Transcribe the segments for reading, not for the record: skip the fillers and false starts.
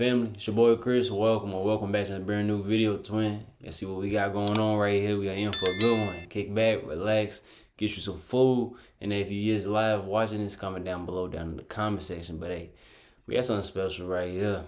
family? It's your boy Chris. Welcome back to a brand new video, twin. Let's see what we got going on right here. We got in for a good one. Kick back, relax, get you some food. And if you just live watching this, comment down below down in the comment section. But hey, we got something special right here.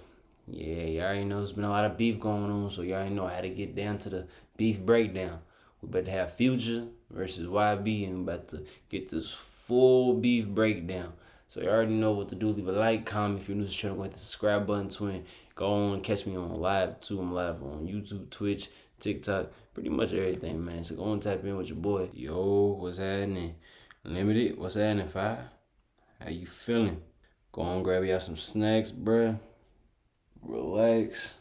Yeah, you already know there's been a lot of beef going on, so you already know how to get down to the beef breakdown. We about to have Future versus YB, and we about to get this full beef breakdown. So you already know what to do. Leave a like, comment. If you're new to the channel, go hit the subscribe button, twin. Go on, catch me on live too. I'm live on YouTube, Twitch, TikTok, pretty much everything, man. So go on, tap in with your boy. Yo, what's happening? Limited, what's happening, Fi? How you feeling? Go on, grab y'all some snacks, bruh. Relax.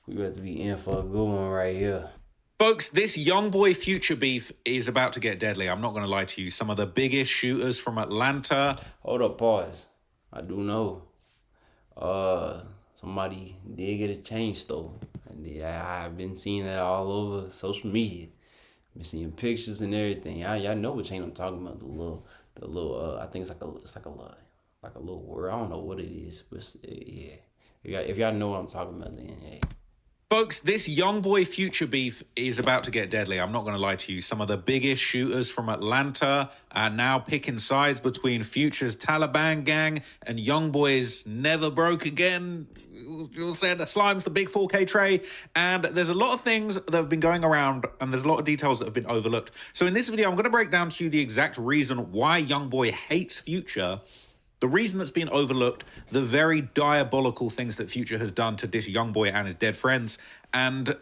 We about to be in for a good one right here. Folks, this Youngboy Future beef is about to get deadly. I'm not going to lie to you. Some of the biggest shooters from Atlanta. Hold up, pause. I do know. Somebody did get a chain stolen. And I've been seeing that all over social media. Been seeing pictures and everything. Y'all know what chain I'm talking about. The little. I think it's like a little word. I don't know what it is, but yeah. If y'all know what I'm talking about, then hey. Folks, this Youngboy Future beef is about to get deadly. I'm not going to lie to you. Some of the biggest shooters from Atlanta are now picking sides between Future's Taliban gang and Youngboy's Never Broke Again. You'll say the Slime's the big 4K tray. And there's a lot of things that have been going around, and there's a lot of details that have been overlooked. So in this video, I'm going to break down to you the exact reason why Youngboy hates Future, the reason that's been overlooked, the very diabolical things that Future has done to diss Youngboy and his dead friends, and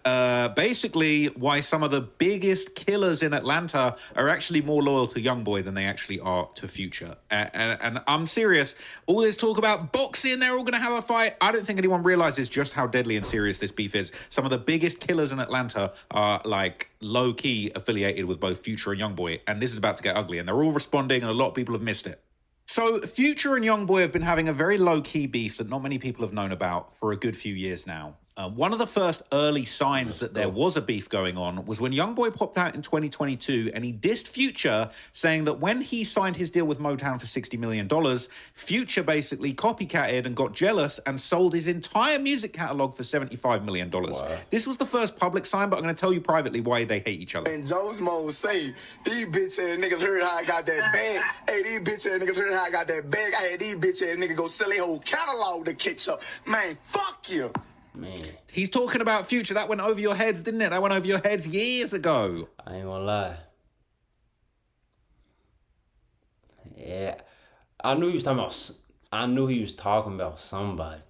basically why some of the biggest killers in Atlanta are actually more loyal to Youngboy than they actually are to Future. And I'm serious. All this talk about boxing, they're all going to have a fight. I don't think anyone realizes just how deadly and serious this beef is. Some of the biggest killers in Atlanta are like low-key affiliated with both Future and Youngboy, and this is about to get ugly, and they're all responding, and a lot of people have missed it. So Future and Youngboy have been having a very low-key beef that not many people have known about for a good few years now. One of the first early signs that there was a beef going on was when Youngboy popped out in 2022 and he dissed Future, saying that when he signed his deal with Motown for $60 million, Future basically copycatted and got jealous and sold his entire music catalog for $75 million. Wow. This was the first public sign, but I'm going to tell you privately why they hate each other. And Joe's Mo say, these bitch-ass niggas heard how I got that bag. Hey, these bitch-ass niggas heard how I got that bag. I had these bitch-ass niggas go sell their whole catalog to catch up. Man, fuck you. Man. He's talking about Future. That went over your heads, didn't it? That went over your heads years ago. I ain't gonna lie. Yeah. I knew he was talking about somebody.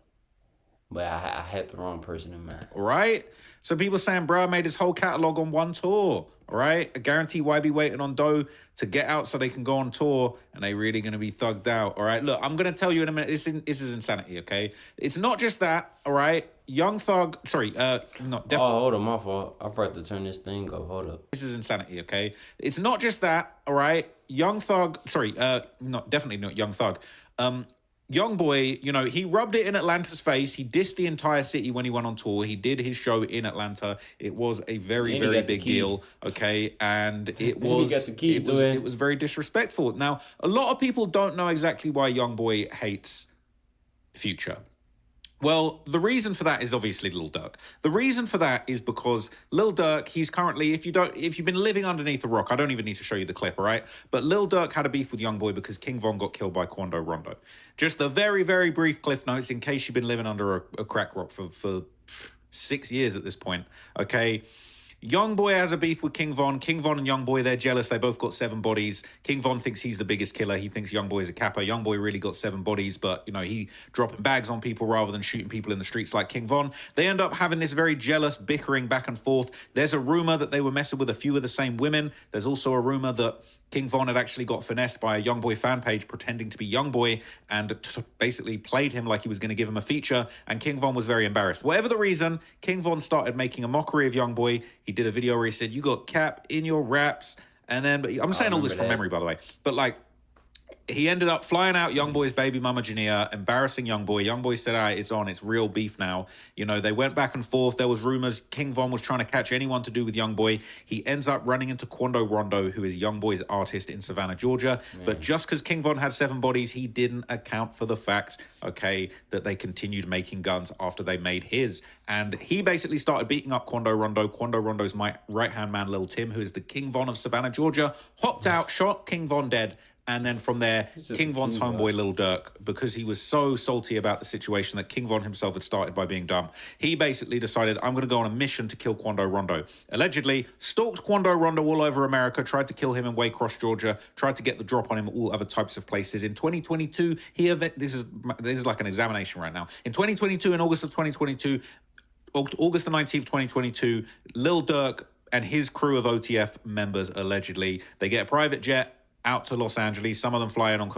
But I had the wrong person in mind. Right? So people saying, bro, made his whole catalog on one tour. All right? I guarantee YB waiting on dough to get out so they can go on tour, and they really going to be thugged out. All right? Look, I'm going to tell you in a minute. This is insanity, okay? It's not just that, all right? Young Thug, sorry, not oh, hold on, my fault. I forgot to turn this thing off. Hold up. This is insanity, okay? It's not just that, all right? Young Thug, sorry, definitely not Young Thug. Youngboy, you know, he rubbed it in Atlanta's face. He dissed the entire city when he went on tour. He did his show in Atlanta. It was a very, very big deal, okay? And it was very disrespectful. Now, a lot of people don't know exactly why Youngboy hates Future. Well, the reason for that is obviously Lil Durk. The reason for that is because Lil Durk, he's currently, if you've been living underneath a rock, I don't even need to show you the clip, all right? But Lil Durk had a beef with Youngboy because King Von got killed by Quando Rondo. Just the very, very brief cliff notes in case you've been living under a crack rock for 6 years at this point, okay? Youngboy has a beef with King Von. King Von and Youngboy, they're jealous. They both got 7 bodies. King Von thinks he's the biggest killer. He thinks Youngboy is a capper. Youngboy really got 7 bodies, but, you know, he dropping bags on people rather than shooting people in the streets like King Von. They end up having this very jealous bickering back and forth. There's a rumor that they were messing with a few of the same women. There's also a rumor that King Von had actually got finessed by a Youngboy fan page pretending to be Youngboy and basically played him like he was going to give him a feature, and King Von was very embarrassed. Whatever the reason, King Von started making a mockery of Youngboy. He did a video where he said, "You got cap in your raps," and then I'm saying all this from memory, by the way, but like, He ended up flying out Youngboy's baby mama Jania, embarrassing Youngboy. Youngboy said, all right, it's on. It's real beef now. You know, they went back and forth. There was rumors King Von was trying to catch anyone to do with Youngboy. He ends up running into Quando Rondo, who is Youngboy's artist in Savannah, Georgia. Man. But just because King Von had 7 bodies, he didn't account for the fact, okay, that they continued making guns after they made his. And he basically started beating up Quando Rondo. Quando Rondo's my right-hand man, Lil Tim, who is the King Von of Savannah, Georgia, hopped out, shot King Von dead. And then from there, King Von's homeboy, Lil Durk, because he was so salty about the situation that King Von himself had started by being dumb, he basically decided, I'm going to go on a mission to kill Quando Rondo. Allegedly, stalked Quando Rondo all over America, tried to kill him in Waycross, Georgia, tried to get the drop on him all other types of places. In 2022, this is like an examination right now. In 2022, in August of 2022, August the 19th, 2022, Lil Durk and his crew of OTF members, allegedly, they get a private jet out to Los Angeles. Some of them fly in on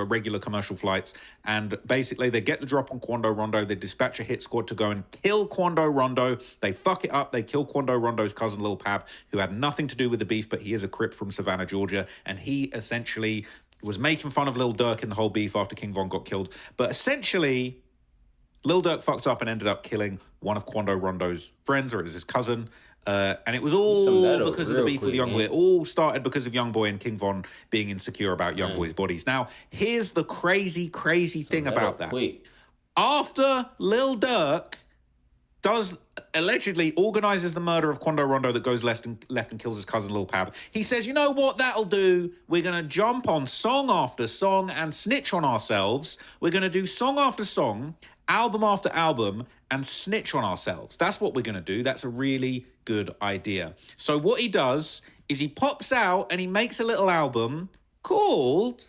regular commercial flights. And basically, they get the drop on Quando Rondo. They dispatch a hit squad to go and kill Quando Rondo. They fuck it up. They kill Quando Rondo's cousin, Lil Pab, who had nothing to do with the beef, but he is a Crip from Savannah, Georgia. And he essentially was making fun of Lil Durk in the whole beef after King Von got killed. But essentially, Lil Durk fucked up and ended up killing one of Quando Rondo's friends, or it was his cousin. And it was all because of the beef with Youngboy. It all started because of Youngboy and King Von being insecure about Youngboy's bodies. Now, here's the crazy thing about that. After Lil Durk allegedly organizes the murder of Quando Rondo that goes left and kills his cousin Lil Pab, he says, you know what that'll do? We're going to jump on song after song and snitch on ourselves. We're going to do song after song, album after album, and snitch on ourselves. That's what we're going to do. That's a really good idea. So what he does is he pops out and he makes a little album called,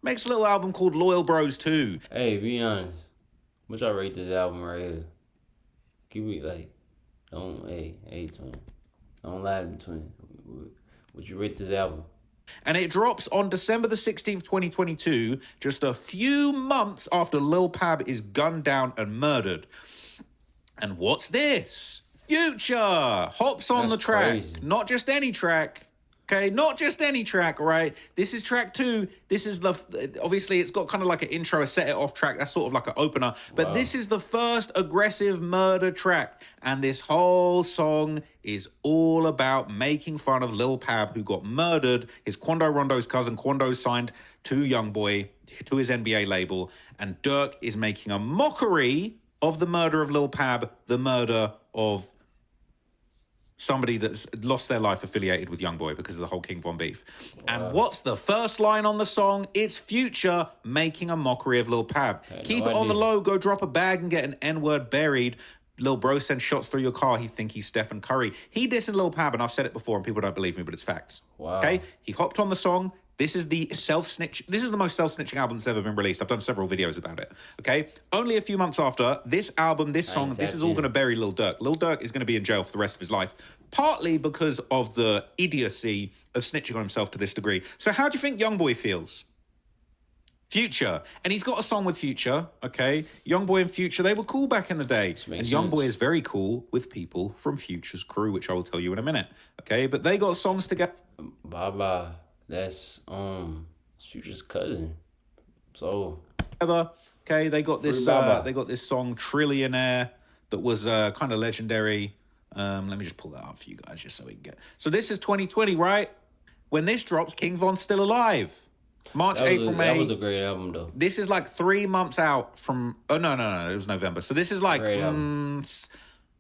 Loyal Bros 2. Hey, be honest. What y'all rate this album right here? Give me twin. Don't lie to me, twin. Would you rate this album? And it drops on December the 16th, 2022, just a few months after Lil Pab is gunned down and murdered. And what's this? Future hops on the track. Crazy. Not just any track. Okay, not just any track, right? This is track 2. This is obviously it's got kind of like an intro, a set it off track. That's sort of like an opener. But This is the first aggressive murder track. And this whole song is all about making fun of Lil Pab, who got murdered. His Quando Rondo's cousin. Quando signed to Youngboy, to his NBA label. And Durk is making a mockery of the murder of Lil Pab, the murder of somebody that's lost their life affiliated with Youngboy because of the whole King Von beef. Wow. And what's the first line on the song? It's Future making a mockery of Lil Pab. Keep it on the low, go drop a bag and get an N-word buried. Lil Bro sends shots through your car. He think he's Stephen Curry. He dissing Lil Pab, and I've said it before and people don't believe me, but it's facts. Wow. Okay? He hopped on the song. This is the most self-snitching album that's ever been released. I've done several videos about it, okay? Only a few months after, this album, this song, this is all going to bury Lil Durk. Lil Durk is going to be in jail for the rest of his life, partly because of the idiocy of snitching on himself to this degree. So how do you think Youngboy feels? Future. And he's got a song with Future, okay? Youngboy and Future, they were cool back in the day. And Youngboy is very cool with people from Future's crew, which I will tell you in a minute, okay? But they got songs together. Bye-bye. That's Future's cousin. So okay, they got this song Trillionaire that was kind of legendary. Let me just pull that up for you guys just so we can get. So this is 2020, right? When this drops, King Von's still alive. March, April, May. That was a great album though. This is like 3 months out from no, it was November. So this is like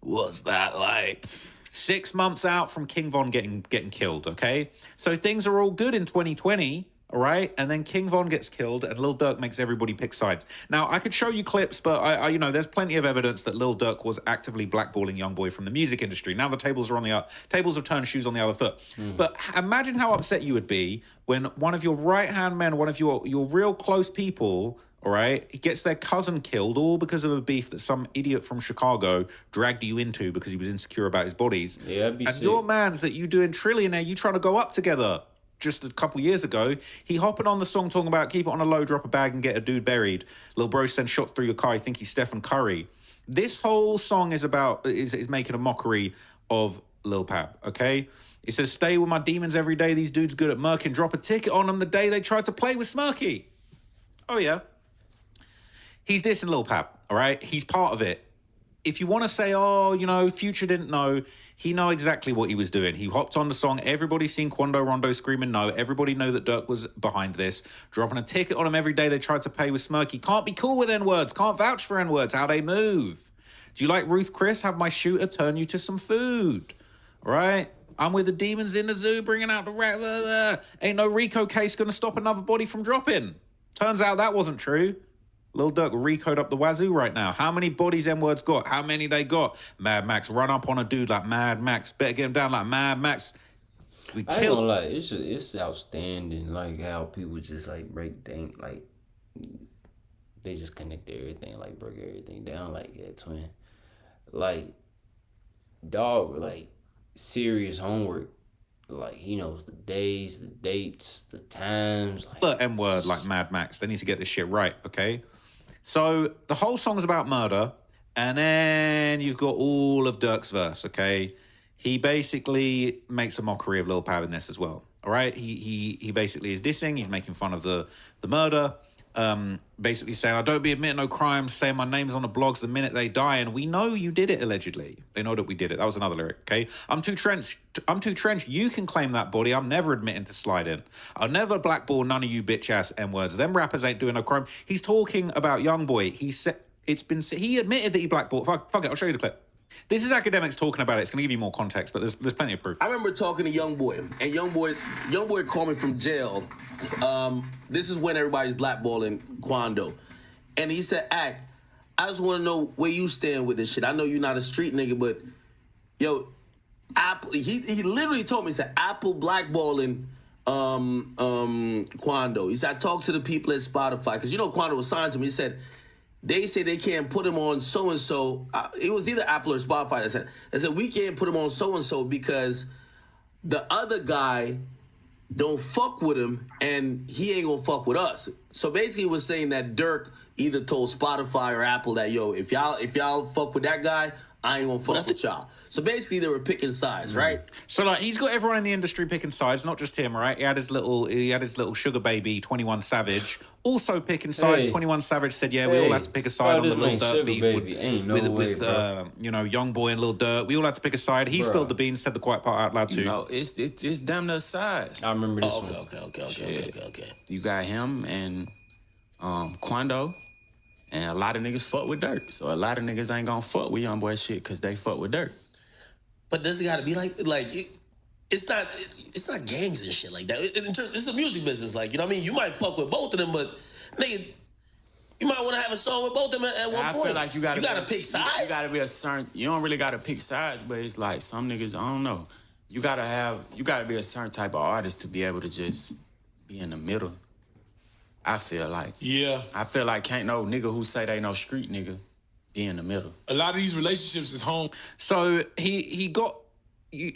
what's that like? 6 months out from King Von getting killed, okay? So things are all good in 2020, all right? And then King Von gets killed and Lil Durk makes everybody pick sides. Now, I could show you clips, but I there's plenty of evidence that Lil Durk was actively blackballing Youngboy from the music industry. Now the tables have turned, shoes on the other foot. But imagine how upset you would be when one of your right-hand men, one of your real close people, all right, he gets their cousin killed, all because of a beef that some idiot from Chicago dragged you into because he was insecure about his bodies. Yeah, and sick. Your mans that you doing Trillionaire, you trying to go up together just a couple years ago. He hopping on the song talking about keep it on a low, drop a bag and get a dude buried. Lil Bro sends shots through your car. You think he's Stephen Curry. This whole song is making a mockery of Lil Pab, okay? He says, stay with my demons every day. These dudes good at murking. Drop a ticket on them the day they tried to play with Smirky. Oh, yeah. He's dissing Lil Pap, all right? He's part of it. If you want to say, oh, you know, Future didn't know, he know exactly what he was doing. He hopped on the song. Everybody seen Quando Rondo screaming no. Everybody know that Dirk was behind this. Dropping a ticket on him every day they tried to pay with Smirky. Can't be cool with N-words. Can't vouch for N-words. How they move. Do you like Ruth Chris? Have my shooter turn you to some food. All right? I'm with the demons in the zoo bringing out the rat. Ain't no Rico case going to stop another body from dropping. Turns out that wasn't true. Lil Durk Rico'd up the wazoo right now. How many bodies N-words got? How many they got? Mad Max run up on a dude like Mad Max. Better get him down like Mad Max. I ain't gonna lie, it's outstanding. Like how people just like break things, like they just connect everything, like break everything down like that, twin. Like dog, like serious homework. Like he knows the days, the dates, the times. Like N-word like Mad Max. They need to get this shit right, okay? So the whole song's about murder, and then you've got all of Dirk's verse, okay? He basically makes a mockery of Lil Pab in this as well, all right? He basically is dissing. He's making fun of the murder, basically saying, I don't be admitting no crimes, saying my name's on the blogs the minute they die, and we know you did it, allegedly. They know that we did it. That was another lyric, okay? I'm too trenched. You can claim that body. I'm never admitting to sliding. I'll never blackball none of you bitch-ass N-words. Them rappers ain't doing no crime. He's talking about Youngboy. He admitted that he blackballed. Fuck it, I'll show you the clip. This is academics talking about it. It's going to give you more context, but there's plenty of proof. I remember talking to Youngboy, and Youngboy called me from jail. This is when everybody's blackballing Quando. And he said, Act, I just want to know where you stand with this shit. I know you're not a street nigga, but, yo, Apple, he literally told me, he said, Apple blackballing Quando. He said, I talked to the people at Spotify, because you know Quando was signed to me. He said, they say they can't put him on so-and-so. It was either Apple or Spotify that said, we can't put him on so-and-so because the other guy don't fuck with him and he ain't gonna fuck with us. So basically it was saying that Dirk either told Spotify or Apple that, yo, if y'all fuck with that guy, I ain't gonna fuck with y'all. So basically they were picking sides, right? So like he's got everyone in the industry picking sides, not just him, right? He had his little sugar baby, 21 Savage, also picking sides. Hey. 21 Savage said, yeah, we all had to pick a side on the Lil Durk beef with you know, Youngboy and Lil Durk. We all had to pick a side. He spilled the beans, said the quiet part out loud too. You know, it's damn near sides. I remember this Okay. You got him and Quando. And a lot of niggas fuck with Dirk. So a lot of niggas ain't gonna fuck with Youngboy shit because they fuck with Dirk. But does it gotta be like it's not gangs and shit like that. It's a music business, like, you know what I mean? You might fuck with both of them, but nigga, you might want to have a song with both of them at one point. I feel like you gotta pick sides. You gotta be a certain. You don't really gotta pick sides, but it's like some niggas. I don't know. You gotta be a certain type of artist to be able to just be in the middle. I feel like. Yeah. I feel like can't no nigga who say they no street nigga be in the middle. A lot of these relationships is home. So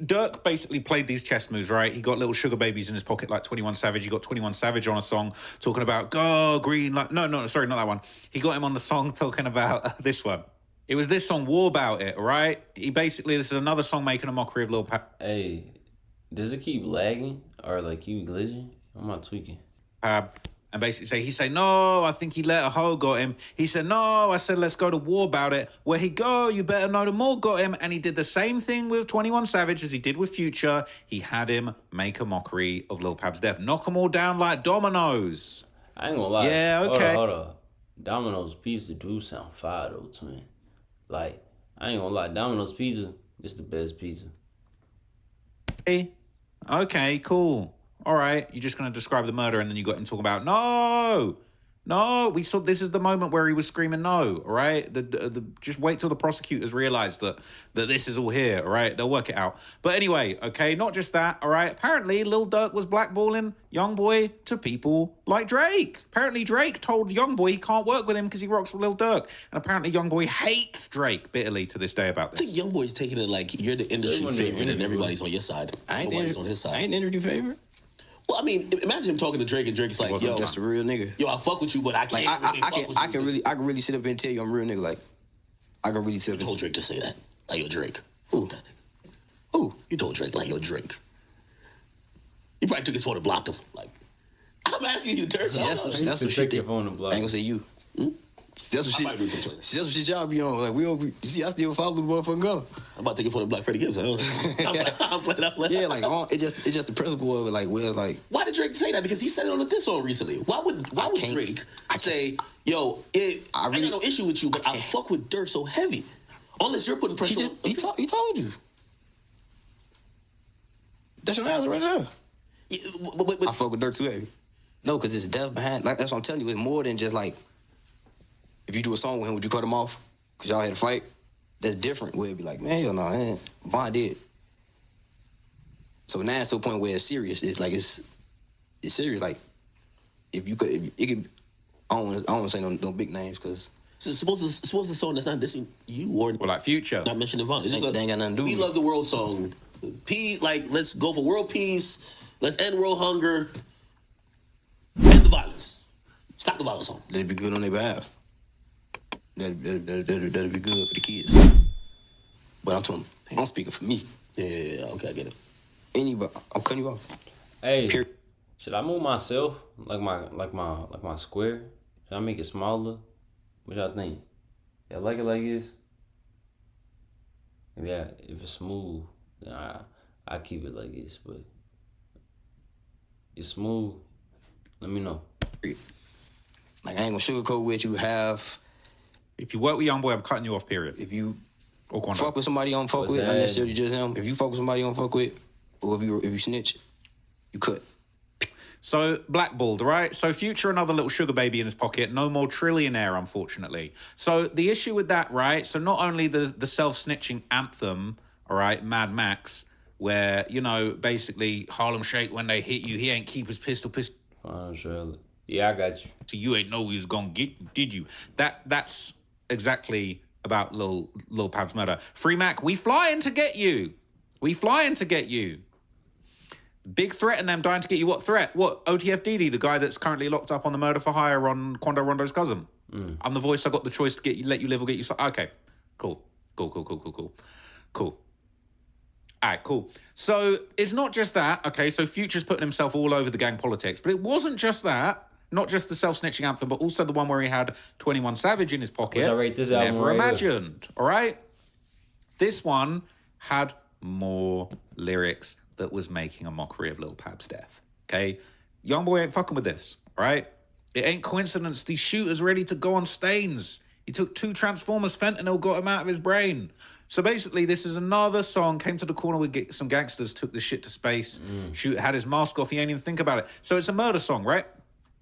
Dirk basically played these chess moves, right? He got little sugar babies in his pocket like 21 Savage. He got 21 Savage on a song talking about go green like no, sorry, not that one. He got him on the song talking about this one. It was this song, War About It, right? This is another song making a mockery of Lil Pab. Hey, does it keep lagging or like keep glitching? I'm not tweaking. And basically he say, no, I think he let a hoe got him. He said, no, I said, let's go to war about it. Where he go, you better know the more got him. And he did the same thing with 21 Savage as he did with Future. He had him make a mockery of Lil Pab's death. Knock them all down like dominoes. I ain't gonna lie. Yeah, okay. Hold up. Domino's Pizza do sound fire though, twin. Like, I ain't gonna lie. Domino's Pizza is the best pizza. Hey, okay, cool. All right, you're just going to describe the murder and then you got him talking about, no, we saw this is the moment where he was screaming no, all right? Just wait till the prosecutors realize that this is all here, all right? They'll work it out. But anyway, okay, not just that, all right? Apparently, Lil Durk was blackballing Youngboy to people like Drake. Apparently, Drake told Youngboy he can't work with him because he rocks with Lil Durk. And apparently, Youngboy hates Drake bitterly to this day about this. I think Youngboy's taking it like you're the industry favorite and everybody's on your side. Nobody's on his side. I ain't the industry favorite. Well, I mean, imagine him talking to Drake and Drake's like, yo, just a real nigga. Yo, I fuck with you, but I can't I can really sit up and tell you I'm a real nigga. Like, I can really sit up and told Drake to say that. Like, yo, Drake. Who that nigga? Who? You told Drake like, yo, Drake. He probably took his phone and blocked him. Like, I'm asking you, Dirk. See, that's some shit that, phone and block. I ain't gonna say you. That's I what might do some shit. See, that's what shit y'all be on. Like, you see, I still follow the motherfucking gun. I'm about to take your phone and block Freddie Gibbs. I'm playing. Yeah, like, it's just the principle of it, like, where, like. Why did Drake say that? Because he said it on a diss song recently. Why would Drake say, yo, I got no issue with you, but I fuck with Dirk so heavy? Unless you're putting pressure on. He told you. That's your answer right there. Yeah, but I fuck with Dirk too heavy. No, because it's depth behind. Like, that's what I'm telling you. It's more than just like, if you do a song with him, would you cut him off? Because y'all had a fight? That's different. Where it'd be like, man, hell no, Von did. So now it's to a point where it's serious. It's like, it's serious. Like, if you could, it could, I don't want to say no big names because. So suppose the song that's not dissing you or like Future. Not mentioning Von. It's just they ain't got nothing to do We with it. Love the World song. Peace, like, let's go for world peace. Let's end world hunger. End the violence. Stop the violence song. Let it be good on their behalf. That'd be good for the kids. But I'm speaking for me. Yeah, okay, I get it. Anybody, I'm cutting you off. Hey, should I move myself like my square? Should I make it smaller? What y'all think? Y'all like it like this? Yeah, if it's smooth, then I keep it like this. But it's smooth. Let me know. Like, I ain't gonna sugarcoat with you. If you work with Youngboy, I'm cutting you off, period. If you Or fuck with somebody you don't fuck What's with, that? not necessarily just him. If you fuck with somebody you don't fuck with, or if you snitch, you cut. So, blackballed, right? So, Future, another little sugar baby in his pocket. No more trillionaire, unfortunately. So, the issue with that, right? So, not only the self-snitching anthem, all right, Mad Max, where, you know, basically Harlem Shake, when they hit you, he ain't keep his pistol. Yeah, I got you. So you ain't know he was gonna get you, did you? That's exactly about Lil Pab's murder. Free Mac, we flying to get you. We flying to get you. Big threat and them dying to get you. What threat? What? OTFDD, the guy that's currently locked up on the murder for hire on Quando Rondo's cousin. I'm the voice. I got the choice to get you, let you live or get you. Okay, cool. All right, cool. So it's not just that. Okay, so Future's putting himself all over the gang politics, but it wasn't just that. Not just the self-snitching anthem, but also the one where he had 21 Savage in his pocket. Which I rate this album Never right imagined. All right. This one had more lyrics that was making a mockery of Lil Pab's death. Okay, Youngboy ain't fucking with this. All right, it ain't coincidence. These shooters ready to go on stains. He took 2 Transformers fentanyl, got him out of his brain. So basically, this is another song. Came to the corner with some gangsters, took the shit to space. Shoot, had his mask off. He ain't even think about it. So it's a murder song, right?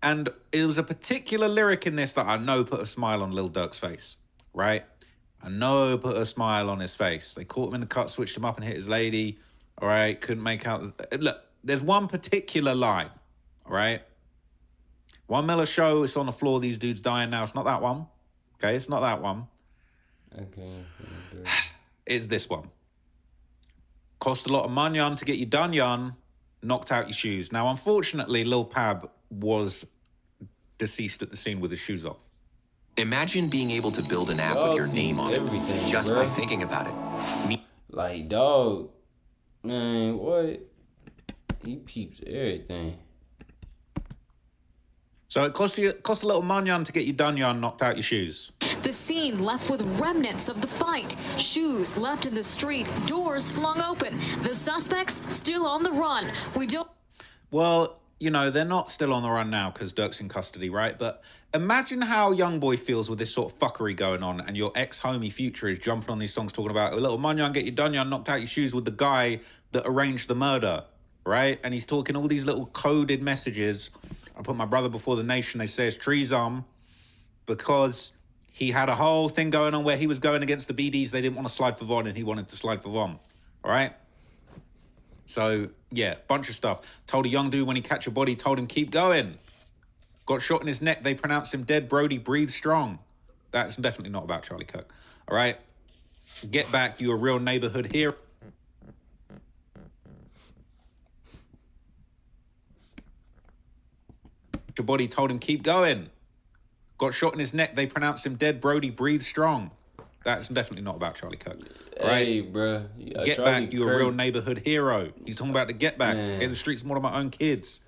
And it was a particular lyric in this that I know put a smile on Lil Durk's face, right? I know put a smile on his face. They caught him in the cut, switched him up and hit his lady, all right? Couldn't make out... Look, there's one particular line, all right? One Miller show, it's on the floor, these dudes dying now. It's not that one, okay? It's not that one. Okay. It's this one. Cost a lot of money to get you done, knocked out your shoes. Now, unfortunately, Lil Pab was deceased at the scene with his shoes off. Imagine being able to build an app with your name on it everything, just bro. by thinking about it. Like, dog, man, what? He peeps everything. So it cost a little money to get you done, knocked out your shoes. The scene left with remnants of the fight. Shoes left in the street, doors flung open. The suspects still on the run. Well, you know, they're not still on the run now because Dirk's in custody, right? But imagine how Youngboy feels with this sort of fuckery going on and your ex-homie Future is jumping on these songs talking about a little money get you done, knocked out your shoes with the guy that arranged the murder, right? And he's talking all these little coded messages. I put my brother before the nation. They say it's treason because he had a whole thing going on where he was going against the BDs. They didn't want to slide for Von and he wanted to slide for Von, all right? So, yeah, bunch of stuff. Told a young dude when he catch a body, told him keep going. Got shot in his neck. They pronounce him dead. Brody, breathe strong. That's definitely not about Charlie Kirk, all right? Get back. You a real neighborhood hero. Your body told him keep going. Got shot in his neck. They pronounce him dead. Brody, breathe strong. That's definitely not about Charlie Kirk. Hey, right? bro. Get Charlie back, you a real neighborhood hero. He's talking about the get backs. Man. In the streets more than my own kids.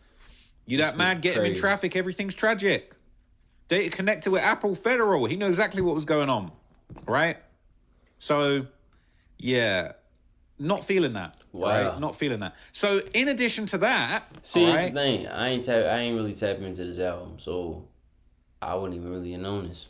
You that This mad, is get him in crazy. traffic, everything's tragic. Data connected with Apple Federal. He knew exactly what was going on. Right? So, yeah. Not feeling that. Wow. Right? Not feeling that. So, in addition to that, See, all here's the right, thing. I ain't really tapping into this album, so I wouldn't even really have known this.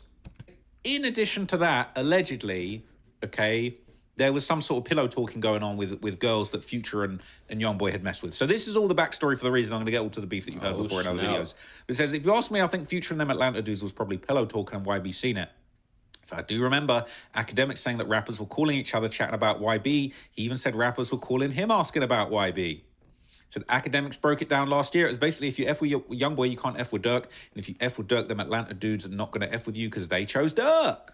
in addition to that, allegedly, okay, there was some sort of pillow talking going on with girls that Future and Youngboy had messed with. So this is all the backstory for the reason I'm going to get all to the beef that you've heard before in other videos. It says, if you ask me, I think Future and them Atlanta dudes was probably pillow talking and YB seen it. So I do remember academics saying that rappers were calling each other, chatting about YB. He even said rappers were calling him, asking about YB. So academics broke it down last year. It was basically, if you F with Youngboy, you can't F with Dirk. And if you F with Dirk, them Atlanta dudes are not going to F with you because they chose Dirk.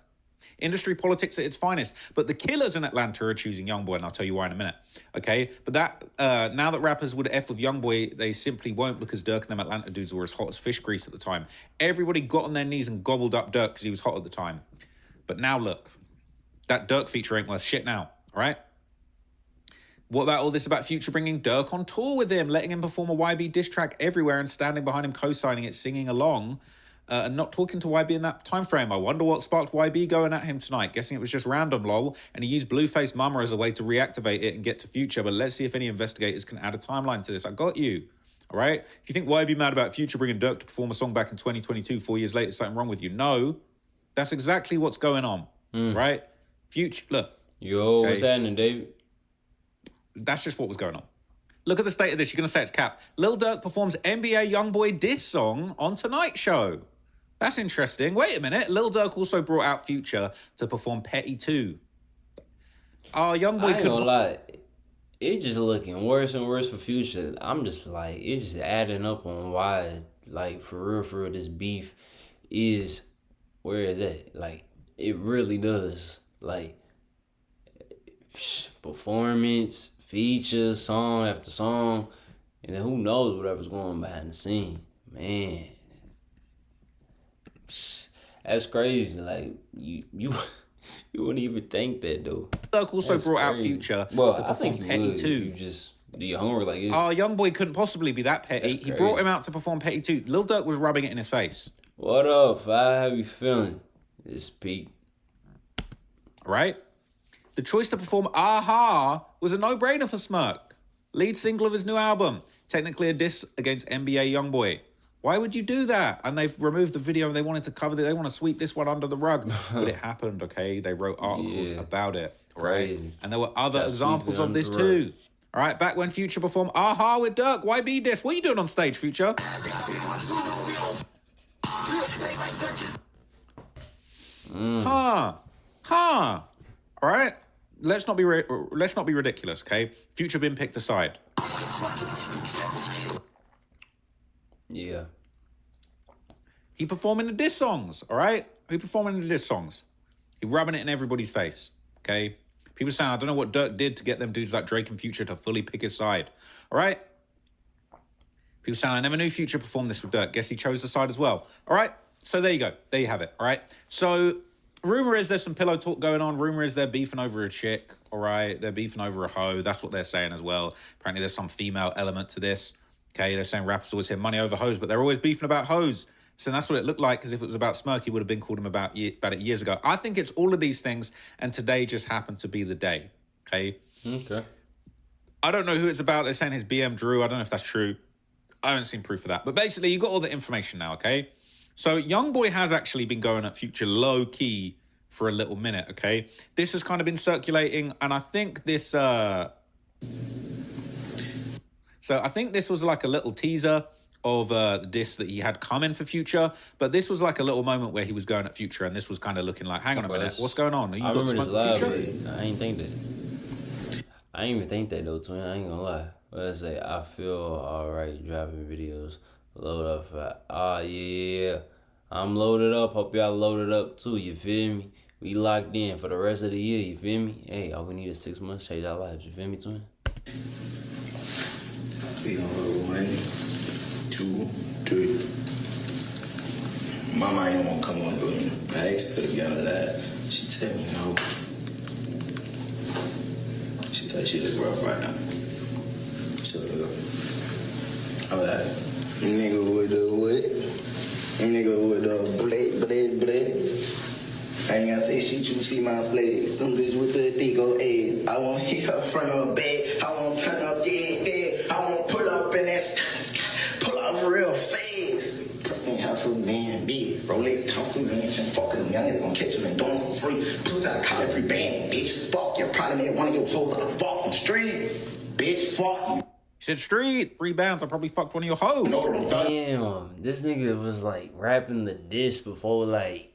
Industry politics at its finest. But the killers in Atlanta are choosing Youngboy, and I'll tell you why in a minute. Okay? But that now that rappers would F with Youngboy, they simply won't, because Dirk and them Atlanta dudes were as hot as fish grease at the time. Everybody got on their knees and gobbled up Dirk because he was hot at the time. But now look, that Dirk feature ain't worth shit now, all right? What about all this about Future bringing Dirk on tour with him, letting him perform a YB diss track everywhere and standing behind him, co-signing it, singing along, and not talking to YB in that time frame? I wonder what sparked YB going at him tonight. Guessing it was just random, lol. And he used Blueface Mama as a way to reactivate it and get to Future. But let's see if any investigators can add a timeline to this. I got you, all right? If you think YB mad about Future bringing Dirk to perform a song back in 2022, 4 years later, something wrong with you. No, that's exactly what's going on, right? Future, look. Yo, what's happening, David? That's just what was going on. Look at the state of this. You're going to say it's cap. Lil Durk performs NBA Youngboy diss song on Tonight Show. That's interesting. Wait a minute. Lil Durk also brought out Future to perform Petty 2. Oh, Youngboy I ain't could... gonna lie. It's just looking worse and worse for Future. I'm just like, it's just adding up on why, like, for real, this beef is, where is it? Like, it really does. Like, performance, features, song after song, and then who knows whatever's going on behind the scene. Man, that's crazy. Like, you wouldn't even think that, though. Durk also brought out Future to perform Petty 2. You just do your homework like this. Oh, Youngboy couldn't possibly be that petty. He brought him out to perform Petty 2. Lil Durk was rubbing it in his face. What up, Fi? How you feeling? It's peak. Right? The choice to perform Aha was a no-brainer for Smirk. Lead single of his new album. Technically a diss against NBA Youngboy. Why would you do that? And they've removed the video and they wanted to cover it. They want to sweep this one under the rug. But it happened, okay? They wrote articles about it, right? Crazy. And there were other examples of this too. All right, back when Future performed Aha with Dirk, YB diss. What are you doing on stage, Future? All right. Let's not be ridiculous, okay? Future been picked aside. Yeah. He performing the diss songs, all right? He performing the diss songs. He rubbing it in everybody's face, okay? People saying, I don't know what Dirk did to get them dudes like Drake and Future to fully pick his side, all right? People saying, I never knew Future performed this with Dirk. Guess he chose the side as well, all right? So there you go. There you have it, all right? So rumor is there's some pillow talk going on. Rumor is they're beefing over a chick, all right? They're beefing over a hoe. That's what they're saying as well. Apparently there's some female element to this. Okay, they're saying rappers always hear money over hoes, but they're always beefing about hoes. So that's what it looked like, because if it was about Smirk, he would have been called him about it years ago. I think it's all of these things, and today just happened to be the day, okay? Okay. I don't know who it's about. They're saying his BM Drew. I don't know if that's true. I haven't seen proof of that. But basically, you got all the information now, okay? So Youngboy has actually been going at Future low-key for a little minute, okay? This has kind of been circulating, and I think this... So I think this was like a little teaser of the diss that he had coming for Future, but this was like a little moment where he was going at Future, and this was kind of looking like, hang on a minute, what's going on? Are you I got remember smoke this with live, Future? but I ain't think that. I ain't even think that though, twin. I ain't gonna lie. What I say? I feel alright dropping videos. Load up for yeah. I'm loaded up. Hope y'all loaded up too. You feel me? We locked in for the rest of the year. You feel me? Hey, all we need is 6 months to change our lives. You feel me, twin? We on 1, 2, 3. Mama ain't want to come on with me. I asked her to get out of that. She tell me no. She tell she look rough right now. She look up. I'm like, nigga with the what? Nigga with the blade. I ain't gotta say shit, you see my flag. Some bitch with the dick on head. I won't hit her front or back. I won't turn up dead. I won't pull up in that pull up real fast. Pressing half a man, big Rolex, cost a mansion. Fucking them young niggas gon' catch you and doing for free. Pussy out of college, every band, bitch. Fuck, you probably made one of your hoes on the fucking street. Bitch, fuck you. He said street, 3 bands, I probably fucked one of your hoes. Damn, this nigga was like rapping the diss before like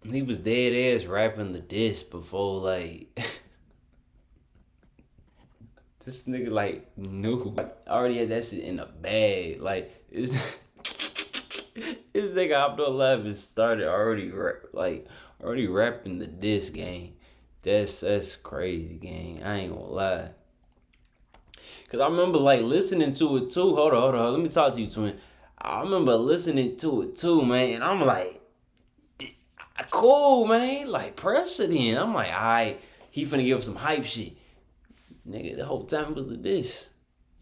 he was dead ass rapping the diss before like this nigga like knew. I already had that shit in the bag. Like this nigga after 11 started already rapping the diss gang. That's crazy, gang. I ain't gonna lie. Cause I remember like listening to it too. Hold on. Let me talk to you, twin. I remember listening to it too, man. And I'm like, cool, man. Like, pressure then. I'm like, alright, he finna give some hype shit. Nigga, the whole time it was the diss.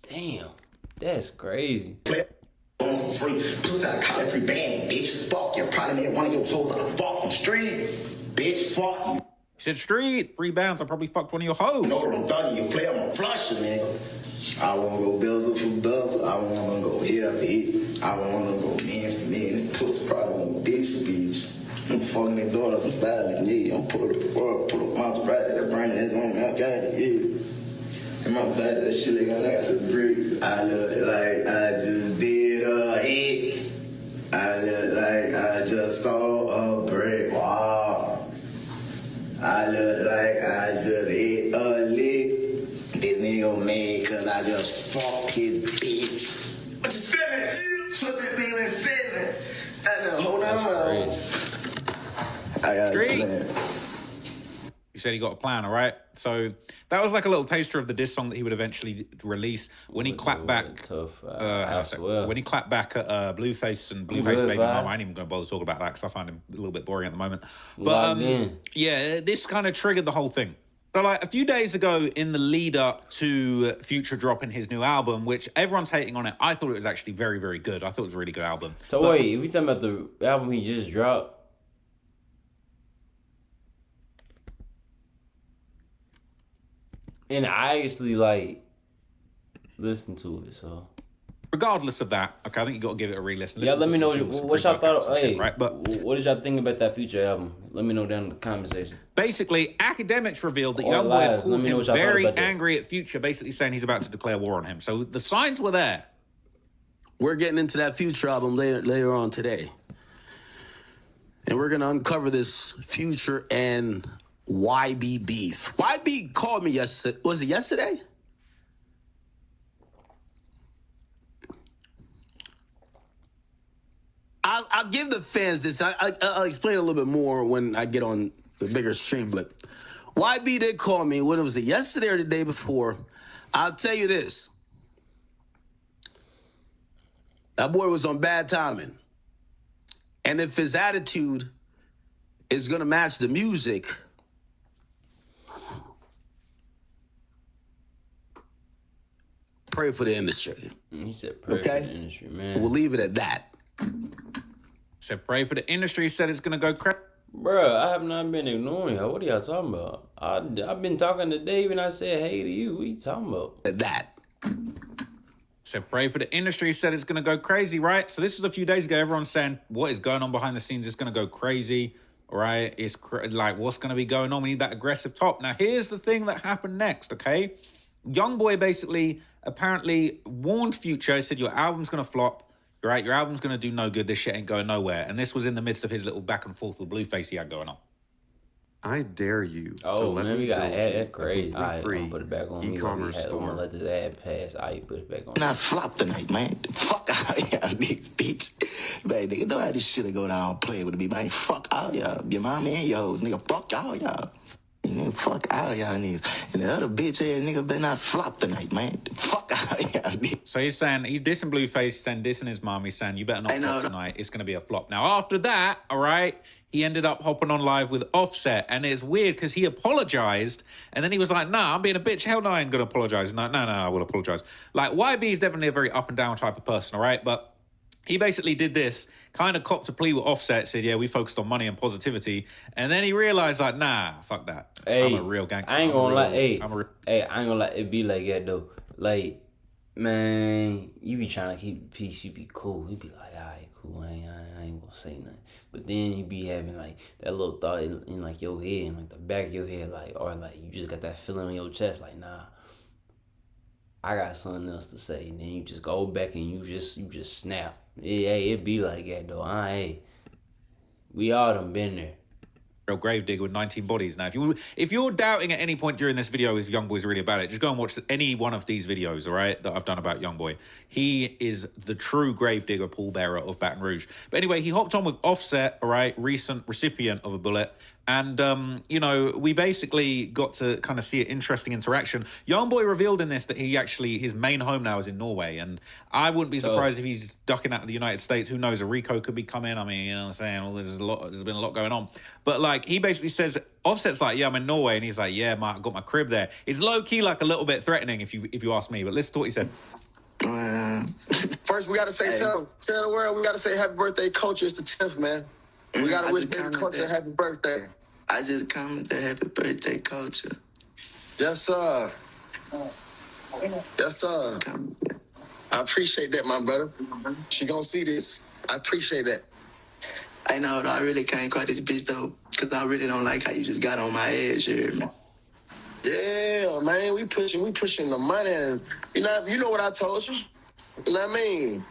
Damn. That's crazy. Free. Pussy out of college, every band, bitch. Fuck, you probably made one of your hoes on the fucking street. Bitch, fuck you. He said street, 3 bands, I probably fucked one of your hoes. No, I'm done. You play, I'm a flusher, nigga. I wanna go bezel for bezel. I wanna go hit up hit. I wanna go man for man. Pussy probably want bitch for bitch. I'm fucking their daughters, I'm styling, yeah. I'm pull up Maserati, that brand is on me, I got it, yeah. And my body, that shit, like, I got some bricks. I look like I just did a hit. I look like I just saw a brick wall. I look like I just hit a lick. This nigga mad cause I just fucked his bitch. What you feeling? Put this nigga in 7. And then hold on. I got a plan. He said he got a plan, all right? So that was like a little taster of the diss song that he would eventually release when he clapped back. When he clapped back at Blueface and Blueface Baby Mama. I ain't even going to bother talking about that because I find him a little bit boring at the moment. But yeah, this kind of triggered the whole thing. So like a few days ago in the lead up to Future dropping his new album, which everyone's hating on it, I thought it was actually very, very good. I thought it was a really good album. So wait, we talking about the album he just dropped? And I actually like listened to it, so regardless of that, okay, I think you got to give it a re-listen. Yeah, let me know what y'all thought. Hey, right? But what did y'all think about that Future album? Let me know down in the comment section. Basically, academics revealed that Youngboy had called him very angry at Future, basically saying he's about to declare war on him. So the signs were there. We're getting into that Future album later on today. And we're going to uncover this Future and YB beef. YB called me yesterday. Was it yesterday? I'll give the fans this. I'll explain a little bit more when I get on the bigger stream. But YB did call me. When was it, yesterday or the day before? I'll tell you this. That boy was on bad timing. And if his attitude is going to match the music, pray for the industry. He said pray for the industry, man. We'll leave it at that. Said pray for the industry. Said it's gonna go crazy. Bruh, I have not been ignoring y'all. What are y'all talking about? I've been talking to Dave and I said hey to you. What are you talking about? At that. Said pray for the industry. Said it's gonna go crazy, right? So this was a few days ago. Everyone's saying what is going on behind the scenes. It's gonna go crazy, right? It's like what's gonna be going on. We need that aggressive top. Now here's the thing that happened next. Okay, Youngboy basically apparently warned Future. He said your album's gonna flop. Right, your album's going to do no good. This shit ain't going nowhere. And this was in the midst of his little back and forth with Blueface he had going on. I dare you to let let me me got build ad you crazy. a free put it back on e-commerce me. I'm store. gonna let this ad pass. I put it back on. Not flop tonight, man. Fuck all y'all niggas, bitch. Man, nigga, know how this shit go down. Play with me, man. Fuck all y'all. Your mama and your hoes, nigga. Fuck all y'all. nigga. Fuck all y'all niggas. And the other bitch ass nigga better not flop tonight, man. Fuck all y'all niggas. So he's saying, he's dissing Blueface, he's saying dissing his mom, he's saying, you better not flop tonight, it's going to be a flop. Now, after that, all right, he ended up hopping on live with Offset, and it's weird because he apologized, and then he was like, nah, I'm being a bitch, hell no, I ain't going to apologize. No, I will apologize. Like, YB is definitely a very up and down type of person, all right, but he basically did this, kind of copped a plea with Offset, said, yeah, we focused on money and positivity, and then he realized, like, nah, fuck that. Hey, I'm a real gangster. I ain't gonna lie, hey, I ain't gonna lie, it be like that, though. Like, man, you be trying to keep the peace, you be cool. You be like, all right, cool, I ain't gonna say nothing. But then you be having, like, that little thought in like, your head, in, like, the back of your head, like, or, like, you just got that feeling in your chest, like, nah, I got something else to say. And then you just go back and you just snap. Yeah, it be like that, though. We all done been there. Real gravedigger with 19 bodies. Now, if you're doubting at any point during this video is Youngboy's really about it, just go and watch any one of these videos, all right, that I've done about Youngboy. He is the true gravedigger pallbearer of Baton Rouge. But anyway, he hopped on with Offset, all right, recent recipient of a bullet. And, you know, we basically got to kind of see an interesting interaction. Youngboy revealed in this that his main home now is in Norway. And I wouldn't be surprised if he's ducking out of the United States. Who knows, a Rico could be coming. I mean, you know what I'm saying? Well, there's been a lot going on. But, like, he basically says, Offset's like, yeah, I'm in Norway. And he's like, yeah, I got my crib there. It's low-key, like, a little bit threatening if you ask me. But listen to what he said. First, we got to say, tell the world, we got to say happy birthday, Culture. It's the 10th, man. We got to wish baby Culture a happy birthday. I just commented happy birthday, Culture. Yes, sir. Yes, sir. I appreciate that, my brother. She gonna see this. I appreciate that. I know, I really can't call this bitch, though, because I really don't like how you just got on my ass here, man. Yeah, man, we pushing the money, and you know what I told you. You know what I mean?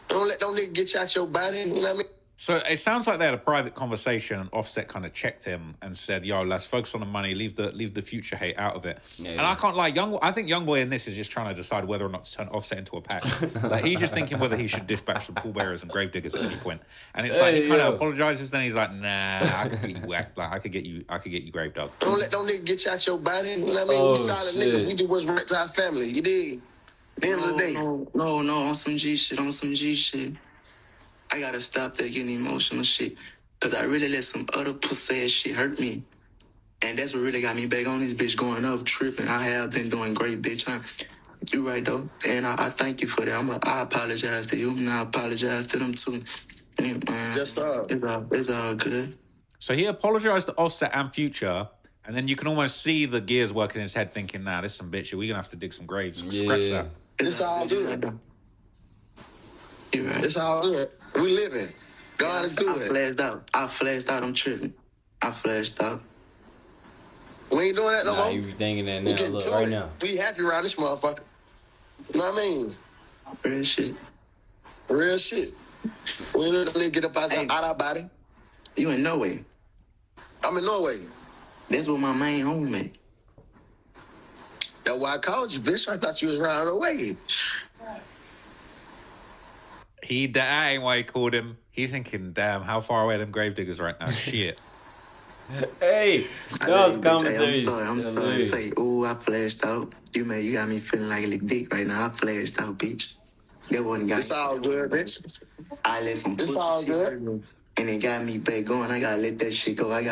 Don't let no nigga get you out your body. You know what I mean? So it sounds like they had a private conversation, and Offset kind of checked him and said, "Yo, let's focus on the money. Leave the future hate out of it." Yeah. And I can't lie, I think Youngboy in this is just trying to decide whether or not to turn Offset into a pack. Like, he's just thinking whether he should dispatch the pallbearers and gravediggers at any point. And it's like he kind of apologizes, then he's like, "Nah, I could get you whacked. Like, I could get you grave dug." Don't let no nigga get you out your body. You know what I mean? We solid niggas. We do what's right to our family. You dig? At the end of the day. No, on some G shit. I gotta stop that getting emotional shit, because I really let some other pussy ass shit hurt me. And that's what really got me back on this bitch, going up, tripping. I have been doing great, bitch. You right, though. And I thank you for that. I apologize to you, and I apologize to them, too. And, yes, sir. It's all good. So he apologized to Offset and Future, and then you can almost see the gears working in his head, thinking, nah, this some bitch shit. We're going to have to dig some graves. Scratch that. It's all good. You're right. It's all good. We living. God is good. I flashed out. I'm tripping. I flashed out. We ain't doing that no more. You be thinking that now. Look, right now. We happy around this motherfucker. You know what I mean? Real shit. Real shit. We don't need to get up out our body. You in Norway? I'm in Norway. That's where my main home at. That's why I called you, bitch. I thought you was around the way. That ain't why he called him. He thinking, damn, how far away are them gravediggers right now? Shit. Hey, that was commentary. I'm sorry to say, I flashed out. You got me feeling like a little dick right now. I flashed out, bitch. That wasn't got It's all good, bitch. I let some It's all good. And it got me back going. I gotta let that shit go. I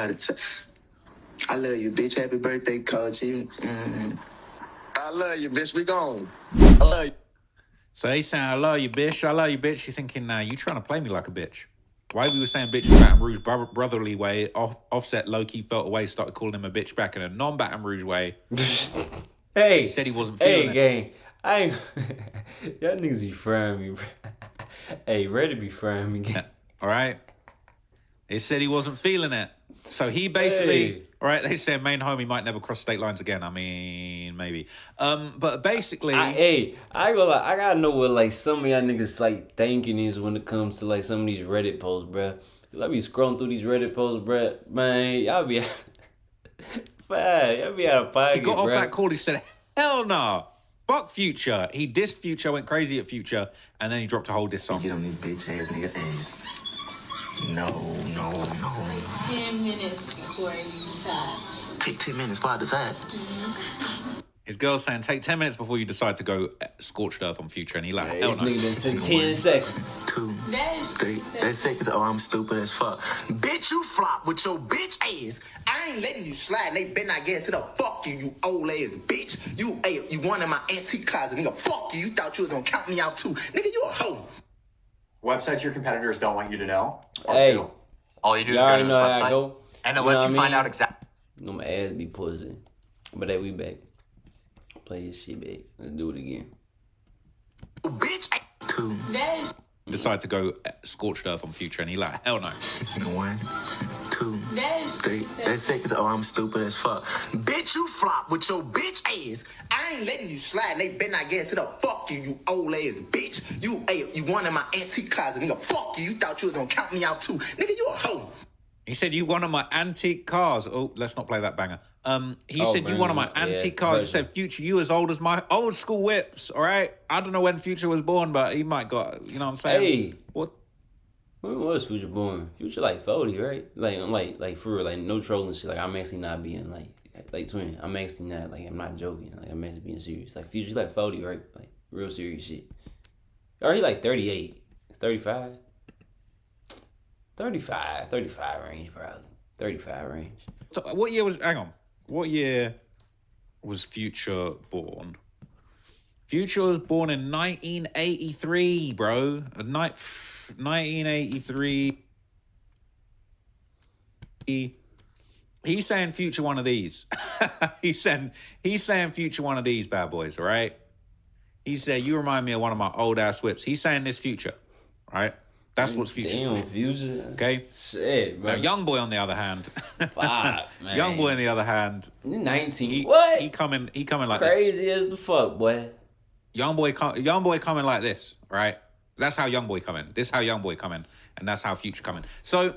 love you, bitch. Happy birthday, Coach. I love you, bitch. We gone. I love you. So he's saying, I love you, bitch. I love you, bitch. You're thinking, nah, you trying to play me like a bitch. Why we were saying bitch in Baton Rouge brotherly way, Offset low-key felt away, started calling him a bitch back in a non-Baton Rouge way. Hey. He said he wasn't feeling it. Hey, gang. Y'all niggas be frying me, bro. Hey, ready to be frying me, gang. All right? He said he wasn't feeling it. So he basically, all right, they said main homie might never cross state lines again. I mean, maybe. But basically... I ain't gonna lie, I gotta know what, like, some of y'all niggas, like, thinking is when it comes to, like, some of these Reddit posts, bruh. Let me scrolling through these Reddit posts, bruh. Man, y'all be... y'all be out of pocket, He got off that call, he said, hell nah. Fuck Future. He dissed Future, went crazy at Future, and then he dropped a whole diss song. Get on this bitch ass nigga ass. No. 10 minutes before you decide. take 10 minutes before I decide. His girl's saying, take 10 minutes before you decide to go scorched earth on Future. And he like, hell no. This nigga took 10 seconds. 2, 3, 8 seconds. Oh, I'm stupid as fuck. Bitch, you flop with your bitch ass. I ain't letting you slide. They better not get to the fuck you, you old ass bitch. You one of my antique closet, nigga. Fuck you. You thought you was gonna count me out too. Nigga, you a hoe. Websites your competitors don't want you to know. Hey. All you do is go to this website. And it lets you find out exactly. My ass be pussy. But that we back. Play his shit back. Let's do it again. Bitch. 2. Decide to go scorched earth on Future. And he like, hell no. 1, 2, 3, 8 seconds. Oh, I'm stupid as fuck. Bitch, you flop with your bitch ass. I ain't letting you slide. They better not get to the fuck you, you old ass bitch. You one of my antique closet, nigga. Fuck you. You thought you was gonna count me out too. Nigga, you a hoe. He said, you one of my antique cars. Oh, let's not play that banger. He said, you one of my antique cars. He said, Future, you as old as my old school whips, all right? I don't know when Future was born, but he might got, you know what I'm saying? Hey. What? When was Future born? Future like 40, right? Like for real, like no trolling shit. Like I'm actually not being like twin. I'm actually not, like I'm not joking. Like I'm actually being serious. Like Future's like 40, right? Like real serious shit. Or he like 38, 35? 35 range probably. 35 range. So what year was Future born? Future was born in 1983, bro. 1983. He's saying Future one of these. he's saying Future one of these bad boys, all right? He said, you remind me of one of my old ass whips. He's saying this Future, right? That's what's Future's pushing. Okay? Shit, bro. Now, Youngboy on the other hand. Fuck, man. Youngboy on the other hand. 19. What? He coming like crazy this. As the fuck, boy. Youngboy coming like this, right? That's how Youngboy coming. This how Youngboy coming. And that's how Future coming. So,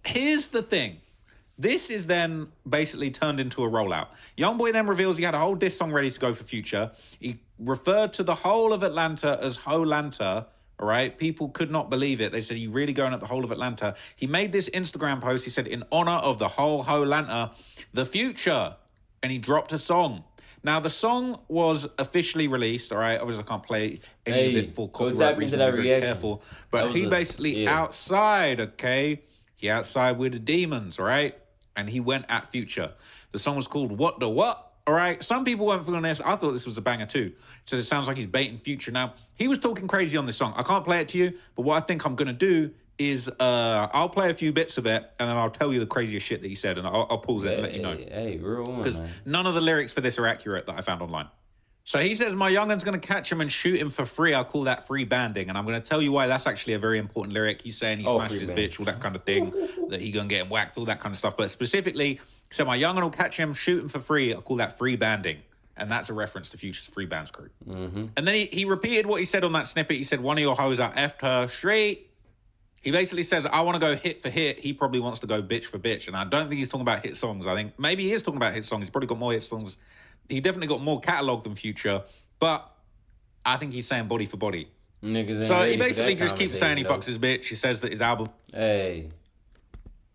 here's the thing. This is then basically turned into a rollout. Youngboy then reveals he had a whole diss song ready to go for Future. He referred to the whole of Atlanta as Ho-Lanta. All right, people could not believe it. They said, you really going at the whole of Atlanta? He made this Instagram post. He said, in honor of the whole Ho-Lanta, the Future. And he dropped a song. Now, the song was officially released, all right? Obviously, I can't play any of it for copyright reasons. I'm very careful. But he basically outside, okay? He outside with the demons, all right? And he went at Future. The song was called What the What? All right, some people weren't feeling this. I thought this was a banger too. So it sounds like he's baiting Future. Now, he was talking crazy on this song. I can't play it to you, but what I think I'm going to do is I'll play a few bits of it, and then I'll tell you the craziest shit that he said, and I'll pause it and let you know. Hey, real one, because none of the lyrics for this are accurate that I found online. So he says, my youngun's going to catch him and shoot him for free. I'll call that free banding. And I'm going to tell you why that's actually a very important lyric. He's saying he smashed his bitch, all that kind of thing, that he going to get him whacked, all that kind of stuff. But specifically, he said, my youngun will catch him, shoot him for free. I'll call that free banding. And that's a reference to Future's Free Bands crew. And then he repeated what he said on that snippet. He said, one of your hoes, I effed her straight. He basically says, I want to go hit for hit. He probably wants to go bitch for bitch. And I don't think he's talking about hit songs. I think maybe he is talking about hit songs. He's probably got more hit songs. He definitely got more catalogue than Future. But I think he's saying body for body. So he basically just keeps saying he fucks his bitch. He says that his album... Hey,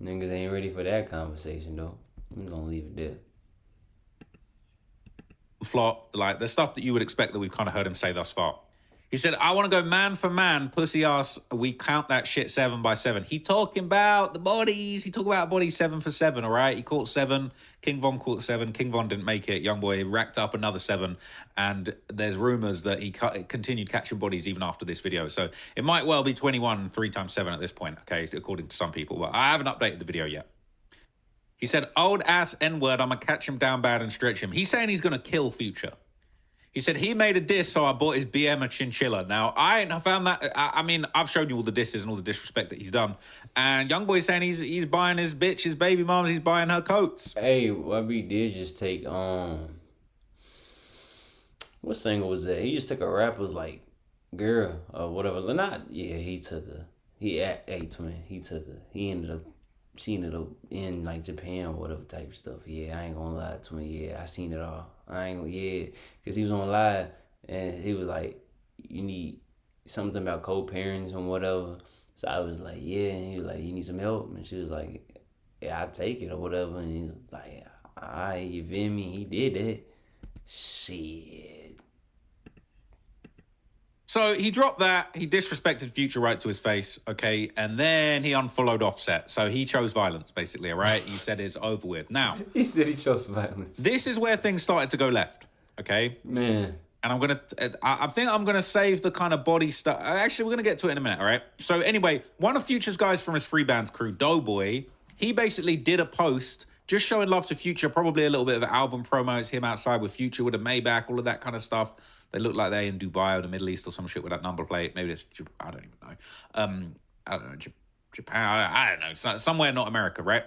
niggas ain't ready for that conversation, though. I'm gonna leave it there. Flop, like the stuff that you would expect that we've kind of heard him say thus far. He said, I want to go man for man, pussy ass. We count that shit 7 by 7. He talking about the bodies. He talk about bodies 7 for 7, all right? He caught 7. King Von caught 7. King Von didn't make it. Youngboy racked up another 7. And there's rumors that he continued catching bodies even after this video. So it might well be 21 3 times 7 at this point, okay, according to some people. But I haven't updated the video yet. He said, old ass N-word, I'm going to catch him down bad and stretch him. He's saying he's going to kill Future. He said he made a diss, so I bought his BM a chinchilla. Now, I found that... I mean, I've shown you all the disses and all the disrespect that he's done. And Youngboy's saying he's buying his bitch, his baby moms, he's buying her coats. Hey, what we did just take... What single was that? He just took a rapper's, like, girl or whatever. He took her. He took her. He ended up... She ended up in, like, Japan or whatever type stuff. Yeah, I ain't gonna lie to him. Yeah, I seen it all. Because he was on live, and he was like, you need something about co-parents and whatever. So I was like, yeah. And he was like, you need some help? And she was like, yeah, I take it or whatever. And he's like, all right, you feel me? He did it. Shit. So he dropped that. He disrespected Future right to his face, okay? And then he unfollowed Offset. So he chose violence, basically, all right? He said it's over with. Now, He said he chose violence. this is where things started to go left, okay? Man. And I think I'm gonna save the kind of body stuff. Actually, we're gonna get to it in a minute, all right? So anyway, one of Future's guys from his free band's crew, Doughboy, he basically did a post just showing love to Future, probably a little bit of album promo. It's him outside with Future with a Maybach, all of that kind of stuff. They look like they're in Dubai or the Middle East or some shit with that number plate. Maybe it's, I don't even know. I don't know, Japan, I don't know. Somewhere not America, right?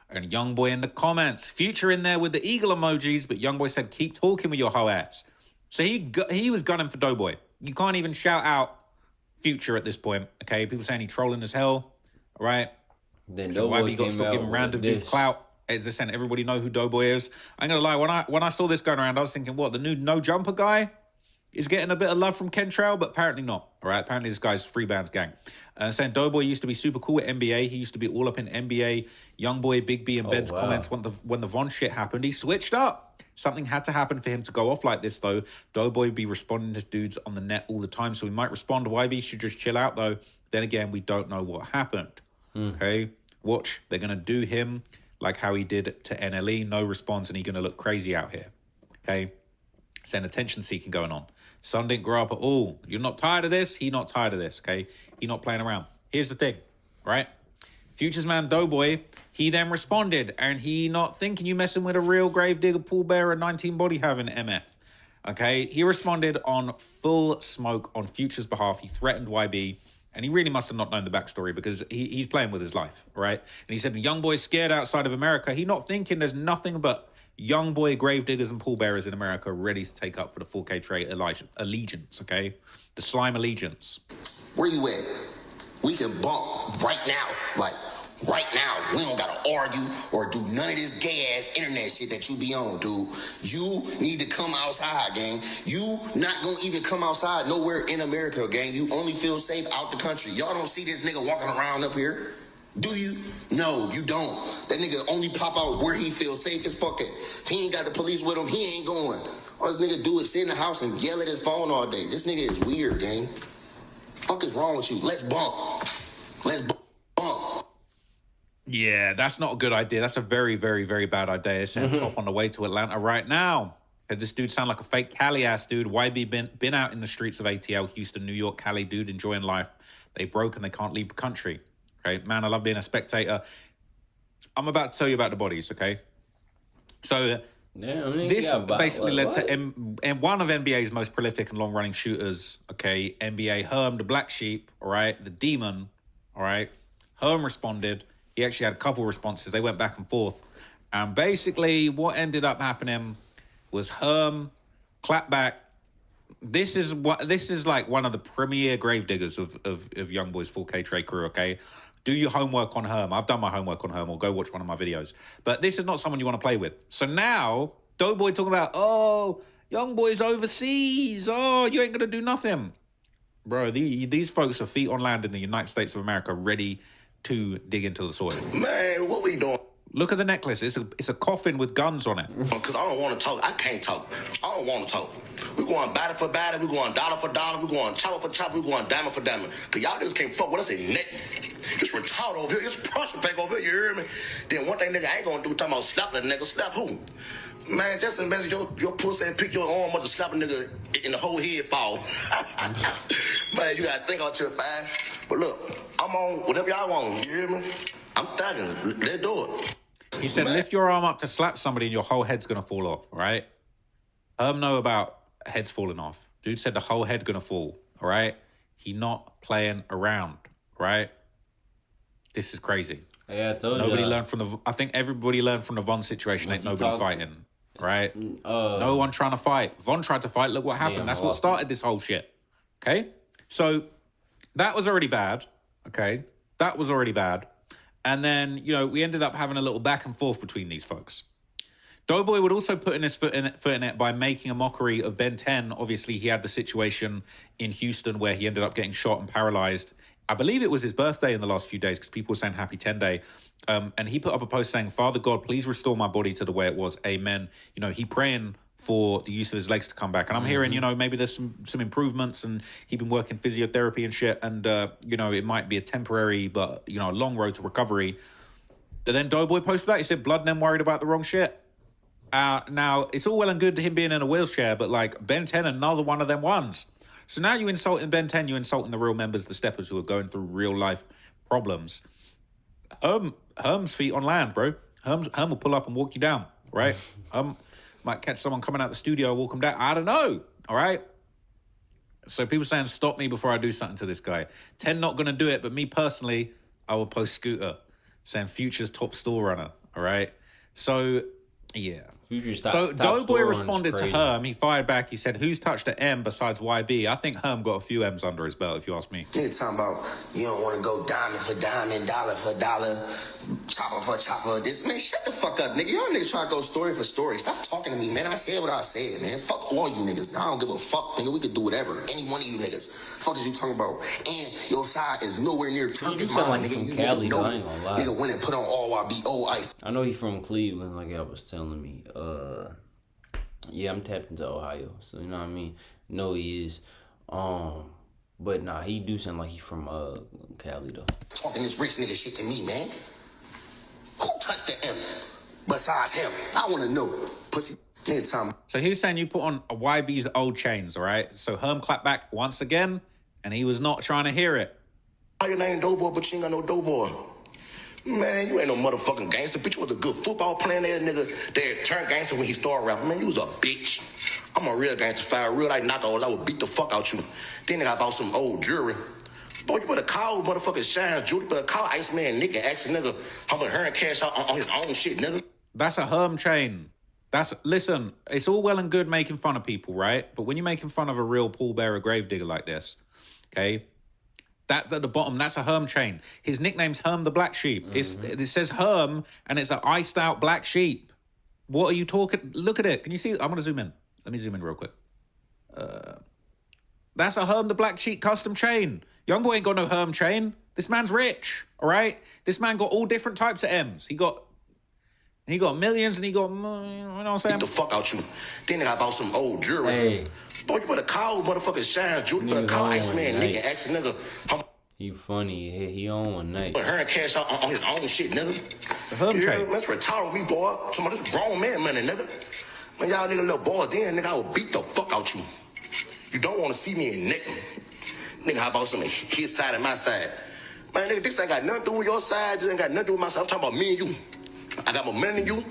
And Youngboy in the comments. Future in there with the eagle emojis, but Youngboy said, keep talking with your hoe ass. So he was gunning for Doughboy. You can't even shout out Future at this point, okay? People saying he trolling as hell, all right? Then So why we got to stop giving random dudes clout? As I said, everybody know who Doughboy is. I'm gonna lie, when I saw this going around, I was thinking, what, the new No Jumper guy is getting a bit of love from Kentrail, but apparently not. All right, apparently this guy's free bands gang. Saying Doughboy used to be super cool at NBA. He used to be all up in NBA. Youngboy, Big B, and Ben's comments when the Von shit happened. He switched up. Something had to happen for him to go off like this, though. Doughboy would be responding to dudes on the net all the time, so he might respond. YB should just chill out, though. Then again, we don't know what happened. Okay, watch. They're gonna do him like how he did to NLE. No response, and he's gonna look crazy out here. Okay. Saying attention seeking going on. Son didn't grow up at all. You're not tired of this? He not tired of this, okay? He not playing around. Here's the thing, right? Future's man Doughboy, he then responded, and he not thinking you messing with a real gravedigger, pallbearer, 19 body having MF, okay? He responded on full smoke on Future's behalf. He threatened YB, and he really must have not known the backstory because he's playing with his life, right? And he said, Youngboy's scared outside of America. He not thinking there's nothing but Youngboy, gravediggers, and pallbearers in America ready to take up for the 4K trade allegiance, okay? The slime allegiance. Where you at? We can bump right now. Like, right now. We don't gotta argue or do none of this gay-ass internet shit that you be on, dude. You need to come outside, gang. You not gonna even come outside nowhere in America, gang. You only feel safe out the country. Y'all don't see this nigga walking around up here? Do you? No, you don't. That nigga only pop out where he feels safe as fuck at. If he ain't got the police with him, he ain't going. All this nigga do is sit in the house and yell at his phone all day. This nigga is weird, gang. Fuck is wrong with you? Let's bump. Let's bump. Yeah, that's not a good idea. That's a very, very, very bad idea. Send Top on the way to Atlanta right now. Because this dude sound like a fake Cali-ass dude. YB been out in the streets of ATL, Houston, New York, Cali, dude, enjoying life. They broke and they can't leave the country. Okay, man, I love being a spectator. I'm about to tell you about the bodies, okay? So this basically led to one of NBA's most prolific and long-running shooters, okay? NBA Herm, the black sheep, all right? The demon, all right? Herm responded. He actually had a couple responses. They went back and forth. And basically what ended up happening was Herm clapped back. This is like one of the premier gravediggers of Youngboy's 4K trade crew, okay? Do your homework on Herm. I've done my homework on Herm, or go watch one of my videos. But this is not someone you want to play with. So now, Doughboy talking about, oh, Youngboy's overseas. Oh, you ain't going to do nothing. Bro, these folks are feet on land in the United States of America, ready to dig into the soil. Man, what we doing? Look at the necklace. It's a coffin with guns on it. Because I don't want to talk. I can't talk. I don't want to talk. We going batter for batter. We going dollar for dollar. We going chopper for chopper. We going diamond for diamond. Because y'all niggas can't fuck with us in nothing. It's retarded over here. It's prospect over here. You hear me? Then one thing nigga I ain't going to do talking about slap that nigga. Slap who? Man, just imagine your pussy and pick your arm up to slap a nigga and the whole head fall. Man, you got to think out your fast. But look, I'm on whatever y'all want. You hear me? I'm thugging. Let's do it. He said, lift your arm up to slap somebody and your whole head's going to fall off, right? Know about heads falling off. Dude said the whole head going to fall, all right? He not playing around, right? This is crazy. Yeah, I told Nobody you. learned from the... I think everybody learned from the Von situation. Ain't nobody fighting, right? No one trying to fight. Von tried to fight. Look what happened. Yeah, That's what started this whole shit, okay? So that was already bad, okay? That was already bad. And then, we ended up having a little back and forth between these folks. Doughboy would also put in his foot in it by making a mockery of Ben 10. Obviously, he had the situation in Houston where he ended up getting shot and paralyzed I believe it was his birthday in the last few days because people were saying happy 10 day. And he put up a post saying, Father God, please restore my body to the way it was. Amen. You know, he praying for the use of his legs to come back. And I'm hearing, you know, maybe there's some improvements and he's been working physiotherapy and shit. And, you know, it might be a temporary, but, you know, a long road to recovery. But then Doughboy posted that. He said, blood and them worried about the wrong shit. Now, it's all well and good to him being in a wheelchair, but like Ben 10, another one of them ones. So now you insulting Ben 10, you insulting the real members, the steppers who are going through real life problems. Herm's feet on land, bro. Herm will pull up and walk you down, right? Might catch someone coming out the studio, walk him down. I don't know, all right? So people saying, stop me before I do something to this guy. 10 not going to do it, but me personally, I will post Scooter saying Future's top store runner, all right? So, yeah. So Doughboy responded to Herm. He fired back. He said, who's touched an M besides YB? I think Herm got a few M's under his belt, if you ask me. Nigga talking about you don't want to go diamond for diamond, dollar for dollar, chopper for chopper. This man, shut the fuck up, nigga. Y'all niggas try to go story for story. Stop talking to me, man. I said what I said, man. Fuck all you niggas. I don't give a fuck, nigga. We could do whatever. Any one of you niggas. Fuck is you talking about? And your side is nowhere near Turkish mine, nigga. You niggas know this. Nigga went and put on all YBO ice. I know he's from Cleveland, like I was telling me. Yeah, I'm tapped into Ohio, so you know what I mean. No, he is. But nah, he do sound like he from Cali though. Talking this rich nigga shit to me, man. Who touched the M besides him? I want to know, pussy. Nigga, Tom. So he was saying you put on a YB's old chains, all right? So Herm clapped back once again, and he was not trying to hear it. How your name Doughboy, but you ain't got no Doughboy. Man, you ain't no motherfucking gangster. Bitch, you was a good football playing ass nigga that turned gangster when he started rapping. Man, you was a bitch. I'm a real gangster, fire, real like knockout. I would beat the fuck out you. Then I bought some old jewelry. Boy, you better call motherfucking Shine Jewelry. You better call Iceman Nick and ask a nigga how much her cash out on his own shit, nigga. That's a Herm chain. Listen, it's all well and good making fun of people, right? But when you're making fun of a real pallbearer gravedigger like this, okay? That at the bottom, that's a Herm chain. His nickname's Herm the Black Sheep. It says Herm, and it's an iced out black sheep. What are you talking? Look at it. Can you see? I'm going to zoom in. Let me zoom in real quick. That's a Herm the Black Sheep custom chain. Youngboy ain't got no Herm chain. This man's rich, all right? This man got all different types of M's. He got millions and he got, you know what I'm saying? Beat the fuck out you. Then I bought some old jewelry. Hey. Boy, you better call motherfucking Shine Jewelry. You better call Iceman Nick and ask a nigga how he funny. He on one night. Her cash out on his own shit, nigga. It's a Herm chain. Let's retire me, boy. Some of this grown man money, nigga. Man, y'all nigga little boys, then nigga, I will beat the fuck out you. You don't want to see me in neck. Nigga, how about some of his side and my side? Man, nigga, this ain't got nothing to do with your side. This ain't got nothing to do with my side. I'm talking about me and you. I got more money than you.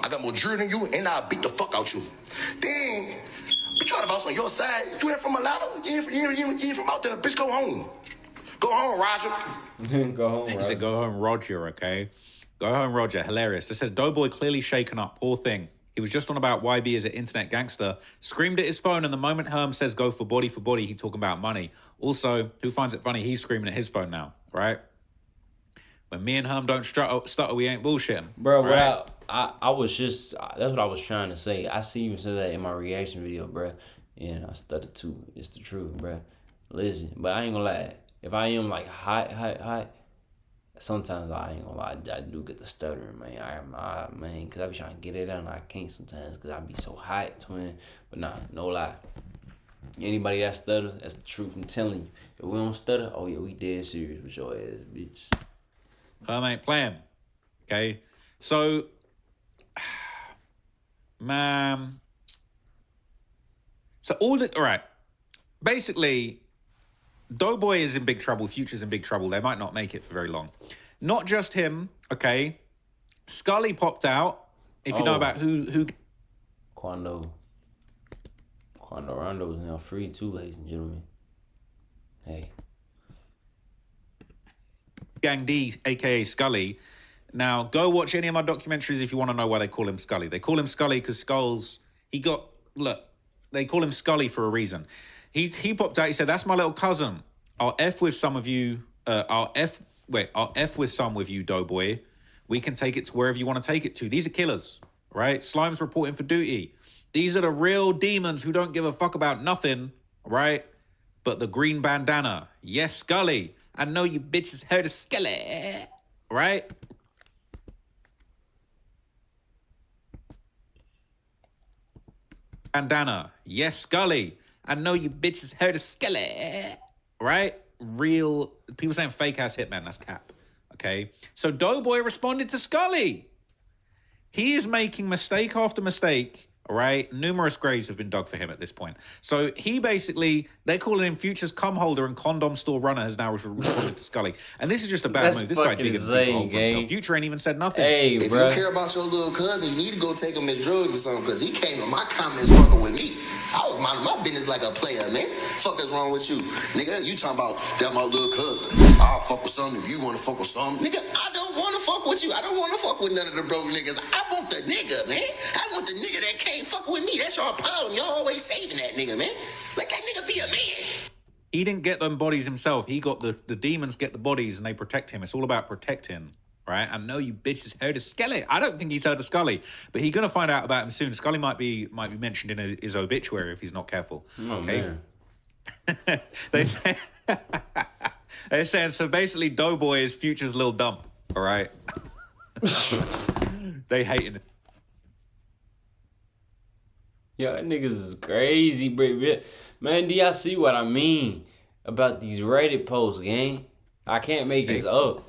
I got more jewelry than you, and I'll beat the fuck out you. Then, you try to bounce on your side. You ain't from a lot of, you ain't from out there. Bitch, go home. Go home, Roger. Go home, Roger. He said, go home, Roger, okay? Go home, Roger. Hilarious. It says, Doughboy clearly shaken up. Poor thing. He was just on about YB as an internet gangster. Screamed at his phone, and the moment Herm says go for body, he talking about money. Also, who finds it funny, he's screaming at his phone now, right? When me and Herm don't stutter, we ain't bullshitting. Bro, right? I was just, that's what I was trying to say. I see you say that in my reaction video, bro. And I stuttered too. It's the truth, bro. Listen, but I ain't gonna lie. If I am like hot, sometimes I ain't gonna lie. I do get the stuttering, man. Man, because I be trying to get it out and I can't sometimes because I be so hot, twin. But nah, no lie. Anybody that stutter, that's the truth. I'm telling you. If we don't stutter, oh yeah, we dead serious with your ass, bitch. Herm ain't playing. Okay? So, man. So all right. Basically, Doughboy is in big trouble. Future's in big trouble. They might not make it for very long. Not just him, okay? Scully popped out. If you know about who... Quando Rondo is now free too, ladies and gentlemen. Hey. Gang D, a.k.a. Scully. Now, go watch any of my documentaries if you want to know why they call him Scully. They call him Scully because Skulls... they call him Scully for a reason. He popped out, he said, that's my little cousin. I'll F with some of you. I'll F with some with you, Doughboy. We can take it to wherever you want to take it to. These are killers, right? Slime's reporting for duty. These are the real demons who don't give a fuck about nothing, right? But the green bandana, yes, Scully. I know you bitches heard of Scully, right? Bandana, yes, Scully. I know you bitches heard of Scully, right? Real, people saying fake ass Hitman, that's cap, okay? So Doughboy responded to Scully. He is making mistake after mistake, all right? Numerous graves have been dug for him at this point. So he basically, they're calling him Future's cum holder and condom store runner has now responded to Scully. And this is just a bad move. This guy digging a deep hole for himself. Future ain't even said nothing. Hey, if bro. you care about your little cousin, you need to go take him his drugs or something, because he came in my comments fucking with me. I was minding my business like a player, man. Fuck is wrong with you? Nigga, you talking about that my little cousin. I'll fuck with something if you want to fuck with something. Nigga, I don't want to fuck with you. I don't want to fuck with none of the broke niggas. I want the nigga, man. I want the nigga that can't fuck with me. That's your problem. Y'all always saving that nigga, man. Let that nigga be a man. He didn't get them bodies himself. He got the demons get the bodies and they protect him. It's all about protecting, right? I know you bitches heard of Scully. I don't think he's heard of Scully, but he's gonna find out about him soon. Scully might be mentioned in his obituary if he's not careful. Oh, okay. Man. They're saying so. Basically, Doughboy is Future's little dump. All right. They hating it. Yo, that niggas is crazy, bro. Man, do y'all see what I mean about these Reddit posts, gang? I can't make this up.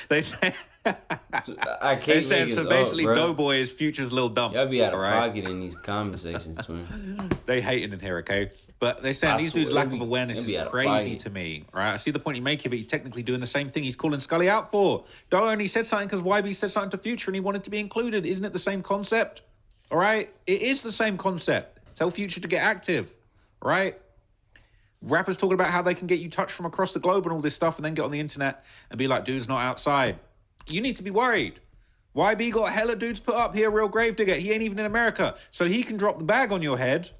They say I can't. They saying so. Basically, Doughboy is Future's little dump. Y'all be out of pocket in these comment sections, twin. They hating in here, okay? But they're saying these dudes' lack of awareness is crazy to me, right? I see the point you make here, but he's technically doing the same thing he's calling Scully out for. Doe only said something because YB said something to Future and he wanted to be included. Isn't it the same concept? All right? It is the same concept. Tell Future to get active, right? Rappers talking about how they can get you touched from across the globe and all this stuff and then get on the internet and be like, dude's not outside. You need to be worried. YB got hella dudes put up here, real gravedigger. He ain't even in America. So he can drop the bag on your head.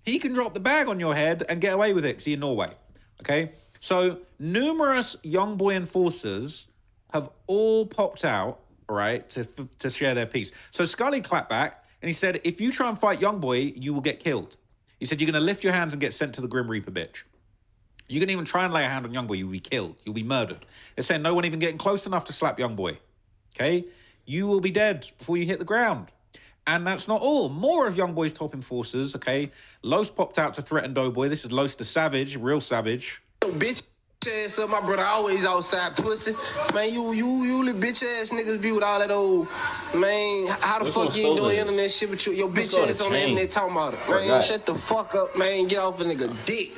He can drop the bag on your head and get away with it because he's in Norway. Okay? So numerous Youngboy enforcers have all popped out, right, to share their piece. So Scully clapped back and he said, if you try and fight Youngboy, you will get killed. He said, you're going to lift your hands and get sent to the Grim Reaper, bitch. You can even try and lay a hand on Youngboy, you'll be killed. You'll be murdered. They're saying no one even getting close enough to slap Youngboy. Okay? You will be dead before you hit the ground. And that's not all. More of Youngboy's top enforcers, okay? Los popped out to threaten Doughboy. This is Los the Savage, real savage. Yo, bitch ass up, my brother always outside pussy. Man, you little bitch ass niggas be with all that old, man, how the fuck you ain't doing internet shit with your bitch ass on the internet talking about it. Man, shut the fuck up, man, get off a nigga dick.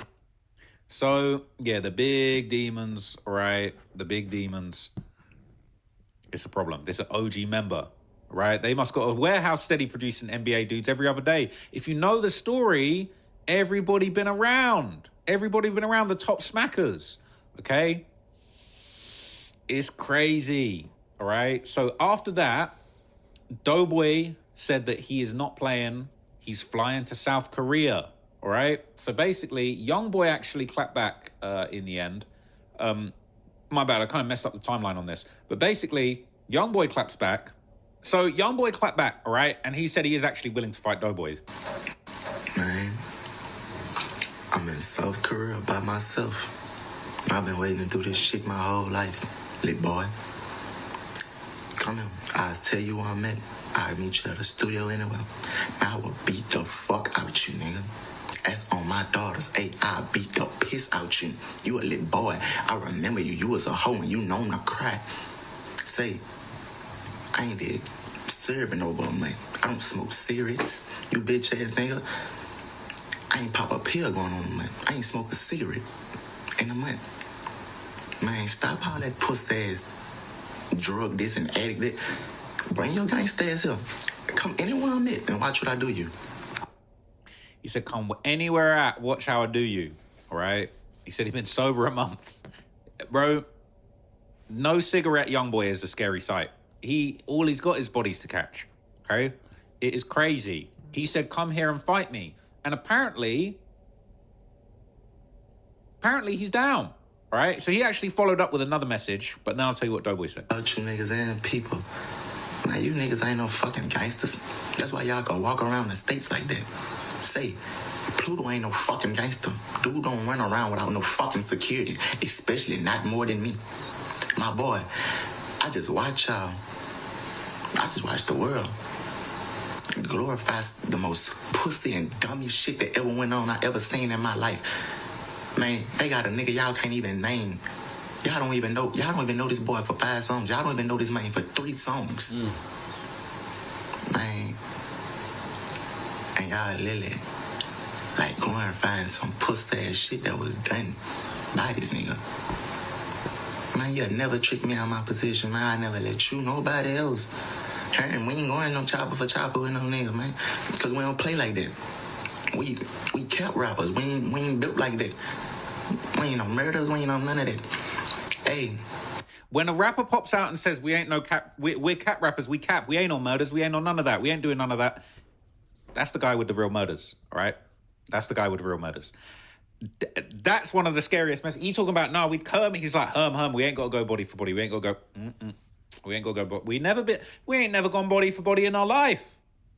So, yeah, the big demons, right? The big demons. It's a problem. This is an OG member, right? They must got a warehouse steady producing NBA dudes every other day. If you know the story, everybody been around. Everybody been around the top smackers, okay? It's crazy, all right? So after that, Doughboy said that he is not playing. He's flying to South Korea, all right? So basically, Youngboy actually clapped back in the end. My bad, I kind of messed up the timeline on this. But basically, Youngboy claps back. So Youngboy clapped back, all right? And he said he is actually willing to fight Doughboy. Man, I'm in South Korea by myself. I've been waiting to do this shit my whole life, lit boy. Come here, I'll tell you where I'm at. I'll meet you at the studio anyway. I will beat the fuck out you, nigga. That's on my daughters. Hey, I'll beat the piss out you. You a little boy. I remember you. You was a hoe and you known to cry. Say, I ain't did serving no more, man. I don't smoke cigarettes, you bitch ass nigga. I ain't pop a pill going on, man. I ain't smoke a cigarette in a month. Man, stop all that pussy ass drug this and addict that. Bring your gangsta ass here. Come anywhere I'm at and watch what I do you. He said, come anywhere at, watch how I do you, all right? He said he'd been sober a month. Bro, no cigarette Youngboy is a scary sight. All he's got is bodies to catch, okay? It is crazy. He said, come here and fight me. And apparently he's down, all right? So he actually followed up with another message, but then I'll tell you what Doughboy said. About you niggas and people. Man, you niggas ain't no fucking gangsters. That's why y'all go walk around the states like that. Say, Pluto ain't no fucking gangster. Dude don't run around without no fucking security, especially not more than me. My boy, I just watch y'all. I just watch the world. It glorifies the most pussy and dummy shit that ever went on I ever seen in my life. Man, they got a nigga y'all can't even name. Y'all don't even know this boy for 5 songs. Y'all don't even know this man for 3 songs. Man. And y'all literally like going and find some pussy ass shit that was done by this nigga. Man, you'll never trick me out of my position, man. I never let you, nobody else. And we ain't going no chopper for chopper with no nigga, man. Because we don't play like that. We cap rappers. We ain't built like that. We ain't no murders. We ain't no none of that. Hey. When a rapper pops out and says, we ain't no cap, we're cap rappers, we cap, we ain't no murders, we ain't no none of that, we ain't doing none of that. That's the guy with the real murders, all right? That's the guy with the real murders. That's one of the scariest messages. You talking about, no, we'd come, he's like, we ain't got to go body for body, we ain't got to go, we ain't got to go, we ain't never gone body for body in our life.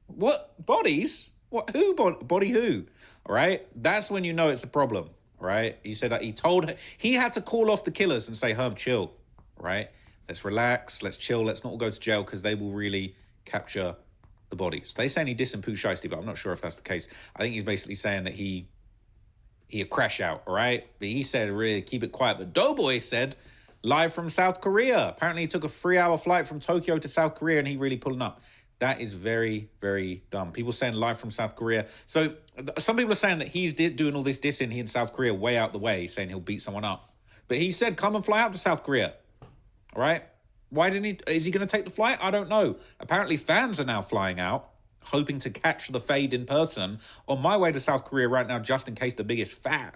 What? Bodies? What? Who? Body who? All right? That's when you know it's a problem, right? He said that he had to call off the killers and say, chill, right? Let's relax, let's chill, let's not all go to jail because they will really capture the bodies. They saying he dissing Pooh Shiesty, but I'm not sure if that's the case. I think he's basically saying that he a crash out, all right? But he said really keep it quiet. But Doughboy said live from South Korea. Apparently he took a 3-hour flight from Tokyo to South Korea and he really pulling up. That is very, very dumb. People saying live from South Korea. So some people are saying that he's doing all this dissing here in South Korea way out the way, saying he'll beat someone up. But he said come and fly out to South Korea, all right? Why didn't he? Is he going to take the flight? I don't know. Apparently fans are now flying out, hoping to catch the fade in person. On my way to South Korea right now, just in case the biggest fat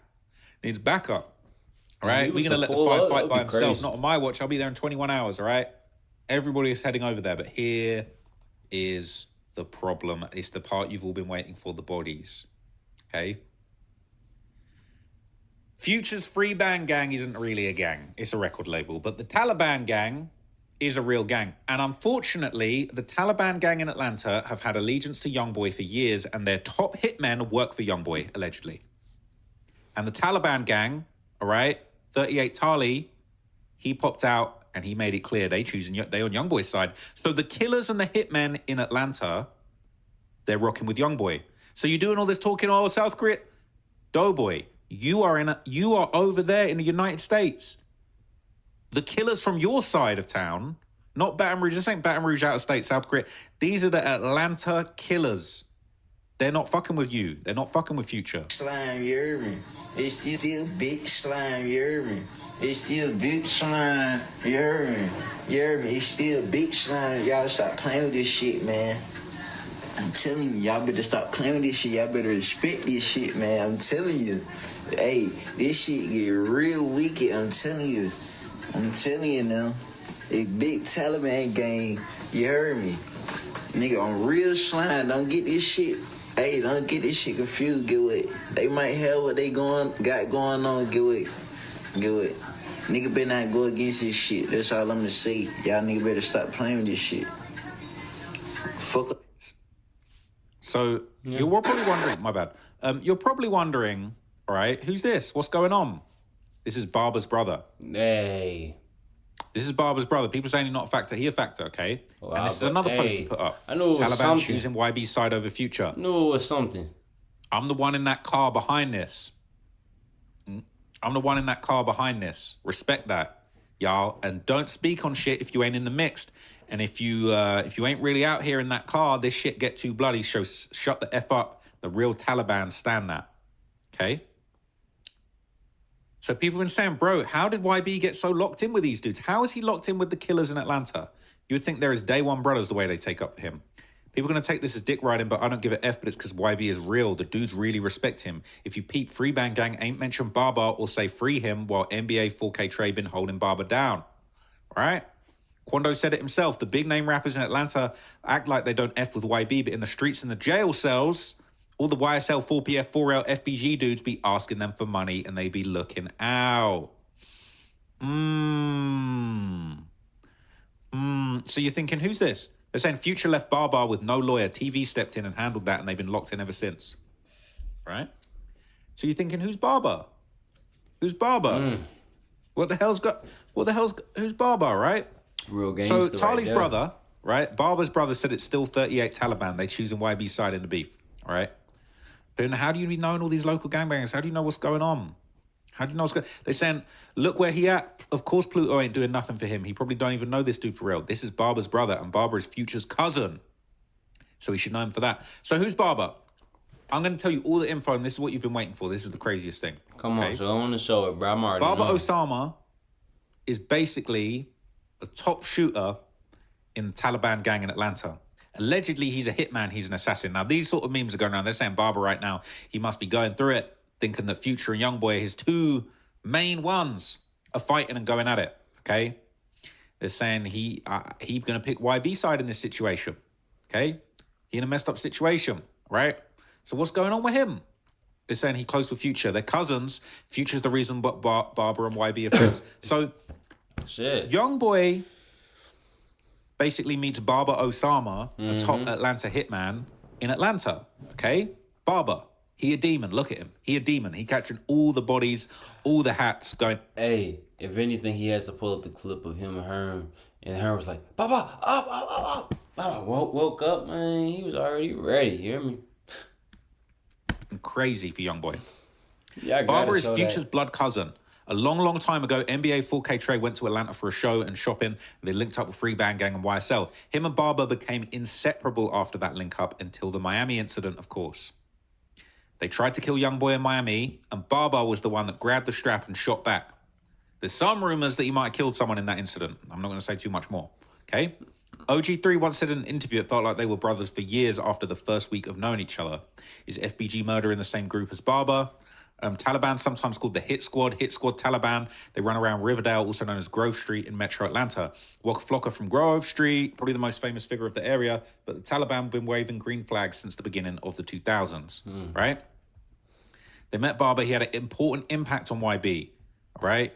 needs backup. All right? We're going to let the fight by himself. Crazy. Not on my watch. I'll be there in 21 hours, all right? Everybody is heading over there. But here is the problem. It's the part you've all been waiting for, the bodies. Okay? Future's Free Band Gang isn't really a gang. It's a record label. But the Taliban Gang is a real gang. And unfortunately, the Taliban Gang in Atlanta have had allegiance to Youngboy for years, and their top hitmen work for Youngboy, allegedly. And the Taliban Gang, all right, 38 Tali, he popped out and he made it clear they on Youngboy's side. So the killers and the hitmen in Atlanta, they're rocking with Youngboy. So you're doing all this talking, South Korea? Doughboy, you are over there in the United States. The killers from your side of town, not Baton Rouge, this ain't Baton Rouge out of state, South Korea. These are the Atlanta killers. They're not fucking with you. They're not fucking with Future. Slime, you hear me? It's still big slime, you hear me? It's still big slime, you hear me? You hear me? It's still big slime. Y'all stop playing with this shit, man. I'm telling you, y'all better stop playing with this shit. Y'all better respect this shit, man. I'm telling you. Hey, this shit get real wicked, I'm telling you. I'm telling you now, a big Taliban gang, you heard me. Nigga, on real slime, don't get this shit. Hey, don't get this shit confused, get what? They might have what they got going on, get what? Nigga better not go against this shit. That's all I'm gonna say. Y'all nigga better stop playing with this shit. Fuck up. So, you're probably wondering, my bad. You're probably wondering, all right, who's this? What's going on? This is Barber's brother. Hey. This is Barber's brother. People saying he's not a factor. He a factor, okay? Wow, and this is another post he put up. I know it was Taliban something. choosing YB's side over Future. I knew it was something. I'm the one in that car behind this. I'm the one in that car behind this. Respect that, y'all. And don't speak on shit if you ain't in the mixed. And if you ain't really out here in that car, this shit get too bloody. So shut the F up. The real Taliban stand that. Okay? So people have been saying, bro, how did YB get so locked in with these dudes? How is he locked in with the killers in Atlanta? You would think they're his day one brothers the way they take up for him. People are going to take this as dick riding, but I don't give a F, but it's because YB is real. The dudes really respect him. If you peep, Free Band Gang ain't mentioned Barber or say free him while NBA 4K Trey been holding Barber down. All right? Quando said it himself. The big name rappers in Atlanta act like they don't F with YB, but in the streets and the jail cells, all the YSL, 4PF, 4L, FBG dudes be asking them for money and they be looking out. So you're thinking, who's this? They're saying Future left Barber with no lawyer. TV stepped in and handled that and they've been locked in ever since. Right? So you're thinking, who's Barber? Who's Barber? Who's Barber, right? Real gangster. So Tali's brother, right? Barber's brother said it's still 38 Taliban. They choosing YB's side in the beef, all right? But how do you be knowing all these local gangbangers? How do you know what's going on? How do you know what's going on? They're saying, look where he at. Of course Pluto ain't doing nothing for him. He probably don't even know this dude for real. This is Barber's brother, and Barber is Future's cousin. So we should know him for that. So who's Barber? I'm going to tell you all the info, and this is what you've been waiting for. This is the craziest thing. Come on, so I want to show it, bro. I'm already Barber knowing. Osama is basically a top shooter in the Taliban gang in Atlanta. Allegedly, he's a hitman. He's an assassin. Now, these sort of memes are going around. They're saying Barber right now, he must be going through it, thinking that Future and Youngboy, his two main ones, are fighting and going at it, okay? They're saying he's going to pick YB side in this situation, okay? He in a messed up situation, right? So what's going on with him? They're saying he close with Future. They're cousins. Future's the reason but Barber and YB are friends. So shit. Youngboy basically meets Barber Osama, a top Atlanta hitman in Atlanta, okay? Barber, he a demon. Look at him. He a demon. He catching all the bodies, all the hats going. Hey, if anything, he has to pull up the clip of him and Herm. And Herm was like, Baba, up. Baba woke up, man. He was already ready. You hear me? Crazy for Youngboy. Yeah, Barber is Future's blood cousin. A long time ago, NBA 4K Trey went to Atlanta for a show and shopping. They linked up with Free Bang Gang and YSL. Him and Barber became inseparable after that link up until the Miami incident, of course. They tried to kill Youngboy in Miami, and Barber was the one that grabbed the strap and shot back. There's some rumors that he might have killed someone in that incident. I'm not going to say too much more, okay? OG3 once said in an interview it felt like they were brothers for years after the first week of knowing each other. Is FBG murder in the same group as Barber? Taliban, sometimes called the Hit Squad Taliban. They run around Riverdale, also known as Grove Street in Metro Atlanta. Waka Flocka from Grove Street, probably the most famous figure of the area, but the Taliban have been waving green flags since the beginning of the 2000s, right? They met Barber. He had an important impact on YB, right?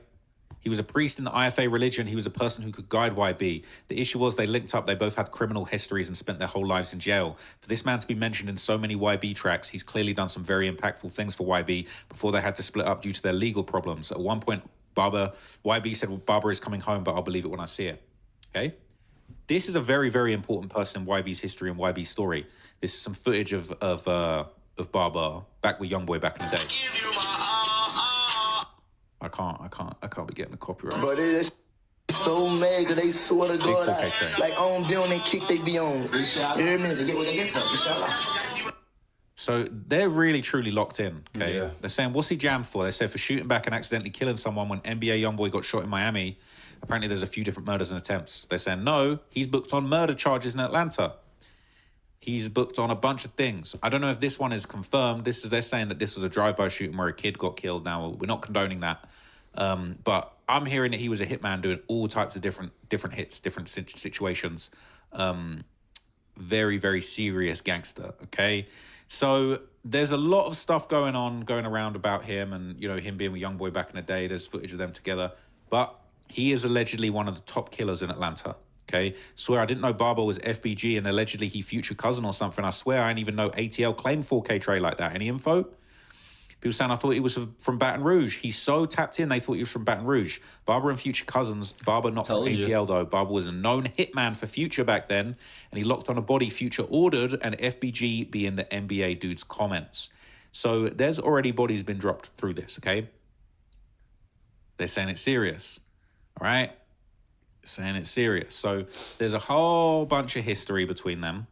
He was a priest in the IFA religion. He was a person who could guide YB. The issue was they linked up. They both had criminal histories and spent their whole lives in jail. For this man to be mentioned in so many YB tracks, he's clearly done some very impactful things for YB before they had to split up due to their legal problems. At one point, YB said, well, Barber is coming home, but I'll believe it when I see it. Okay? This is a very, very important person in YB's history and YB's story. This is some footage of Barber back with Youngboy back in the day. I can't be getting the copyright. But it's so mad that they swear to God, like on be on they kick they be on. You hear me? They get what they get from. So they're really truly locked in. Okay, yeah. They're saying what's he jammed for? They said for shooting back and accidentally killing someone when NBA Youngboy got shot in Miami. Apparently, there's a few different murders and attempts. They're saying no, he's booked on murder charges in Atlanta. He's booked on a bunch of things. I don't know if this one is confirmed. They're saying that this was a drive-by shooting where a kid got killed. Now, we're not condoning that. But I'm hearing that he was a hitman doing all types of different hits, different situations. Very, very serious gangster, okay? So there's a lot of stuff going around about him and, you know, him being with Youngboy back in the day. There's footage of them together. But he is allegedly one of the top killers in Atlanta. Okay, swear I didn't know Barber was FBG and allegedly he Future cousin or something. I swear I didn't even know ATL claimed 4K Trey like that. Any info? People saying I thought he was from Baton Rouge. He's so tapped in, they thought he was from Baton Rouge. Barber and Future cousins. Barber not from ATL though. Barber was a known hitman for Future back then, and he locked on a body Future ordered, and FBG being the NBA dude's comments. So there's already bodies been dropped through this. Okay, they're saying it's serious. All right. Saying it's serious. So there's a whole bunch of history between them,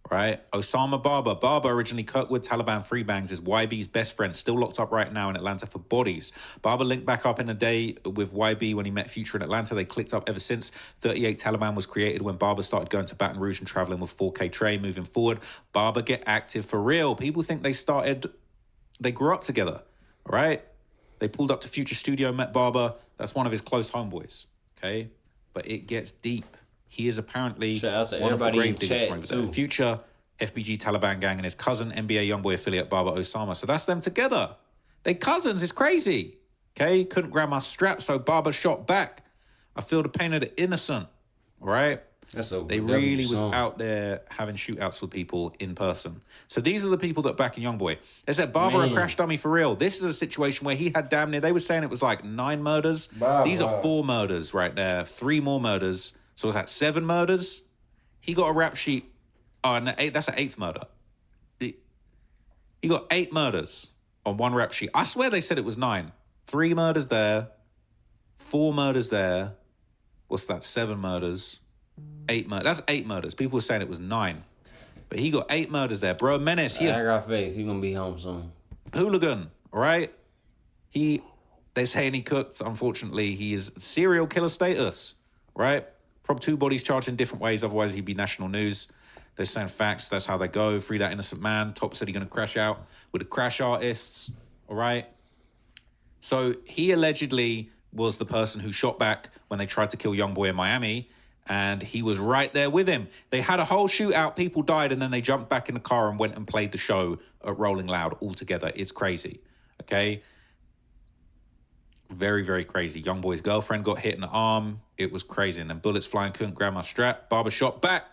right? Osama Barber originally Kirkwood Taliban Free Bangs is YB's best friend, still locked up right now in Atlanta for bodies. Barber linked back up in the day with YB when he met Future in Atlanta. They clicked up ever since. 38 Taliban was created when Barber started going to Baton Rouge and traveling with 4K Trey. Moving forward, Barber get active for real. People think they grew up together, right? They pulled up to Future studio, met Barber. That's one of his close homeboys. Okay, but it gets deep. He is apparently one of the grave diggers from over there. Future, FBG Taliban gang, and his cousin, NBA Youngboy affiliate Barber Osama. So that's them together. They cousins. It's crazy. Okay, couldn't grab my strap, so Barber shot back. I feel the pain of the innocent. All right. They really was out there having shootouts with people in person. So these are the people that back in Youngboy. They said Barber a crash dummy for real. This is a situation where he had damn near, they were saying it was like 9 murders. These are 4 murders right there. 3 more murders. So was that 7 murders? He got a rap sheet. Oh, and that's an 8th murder. He got 8 murders on one rap sheet. I swear they said it was 9. 3 murders there. 4 murders there. What's that? 7 murders. 8 murders. That's 8 murders. People were saying it was 9. But he got 8 murders there. Bro, Menace. I got faith. He gonna be home soon. Hooligan, all right? They're saying he cooked. Unfortunately, he is serial killer status, right? Probably 2 bodies charged in different ways. Otherwise, he'd be national news. They're saying facts. That's how they go. Free that innocent man. Top said he's gonna crash out with the crash artists, all right? So he allegedly was the person who shot back when they tried to kill Youngboy in Miami, and he was right there with him. They had a whole shootout, people died, and then they jumped back in the car and went and played the show at Rolling Loud all together. It's crazy, okay? Very, very crazy. Youngboy's girlfriend got hit in the arm. It was crazy, and then bullets flying, couldn't grab my strap. Barber shot back.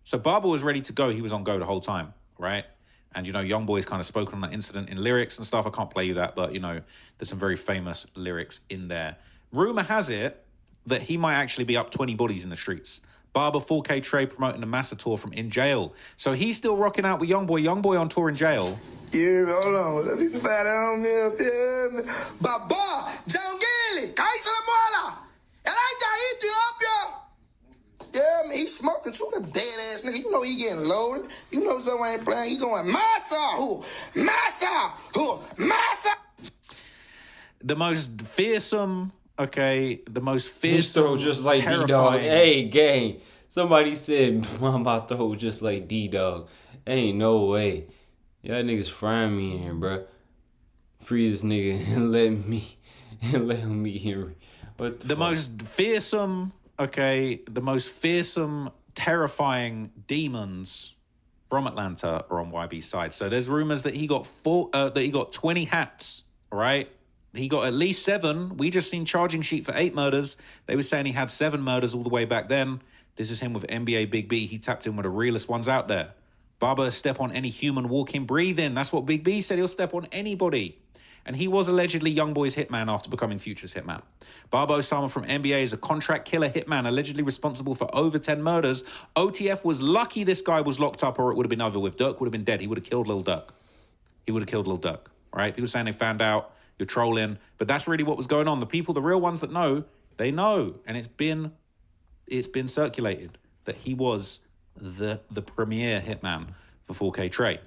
So Barber was ready to go. He was on go the whole time, right? And, you know, Youngboy's kind of spoken on that incident in lyrics and stuff. I can't play you that, but, you know, there's some very famous lyrics in there. Rumor has it that he might actually be up 20 bodies in the streets. Barber 4K Trey promoting the Massa tour from in jail. So he's still rocking out with Youngboy. Youngboy on tour in jail. Yeah, hold on. Let me find out me up here. Baba, John Gilly, Kaisa La Mola. And I got Ethiopia. Yeah, man, he's smoking too, the dead ass nigga. You know he getting loaded. You know someone ain't playing. He going, Massa, Massa. The most fearsome, okay, the most fearsome, just like terrifying. D-Dog. Hey, gang. Somebody said Mama throw just like D-Dog. Ain't no way. Y'all niggas frying me in here, bro. Free this nigga and let me in. What the most fearsome, okay, the most fearsome, terrifying demons from Atlanta are on YB's side. So there's rumors that he got 20 hats, all right? He got at least 7. We just seen charging sheet for 8 murders. They were saying he had 7 murders all the way back then. This is him with NBA Big B. He tapped in with the realest ones out there. Barber step on any human walking, breathing. That's what Big B said. He'll step on anybody. And he was allegedly Youngboy's hitman after becoming Future's hitman. Barber Osama from NBA is a contract killer hitman allegedly responsible for over 10 murders. OTF was lucky this guy was locked up or it would have been over with. Dirk would have been dead. He would have killed Lil Durk. Right? People saying they found out. You're trolling. But that's really what was going on. The people, the real ones that know, they know. And it's been circulated that he was the premier hitman for 4K Trey.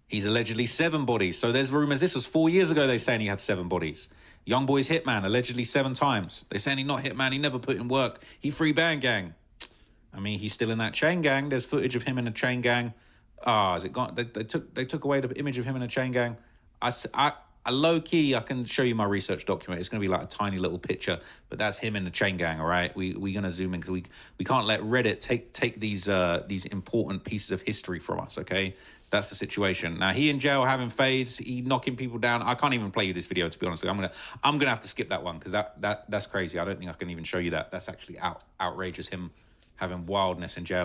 He's allegedly 7 bodies. So there's rumors. This was 4 years ago. They saying he had 7 bodies. Youngboy's hitman, allegedly 7 times. They saying he's not hitman. He never put in work. He free band gang. I mean, he's still in that chain gang. There's footage of him in a chain gang. Is it gone? They took away the image of him in a chain gang. I low key, I can show you my research document. It's going to be like a tiny little picture, but that's him in the chain gang. All right, we're going to zoom in because we can't let Reddit take these important pieces of history from us. Okay, that's the situation. Now he in jail having fades, he knocking people down. I can't even play you this video, to be honest with you. I'm gonna have to skip that one because that's crazy. I don't think I can even show you that. That's actually outrageous. Him having wildness in jail.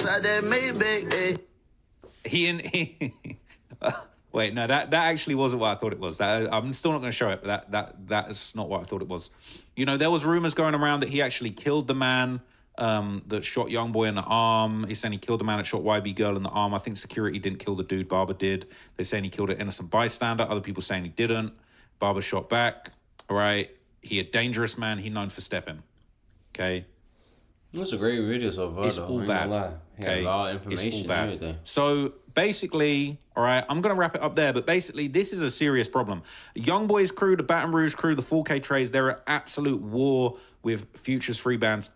Wait, no, that actually wasn't what I thought it was. I'm still not going to show it, but that's not what I thought it was. You know, there was rumors going around that he actually killed the man that shot Youngboy in the arm. He's saying he killed the man that shot YB Girl in the arm. I think security didn't kill the dude. Barber did. They're saying he killed an innocent bystander. Other people saying he didn't. Barber shot back. All right. He a dangerous man. He known for stepping. Okay. That's a great video so far. It's all bad. Okay. A lot of information. It's all bad. And everything. So basically, all right, I'm going to wrap it up there, but basically this is a serious problem. Youngboy's crew, the Baton Rouge crew, the 4K Trays, they're at absolute war with Future's free band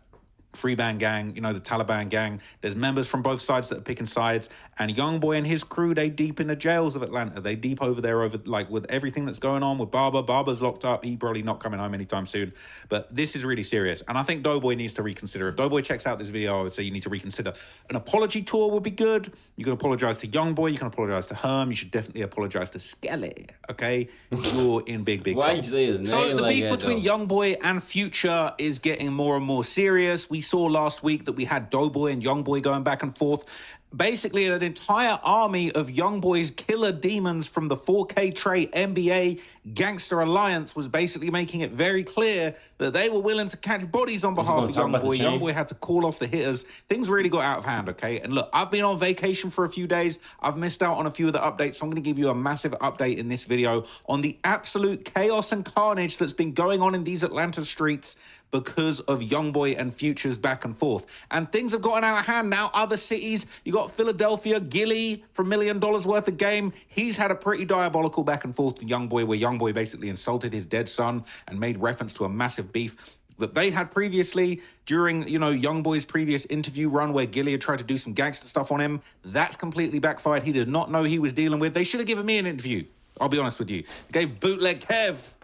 gang, you know, the Taliban gang. There's members from both sides that are picking sides, and Youngboy and his crew, they deep in the jails of Atlanta. They deep over there like with everything that's going on with Barber. Barber's locked up. He probably not coming home anytime soon, but this is really serious. And I think Doughboy needs to reconsider. If Doughboy checks out this video, I would say you need to reconsider. An apology tour would be good. You can apologize to Youngboy. You can apologize to Herm. You should definitely apologize to Skelly, okay? You're in big Why trouble. You say his name So the like beef that, between though? Youngboy and Future is getting more and more serious. We saw last week that we had Doughboy and Youngboy going back and forth. Basically, an entire army of Youngboy's killer demons from the 4K Trey NBA Gangster Alliance was basically making it very clear that they were willing to catch bodies on behalf of Youngboy. Youngboy had to call off the hitters. Things really got out of hand, okay? And look, I've been on vacation for a few days. I've missed out on a few of the updates, so I'm going to give you a massive update in this video on the absolute chaos and carnage that's been going on in these Atlanta streets because of Youngboy and Future's back and forth. And things have gotten out of hand now. Other cities, you got Philadelphia, Gilly for $1 million worth of game. He's had a pretty diabolical back and forth with Youngboy, where Youngboy basically insulted his dead son and made reference to a massive beef that they had previously during, you know, Youngboy's previous interview run where Gilly had tried to do some gangster stuff on him. That's completely backfired. He did not know he was dealing with. They should have given me an interview. I'll be honest with you. They gave Bootleg Kev.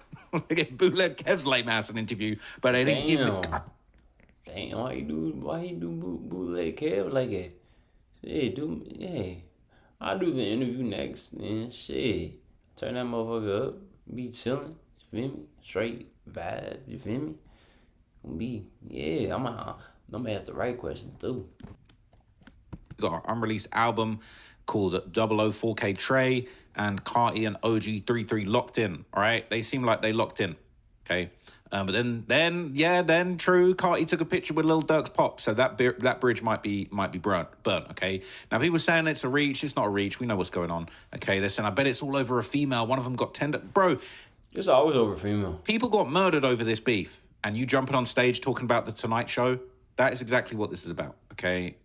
They gave Bootleg Kev's lame ass an interview, but they didn't give me. Damn, why he do Bootleg Kev like that? I'll do the interview next, man. Shit. Turn that motherfucker up. Be chilling. You feel me? Straight vibe. You feel me? I'm gonna ask the right question too. Got our unreleased album called 004K Trey and Carti and OG33 locked in. All right, they seem like they locked in. Okay, but then true, Carti took a picture with Lil Durk's pop, so that bridge might be burnt. Okay, now people saying it's a reach. It's not a reach. We know what's going on. Okay, they're saying I bet it's all over a female. One of them got tender, bro. It's always over female. People got murdered over this beef, and you jumping on stage talking about the Tonight Show. That is exactly what this is about. Okay.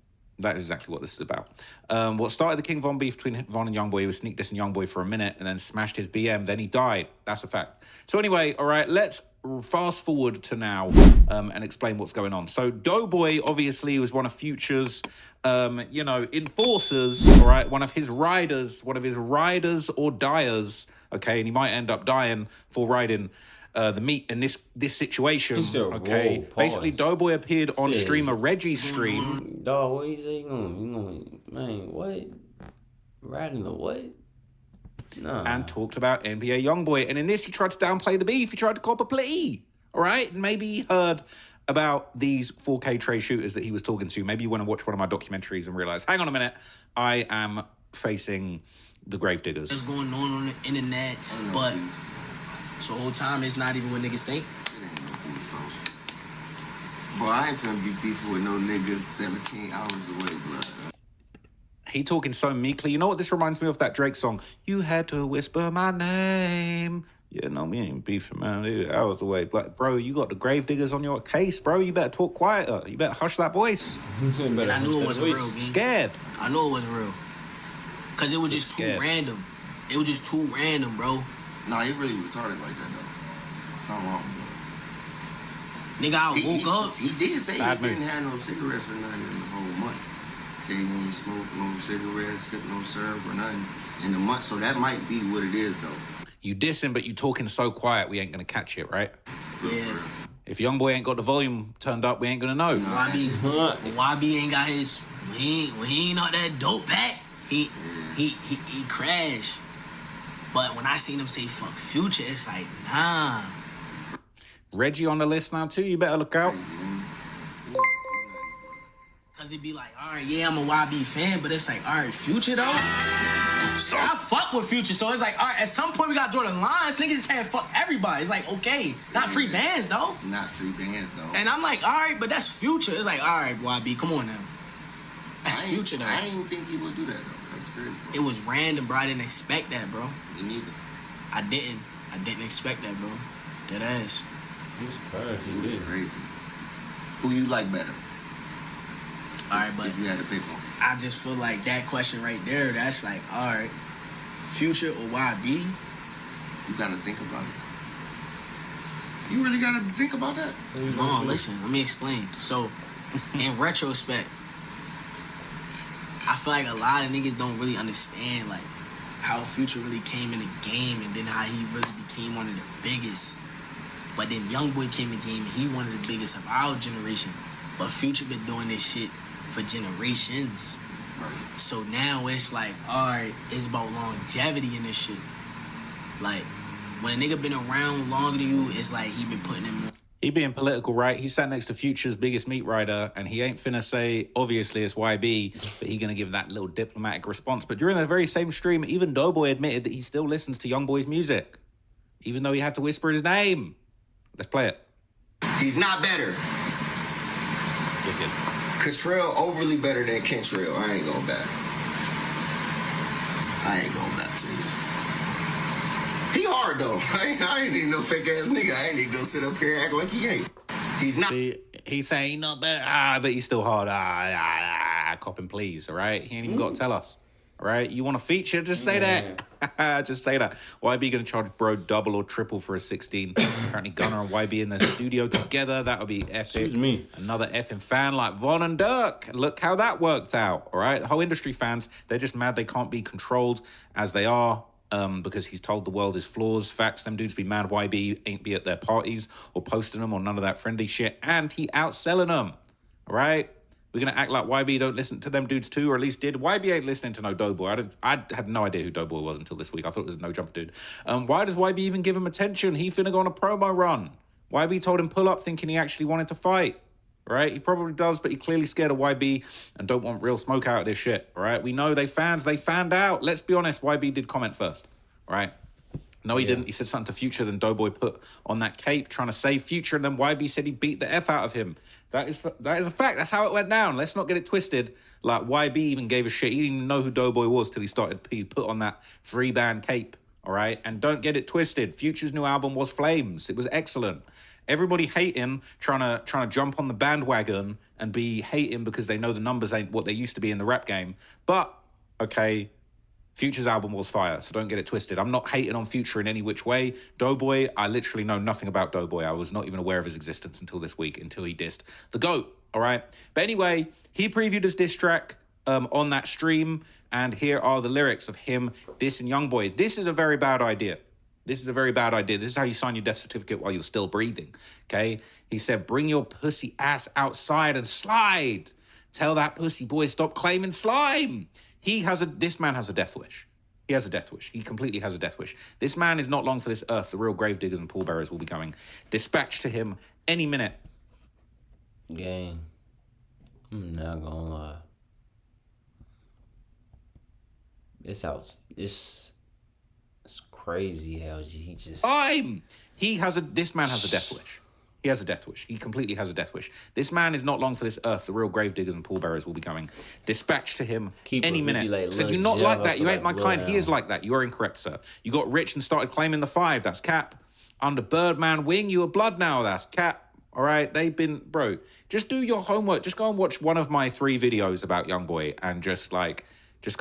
That is exactly what this is about. What started the King Von beef between Von and Youngboy, he was sneak dissing Youngboy for a minute and then smashed his BM. Then he died. That's a fact. So anyway, all right, let's fast forward to now and explain what's going on. So Doughboy obviously was one of Future's, enforcers, all right, one of his riders or dyers, okay, and he might end up dying for riding the meat in this situation, okay? Basically, Doughboy appeared on streamer Reggie's stream. Dog, what you say? You going, man, what? Riding the what? Nah. And talked about NBA Youngboy. And in this, he tried to downplay the beef. He tried to cop a plea, all right? And maybe he heard about these 4K Trey shooters that he was talking to. Maybe you want to watch one of my documentaries and realize, hang on a minute, I am facing the gravediggers. What's going on the internet, but... So whole time it's not even what niggas think. Boy, I ain't finna be beefing with no niggas 17 hours away, blood. He talking so meekly. You know what this reminds me of? That Drake song. You had to whisper my name. Yeah, no, me ain't beefing, man. Hours away. Like, bro, you got the gravediggers on your case, bro. You better talk quieter. You better hush that voice. And I knew it wasn't real, man. Scared. I knew it wasn't real. Because it was just too random. It was just too random, bro. Nah, he really retarded like that, though. Something wrong with him. Nigga, I woke up. He did say he didn't have no cigarettes or nothing in the whole month. Said he ain't smoked no cigarettes, sip no syrup or nothing in the month. So that might be what it is, though. You dissing, but you talking so quiet, we ain't gonna catch it, right? Yeah. If Youngboy ain't got the volume turned up, we ain't gonna know. YB ain't got his... When he ain't on that dope pack, he crashed. But when I seen him say fuck Future, it's like, nah. Reggie on the list now too, you better look out. Cause it be like, all right, yeah, I'm a YB fan, but it's like, all right, Future though? So I fuck with Future, so it's like, all right, at some point we got Jordan Lines, niggas saying fuck everybody. It's like, okay, not free bands though. Not free bands though. And I'm like, all right, but that's Future. It's like, all right, YB, come on now. That's Future though. I didn't think he would do that though. That's crazy, bro. It was random, bro. I didn't expect that, bro. Me neither. I didn't expect that, bro. Dead ass. He was crazy. Who you like better? All right, but if you had to pick one, I just feel like that question right there, that's like, all right, Future or YB? You gotta think about it. You really gotta think about that? No, listen, let me explain. So, in retrospect, I feel like a lot of niggas don't really understand, like, how Future really came in the game and then how he really became one of the biggest. But then Youngboy came in the game and he one of the biggest of our generation. But Future been doing this shit for generations. Right. So now it's like, all right, it's about longevity in this shit. Like, when a nigga been around longer than you, it's like he been putting in more. He being political, right? He sat next to Future's biggest meat rider, and he ain't finna say, obviously, it's YB, but he gonna give that little diplomatic response. But during the very same stream, even Doughboy admitted that he still listens to Youngboy's music, even though he had to whisper his name. Let's play it. He's not better. Yes, he is. Kentrell overly better than Kentrell. I ain't going back. I ain't going back to you. He hard though. I ain't even no fake ass nigga. I ain't even gonna sit up here and act like he ain't. He's not. See, he's saying he's not better. But he's still hard. Cop him, please. All right. He ain't even got to tell us. All right. You want a feature? Just say that. Just say that. YB gonna charge bro double or triple for a 16. Apparently Gunner and YB in the studio together. That would be epic. Excuse me. Another effing fan like Von and Dirk. Look how that worked out. All right. The whole industry fans, they're just mad they can't be controlled as they are. Because he's told the world his flaws. Facts, them dudes be mad YB ain't be at their parties or posting them or none of that friendly shit. And he outselling them. All right? We're going to act like YB don't listen to them dudes too, or at least did. YB ain't listening to no Doughboy. I had no idea who Doughboy was until this week. I thought it was a No Jumper dude. Why does YB even give him attention? He finna go on a promo run. YB told him pull up thinking he actually wanted to fight. Right? He probably does, but he clearly scared of YB and don't want real smoke out of this shit. Right? We know they fanned out. Let's be honest, YB did comment first. Right? No, he didn't. He said something to Future, then Doughboy put on that cape trying to save Future, and then YB said he beat the F out of him. That is a fact. That's how it went down. Let's not get it twisted. Like, YB even gave a shit. He didn't even know who Doughboy was till he put on that free-band cape. All right? And don't get it twisted. Future's new album was Flames. It was excellent. Everybody hating, trying to jump on the bandwagon and be hating because they know the numbers ain't what they used to be in the rap game. But, okay, Future's album was fire, so don't get it twisted. I'm not hating on Future in any which way. Doughboy, I literally know nothing about Doughboy. I was not even aware of his existence until this week, until he dissed the GOAT, all right? But anyway, he previewed his diss track on that stream, and here are the lyrics of him dissing Youngboy. This is a very bad idea. This is a very bad idea. This is how you sign your death certificate while you're still breathing, okay? He said, bring your pussy ass outside and slide. Tell that pussy boy stop claiming slime. This man has a death wish. He has a death wish. He completely has a death wish. This man is not long for this earth. The real grave diggers and pallbearers will be coming. Dispatched to him any minute. Gang, I'm not gonna lie. It's crazy how he just... This man has a death wish. He has a death wish. He completely has a death wish. This man is not long for this earth. The real grave diggers and pallbearers will be coming. Dispatched to him any minute. Like, said, you're not like that. You ain't my kind. He is like that. You are incorrect, sir. You got rich and started claiming the 5. That's cap. Under Birdman wing, you are blood now. That's cap. All right? They've been... Bro, just do your homework. Just go and watch one of my 3 videos about Youngboy and just go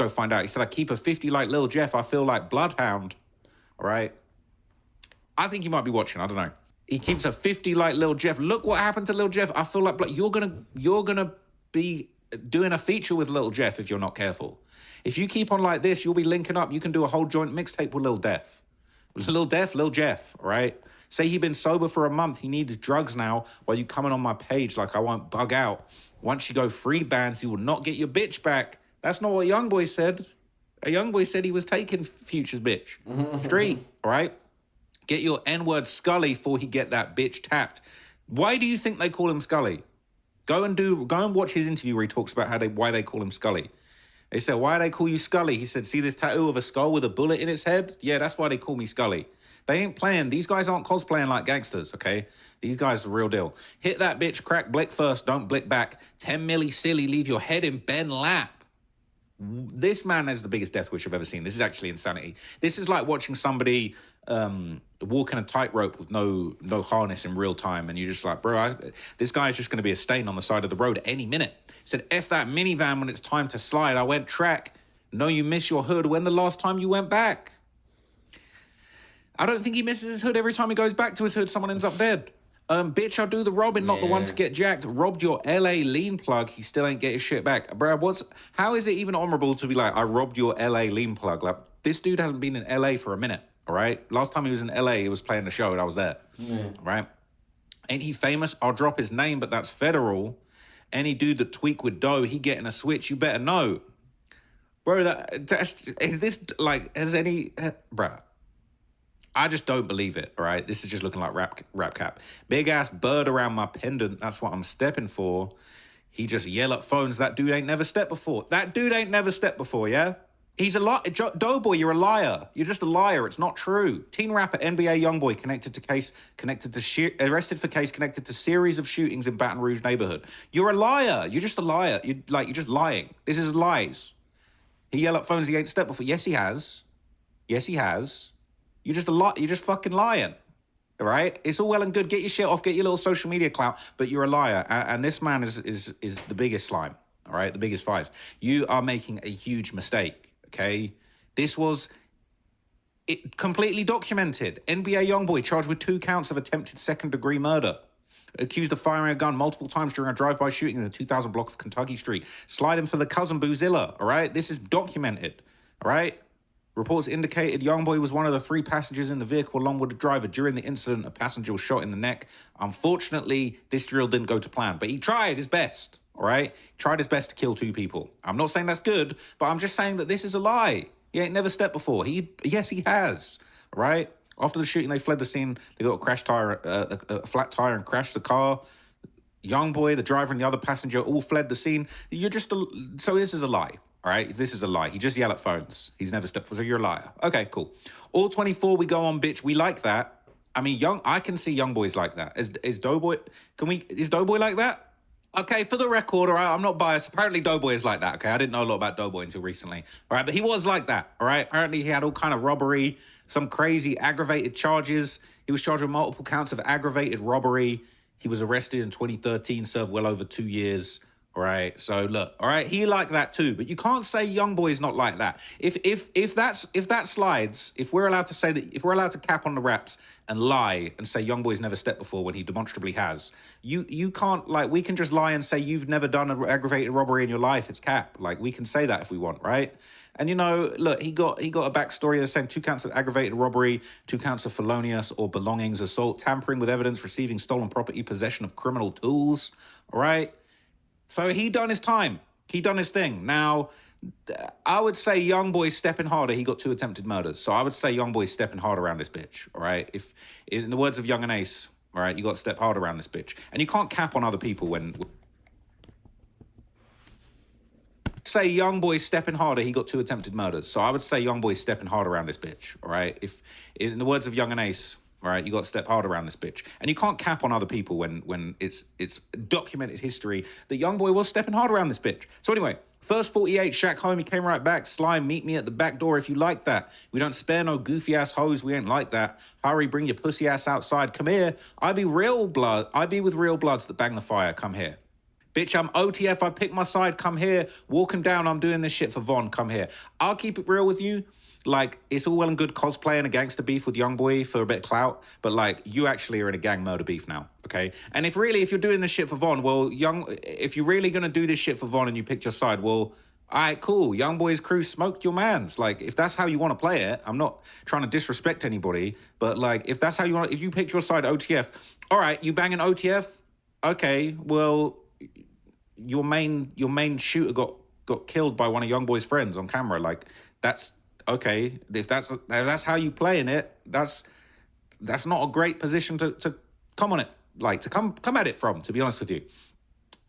find out. He said, I keep a 50 like Lil Jeff. I feel like Bloodhound. All right? I think he might be watching. I don't know. He keeps a 50 like Lil Jeff. Look what happened to Lil Jeff. I feel like you're gonna be doing a feature with Lil Jeff if you're not careful. If you keep on like this, you'll be linking up. You can do a whole joint mixtape with Lil Def. Lil Jeff, all right? Say he been sober for a month. He needs drugs now while you coming on my page like I won't bug out. Once you go free bands, you will not get your bitch back. That's not what Youngboy said. A Youngboy said he was taking Future's bitch. Street, all right? Get your N-word Scully before he get that bitch tapped. Why do you think they call him Scully? Go and watch his interview where he talks about why they call him Scully. They said, why do they call you Scully? He said, see this tattoo of a skull with a bullet in its head? Yeah, that's why they call me Scully. They ain't playing. These guys aren't cosplaying like gangsters, okay? These guys are the real deal. Hit that bitch, crack, blick first, don't blick back. 10 milli silly, leave your head in Ben lap. This man has the biggest death wish I've ever seen. This is actually insanity. This is like watching somebody walking a tightrope with no harness in real time, and you're just like, bro, this guy is just going to be a stain on the side of the road at any minute. Said, F that minivan when it's time to slide. I went track. No, you miss your hood. When the last time you went back? I don't think he misses his hood. Every time he goes back to his hood, someone ends up dead. Bitch, I do the robbing, not the one to get jacked. Robbed your LA lean plug. He still ain't get his shit back. Bro, how is it even honorable to be like, I robbed your LA lean plug? Like, this dude hasn't been in LA for a minute, all right? Last time he was in LA, he was playing the show and I was there, all right? Ain't he famous? I'll drop his name, but that's federal. Any dude that tweak with dough, he getting a switch, you better know. Bro, bruh, I just don't believe it, all right? This is just looking like rap cap. Big ass bird around my pendant, that's what I'm stepping for. He just yell at phones, that dude ain't never stepped before. That dude ain't never stepped before, yeah? He's a lot. Doughboy, you're a liar. You're just a liar. It's not true. Teen rapper NBA Youngboy arrested for case connected to series of shootings in Baton Rouge neighborhood. You're a liar. You're just a liar. You're just lying. This is lies. He yelled at phones he ain't stepped before. Yes, he has. Yes, he has. You're just a lot. You're just fucking lying. All right? It's all well and good. Get your shit off. Get your little social media clout. But you're a liar. And this man is the biggest slime. All right? The biggest five. You are making a huge mistake. Okay? This was completely documented. NBA Youngboy charged with 2 counts of attempted second-degree murder. Accused of firing a gun multiple times during a drive-by shooting in the 2000 block of Kentucky Street. Sliding for the cousin Boozilla. All right? This is documented. All right? Reports indicated Youngboy was one of the 3 passengers in the vehicle along with the driver. During the incident, a passenger was shot in the neck. Unfortunately, this drill didn't go to plan, but he tried his best, all right? He tried his best to kill 2 people. I'm not saying that's good, but I'm just saying that this is a lie. He ain't never stepped before. Yes, he has, all right? After the shooting, they fled the scene. They got a flat tire and crashed the car. Youngboy, the driver, and the other passenger all fled the scene. So this is a lie. All right, this is a lie. He just yelled at phones. He's never stepped forward. So you're a liar. Okay, cool. All 24, we go on, bitch. We like that. I mean, I can see Youngboys like that. Is Doughboy? Is Doughboy like that? Okay, for the record, all right, I'm not biased. Apparently, Doughboy is like that. Okay, I didn't know a lot about Doughboy until recently. All right, but he was like that. All right, apparently he had all kind of robbery, some crazy aggravated charges. He was charged with multiple counts of aggravated robbery. He was arrested in 2013, served well over 2 years. All right, so look, all right, he like that too, but you can't say Youngboy is not like that. If that slides, if we're allowed to say that, if we're allowed to cap on the raps and lie and say Youngboy's never stepped before when he demonstrably has, you can't, like, we can just lie and say you've never done an aggravated robbery in your life. It's cap. Like, we can say that if we want, right? And you know, look, he got a backstory that's saying 2 counts of aggravated robbery, 2 counts of felonious or belongings, assault, tampering with evidence, receiving stolen property, possession of criminal tools. All right. So he done his time. He done his thing. Now, I would say Youngboy's stepping harder. He got 2 attempted murders. So I would say Youngboy's stepping hard around this bitch, all right? If, in the words of Young and Ace, all right, you got to step hard around this bitch. And you can't cap on other people when... Say Youngboy's stepping harder. He got 2 attempted murders. So I would say Youngboy's stepping hard around this bitch, all right? If, in the words of Young and Ace... All right, you got to step hard around this bitch. And you can't cap on other people when it's documented history that Youngboy was stepping hard around this bitch. So anyway, first 48, Shaq home, he came right back. Slime, meet me at the back door if you like that. We don't spare no goofy-ass hoes, we ain't like that. Hurry, bring your pussy ass outside. Come here. I be with real bloods that bang the fire. Come here. Bitch, I'm OTF, I pick my side. Come here. Walking down, I'm doing this shit for Von. Come here. I'll keep it real with you. Like, it's all well and good cosplaying a gangster beef with Youngboy for a bit of clout, but, like, you actually are in a gang murder beef now, okay? And if you're doing this shit for Von, well, if you're really going to do this shit for Von and you picked your side, well, all right, cool. Youngboy's crew smoked your mans. Like, if that's how you want to play it, I'm not trying to disrespect anybody, but, like, if that's how you want if you picked your side, OTF, all right, you banging OTF? Okay, well, your main shooter got killed by one of Youngboy's friends on camera. Like, that's... Okay, if that's how you playing it, that's not a great position to come on it, like to come at it from, to be honest with you.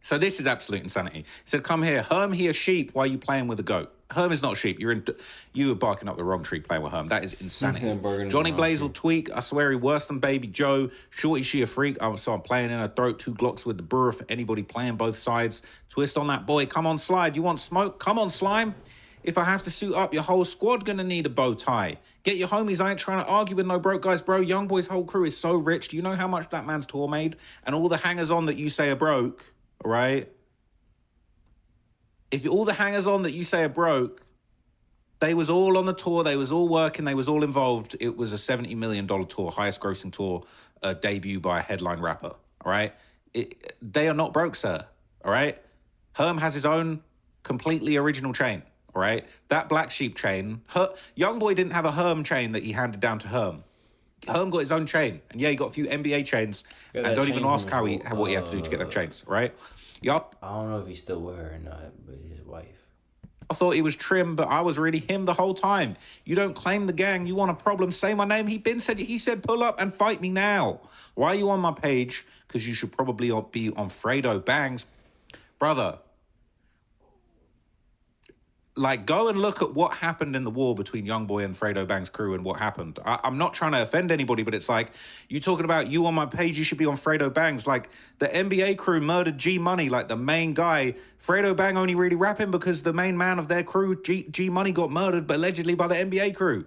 So this is absolute insanity. He said, come here, Herm here sheep, why are you playing with a goat? Herm is not sheep. You were barking up the wrong tree playing with Herm. That is insanity. Johnny Blaze will tweak. I swear he worse than Baby Joe. Shorty, she a freak. So I'm playing in her throat. 2 Glocks with the burr for anybody playing both sides. Twist on that boy. Come on, Slide. You want smoke? Come on, Slime. If I have to suit up, your whole squad gonna need a bow tie. Get your homies, I ain't trying to argue with no broke guys, bro. Youngboy's whole crew is so rich. Do you know how much that man's tour made? And all the hangers-on that you say are broke, all right? If all the hangers-on that you say are broke, they was all on the tour, they was all working, they was all involved. It was a $70 million tour, highest grossing tour, debut by a headline rapper, all right? They are not broke, sir, all right? Herm has his own completely original chain. Right, that Black Sheep chain. Youngboy didn't have a Herm chain that he handed down to Herm. Herm got his own chain, and yeah, he got a few NBA chains. And don't even ask what he had to do to get them chains. Right? Yup. I don't know if he's still with her or not, but his wife. I thought he was Trim, but I was really him the whole time. You don't claim the gang. You want a problem, say my name. He said, pull up and fight me now. Why are you on my page? Because you should probably be on Fredo Bang's. Brother, like, go and look at what happened in the war between Youngboy and Fredo Bang's crew and what happened. I'm not trying to offend anybody, but it's like, you talking about you on my page, you should be on Fredo Bang's. Like, the NBA crew murdered G Money, like the main guy. Fredo Bang only really rapping because the main man of their crew, G Money, got murdered, but allegedly by the NBA crew.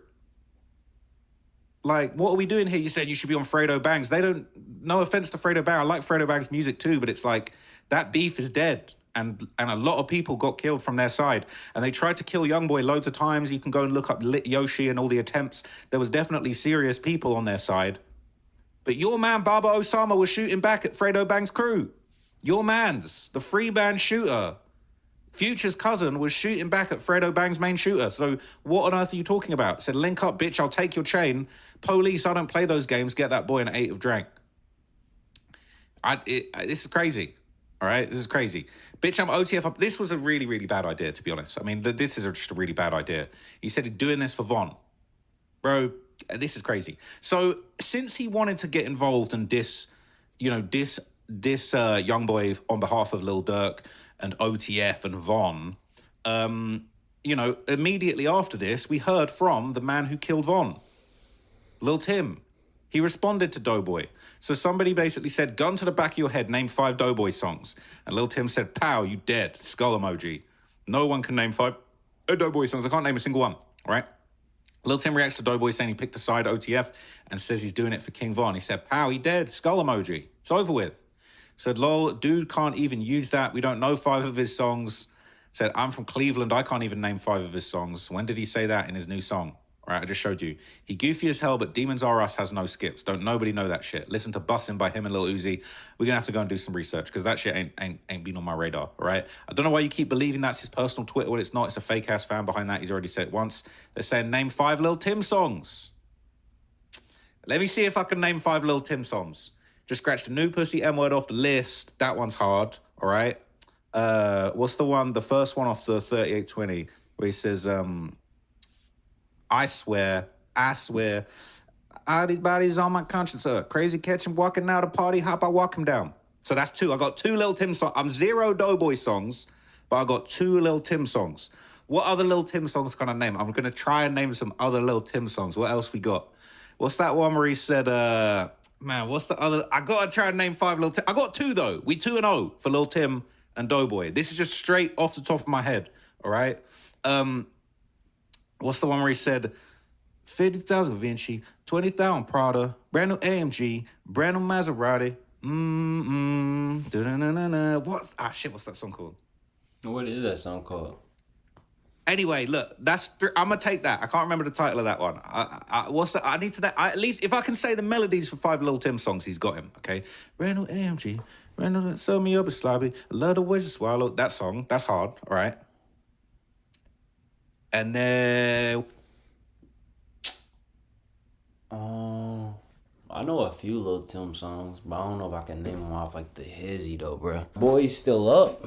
Like, what are we doing here? You said you should be on Fredo Bang's. They don't, no offense to Fredo Bang, I like Fredo Bang's music too, but it's like, that beef is dead. And a lot of people got killed from their side. And they tried to kill Youngboy loads of times. You can go and look up Lit Yoshi and all the attempts. There was definitely serious people on their side. But your man, Baba Osama, was shooting back at Fredo Bang's crew. Your man's, the free band shooter. Future's cousin was shooting back at Fredo Bang's main shooter. So what on earth are you talking about? Said, link up, bitch, I'll take your chain. Police, I don't play those games. Get that boy an 8 of drank. This is crazy. All right, this is crazy. Bitch, I'm OTF up. This was a really, really bad idea, to be honest. I mean, this is just a really bad idea. He said he's doing this for Von. Bro, this is crazy. So since he wanted to get involved and diss Youngboy on behalf of Lil Durk and OTF and Von, immediately after this, we heard from the man who killed Von, Lil Tim. He responded to Doughboy. So somebody basically said, gun to the back of your head, name 5 Doughboy songs. And Lil Tim said, pow, you dead. Skull emoji. No one can name 5 Doughboy songs. I can't name a single one, all right? Lil Tim reacts to Doughboy saying he picked a side OTF and says he's doing it for King Von. He said, pow, he dead. Skull emoji. It's over with. Said, lol, dude can't even use that. We don't know 5 of his songs. Said, I'm from Cleveland. I can't even name 5 of his songs. When did he say that in his new song? All right, I just showed you. He goofy as hell, but Demons R Us has no skips. Don't nobody know that shit. Listen to Bussin' by him and Lil Uzi. We're gonna have to go and do some research because that shit ain't been on my radar, all right? I don't know why you keep believing that's his personal Twitter when it's not. It's a fake-ass fan behind that. He's already said it once. They're saying, name 5 Lil Tim songs. Let me see if I can name 5 Lil Tim songs. Just scratch the new pussy M-word off the list. That one's hard, all right? What's the one, the first one off the 3820, where he says, I swear, all these bodies on my conscience. Crazy catch him walking out of party, hop, I walk him down. So that's 2. I got 2 Lil Tim songs. I'm 0 Doughboy songs, but I got 2 Lil Tim songs. What other Lil Tim songs can I name? I'm going to try and name some other Lil Tim songs. What else we got? What's that one where he said, what's the other? I got to try and name 5 Lil Tim. I got 2 though. We 2-0 for Lil Tim and Doughboy. This is just straight off the top of my head, all right? What's the one where he said, 50,000 Vinci, 20,000 Prada, brand new AMG, brand new Maserati, what? Ah, shit, what's that song called? What is that song called? Anyway, look, I'm going to take that. I can't remember the title of that one. I need to, at least, if I can say the melodies for 5 Lil Tim songs, he's got him, okay? Brand new AMG, brand new, sell me up a slobby, I love the way you swallow. That song, that's hard, all right? And then... I know a few Lil Tim songs, but I don't know if I can name them off like the hizzy though, bro. Boy's still up.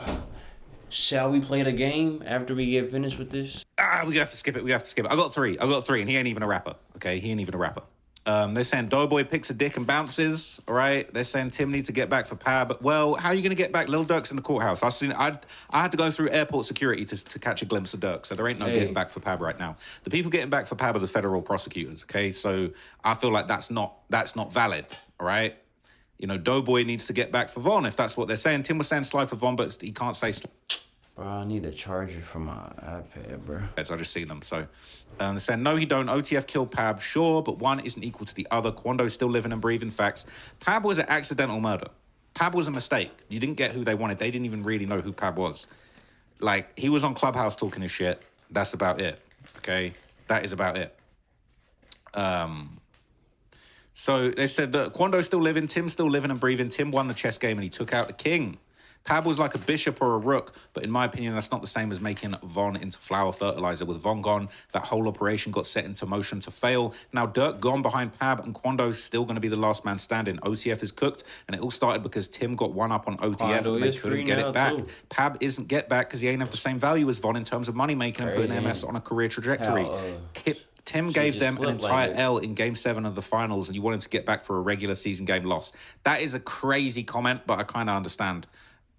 Shall we play the game after we get finished with this? We're gonna have to skip it. I got 3, and he ain't even a rapper, okay? He ain't even a rapper. They're saying Doughboy picks a dick and bounces, all right? They're saying Tim needs to get back for Pab. Well, how are you going to get back? Lil Durk's in the courthouse. I had to go through airport security to catch a glimpse of Durk, so there ain't no getting back for Pab right now. The people getting back for Pab are the federal prosecutors, okay? So I feel like that's not valid, all right? You know, Doughboy needs to get back for Von, if that's what they're saying. Tim was saying slide for Von, but he can't say slide. Bro, I need a charger for my iPad, bro. I just seen them. So they're saying, no, he don't. OTF killed Pab, sure, but one isn't equal to the other. Quando's still living and breathing facts. Pab was an accidental murder. Pab was a mistake. You didn't get who they wanted. They didn't even really know who Pab was. Like, he was on Clubhouse talking his shit. That's about it, okay? That is about it. So they said that Quando's still living, Tim's still living and breathing. Tim won the chess game and he took out the king. Pab was like a bishop or a rook, but in my opinion, that's not the same as making Von into flower fertilizer. With Von gone, that whole operation got set into motion to fail. Now Dirk gone behind Pab, and Quando's still going to be the last man standing. OTF is cooked, and it all started because Tim got one up on OTF, and they couldn't get it back. Pab isn't get back because he ain't have the same value as Von in terms of money making and putting MS on a career trajectory. Tim gave them an entire L in Game 7 of the finals, and you wanted to get back for a regular season game loss. That is a crazy comment, but I kind of understand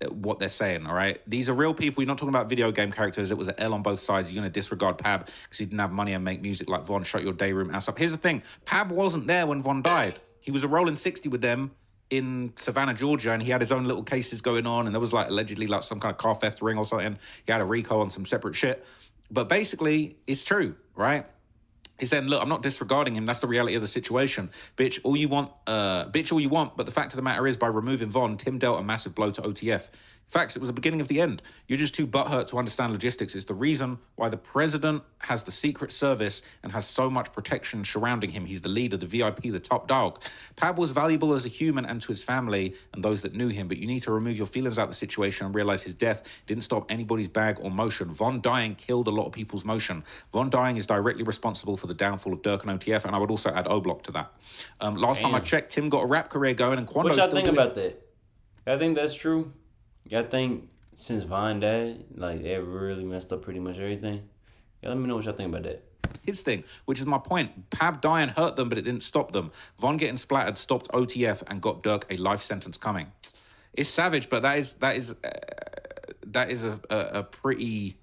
what they're saying, all right? These are real people. You're not talking about video game characters. It was an L on both sides. You're going to disregard Pab because he didn't have money and make music like Von. Shut your day room ass up. Here's the thing. Pab wasn't there when Von died. He was a rolling 60 with them in Savannah, Georgia, and he had his own little cases going on, and there was like allegedly like some kind of car theft ring or something. He had a RICO on some separate shit. But basically, it's true, right? He's saying, look, I'm not disregarding him. That's the reality of the situation. Bitch, all you want. But the fact of the matter is, by removing Von, Tim dealt a massive blow to OTF. Facts, it was the beginning of the end. You're just too butthurt to understand logistics. It's the reason why the president has the Secret Service and has so much protection surrounding him. He's the leader, the VIP, the top dog. Pab was valuable as a human and to his family and those that knew him, but you need to remove your feelings out of the situation and realize his death didn't stop anybody's bag or motion. Von dying killed a lot of people's motion. Von dying is directly responsible for the downfall of Dirk and OTF, and I would also add O-Block to that. Last time I checked, Tim got a rap career going, and Quando's still doing it. What y'all think about that? I think that's true. Y'all think since Von died, like, it really messed up pretty much everything? Yeah, let me know what y'all think about that. His thing, which is my point. Pab dying hurt them, but it didn't stop them. Von getting splattered stopped OTF and got Dirk a life sentence coming. It's savage, but that is a pretty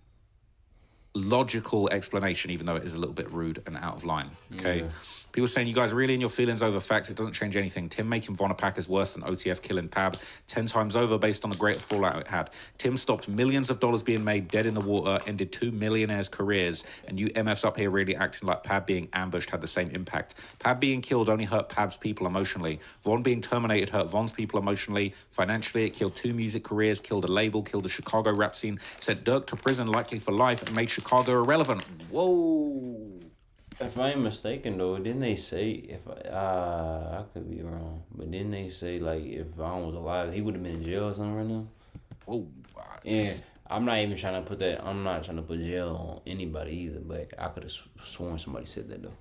logical explanation, even though it is a little bit rude and out of line. Okay. Yeah. People saying, you guys really in your feelings over facts. It doesn't change anything. Tim making Von a pack is worse than OTF killing Pab 10 times over based on the greater fallout it had. Tim stopped millions of dollars being made dead in the water, ended 2 millionaires' careers, and you MFs up here really acting like Pab being ambushed had the same impact. Pab being killed only hurt Pab's people emotionally. Von being terminated hurt Von's people emotionally. Financially, it killed 2 music careers, killed a label, killed the Chicago rap scene, sent Dirk to prison likely for life, and made Chicago irrelevant. Whoa. If I ain't mistaken, though, didn't they say, I could be wrong, but didn't they say, like, if Von was alive, he would have been in jail or something right now? Oh, yeah. I'm not even trying to put that, I'm not trying to put jail on anybody either, but I could have sworn somebody said that, though.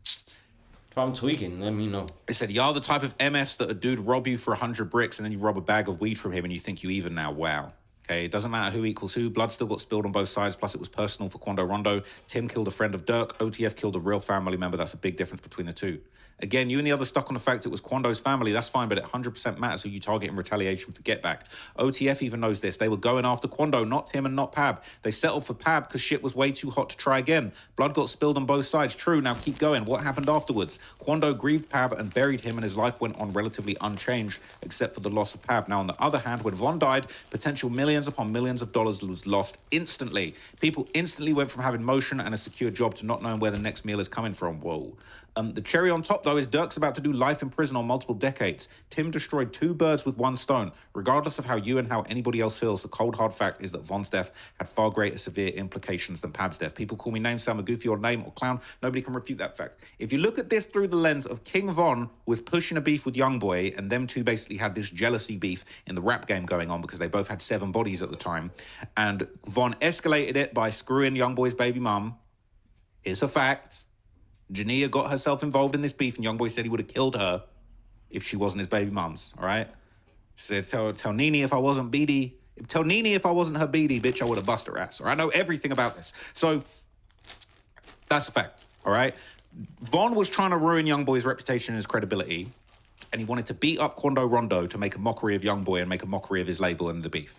If I'm tweaking, let me know. It said, y'all the type of MS that a dude rob you for 100 bricks and then you rob a bag of weed from him and you think you even now. Wow. Okay, it doesn't matter who equals who. Blood still got spilled on both sides, plus it was personal for Quando Rondo. Tim killed a friend of Dirk. OTF killed a real family member. That's a big difference between the two. Again, you and the other stuck on the fact it was Quando's family. That's fine, but it 100% matters who you target in retaliation for get back. OTF even knows this. They were going after Quando, not Tim and not Pab. They settled for Pab because shit was way too hot to try again. Blood got spilled on both sides. True, now keep going. What happened afterwards? Quando grieved Pab and buried him, and his life went on relatively unchanged, except for the loss of Pab. Now, on the other hand, when Von died, potential millions upon millions of dollars was lost instantly. People instantly went from having motion and a secure job to not knowing where the next meal is coming from. Whoa. The cherry on top, though, is Dirk's about to do life in prison on multiple decades. Tim destroyed 2 birds with 1 stone. Regardless of how you and how anybody else feels, the cold, hard fact is that Von's death had far greater severe implications than Pab's death. People call me names, sound a goofy or name or clown. Nobody can refute that fact. If you look at this through the lens of King Von was pushing a beef with Youngboy, and them two basically had this jealousy beef in the rap game going on because they both had 7 bodies at the time, and Von escalated it by screwing Youngboy's baby mum. It's a fact. Jania got herself involved in this beef, and Youngboy said he would have killed her if she wasn't his baby mum's, all right? She said, tell Nene if I wasn't BD, tell Nene if I wasn't her BD, bitch, I would have bust her ass, or I know everything about this. So, that's a fact, all right? Von was trying to ruin Youngboy's reputation and his credibility, and he wanted to beat up Quando Rondo to make a mockery of Youngboy and make a mockery of his label and the beef.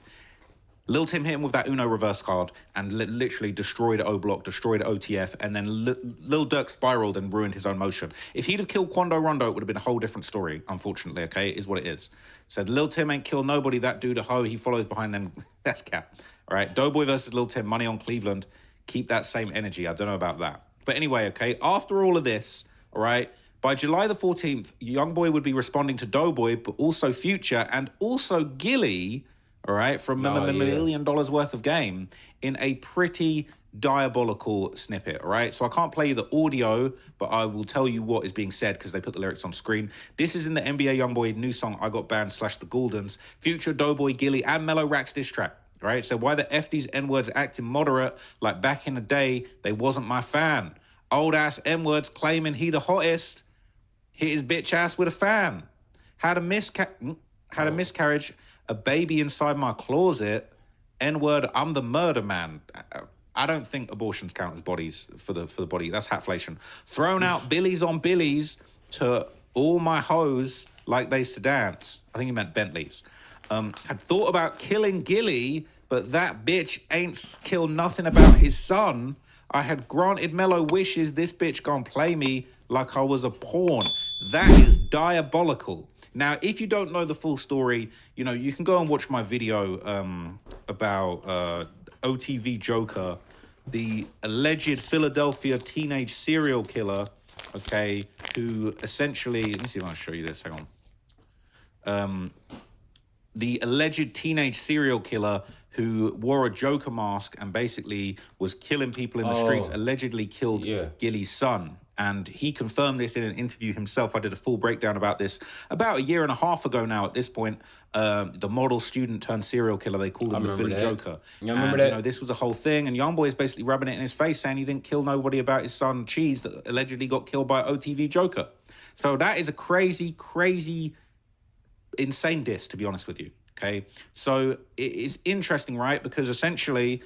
Lil Tim hit him with that Uno reverse card and literally destroyed O-Block, destroyed OTF, and then Lil Durk spiraled and ruined his own motion. If he'd have killed Quando Rondo, it would have been a whole different story, unfortunately, okay? It is what it is. Said Lil Tim ain't killed nobody, that dude a hoe, he follows behind them. That's cap. All right, Doughboy versus Lil Tim, money on Cleveland. Keep that same energy. I don't know about that. But anyway, okay, after all of this, all right, by July the 14th, Youngboy would be responding to Doughboy, but also Future and also Gilly, all right, from $1 million worth of game in a pretty diabolical snippet, all right? So I can't play you the audio, but I will tell you what is being said because they put the lyrics on screen. This is in the NBA Youngboy new song, I Got Banned / The Gouldens, Future, Doughboy, Gilly, and Mellow Rack's diss track, right? So why the F these N-words acting moderate like back in the day, they wasn't my fan. Old ass N-words claiming he the hottest, hit his bitch ass with a fan. Had a miscarriage, a baby inside my closet, N-word, I'm the murder man. I don't think abortions count as bodies for the body. That's hatflation. Thrown out billies on billies to all my hoes like they sedans. I think he meant Bentleys. Had thought about killing Gilly, but that bitch ain't killed nothing about his son. I had granted Mellow wishes. This bitch gonna play me like I was a pawn. That is diabolical. Now, if you don't know the full story, you know, you can go and watch my video about OTV Joker, the alleged Philadelphia teenage serial killer, okay, who essentially, let me see if I can show you this, hang on. The alleged teenage serial killer who wore a Joker mask and basically was killing people in the streets, allegedly killed Gilly's son. And he confirmed this in an interview himself. I did a full breakdown about this about a year and a half ago now at this point. The model student turned serial killer, they called him the Philly Joker. You remember that? You know, this was a whole thing. And Youngboy is basically rubbing it in his face, saying he didn't kill nobody about his son, Cheese, that allegedly got killed by OTV Joker. So that is a crazy, crazy, insane diss, to be honest with you. Okay, so it's interesting, right? Because essentially,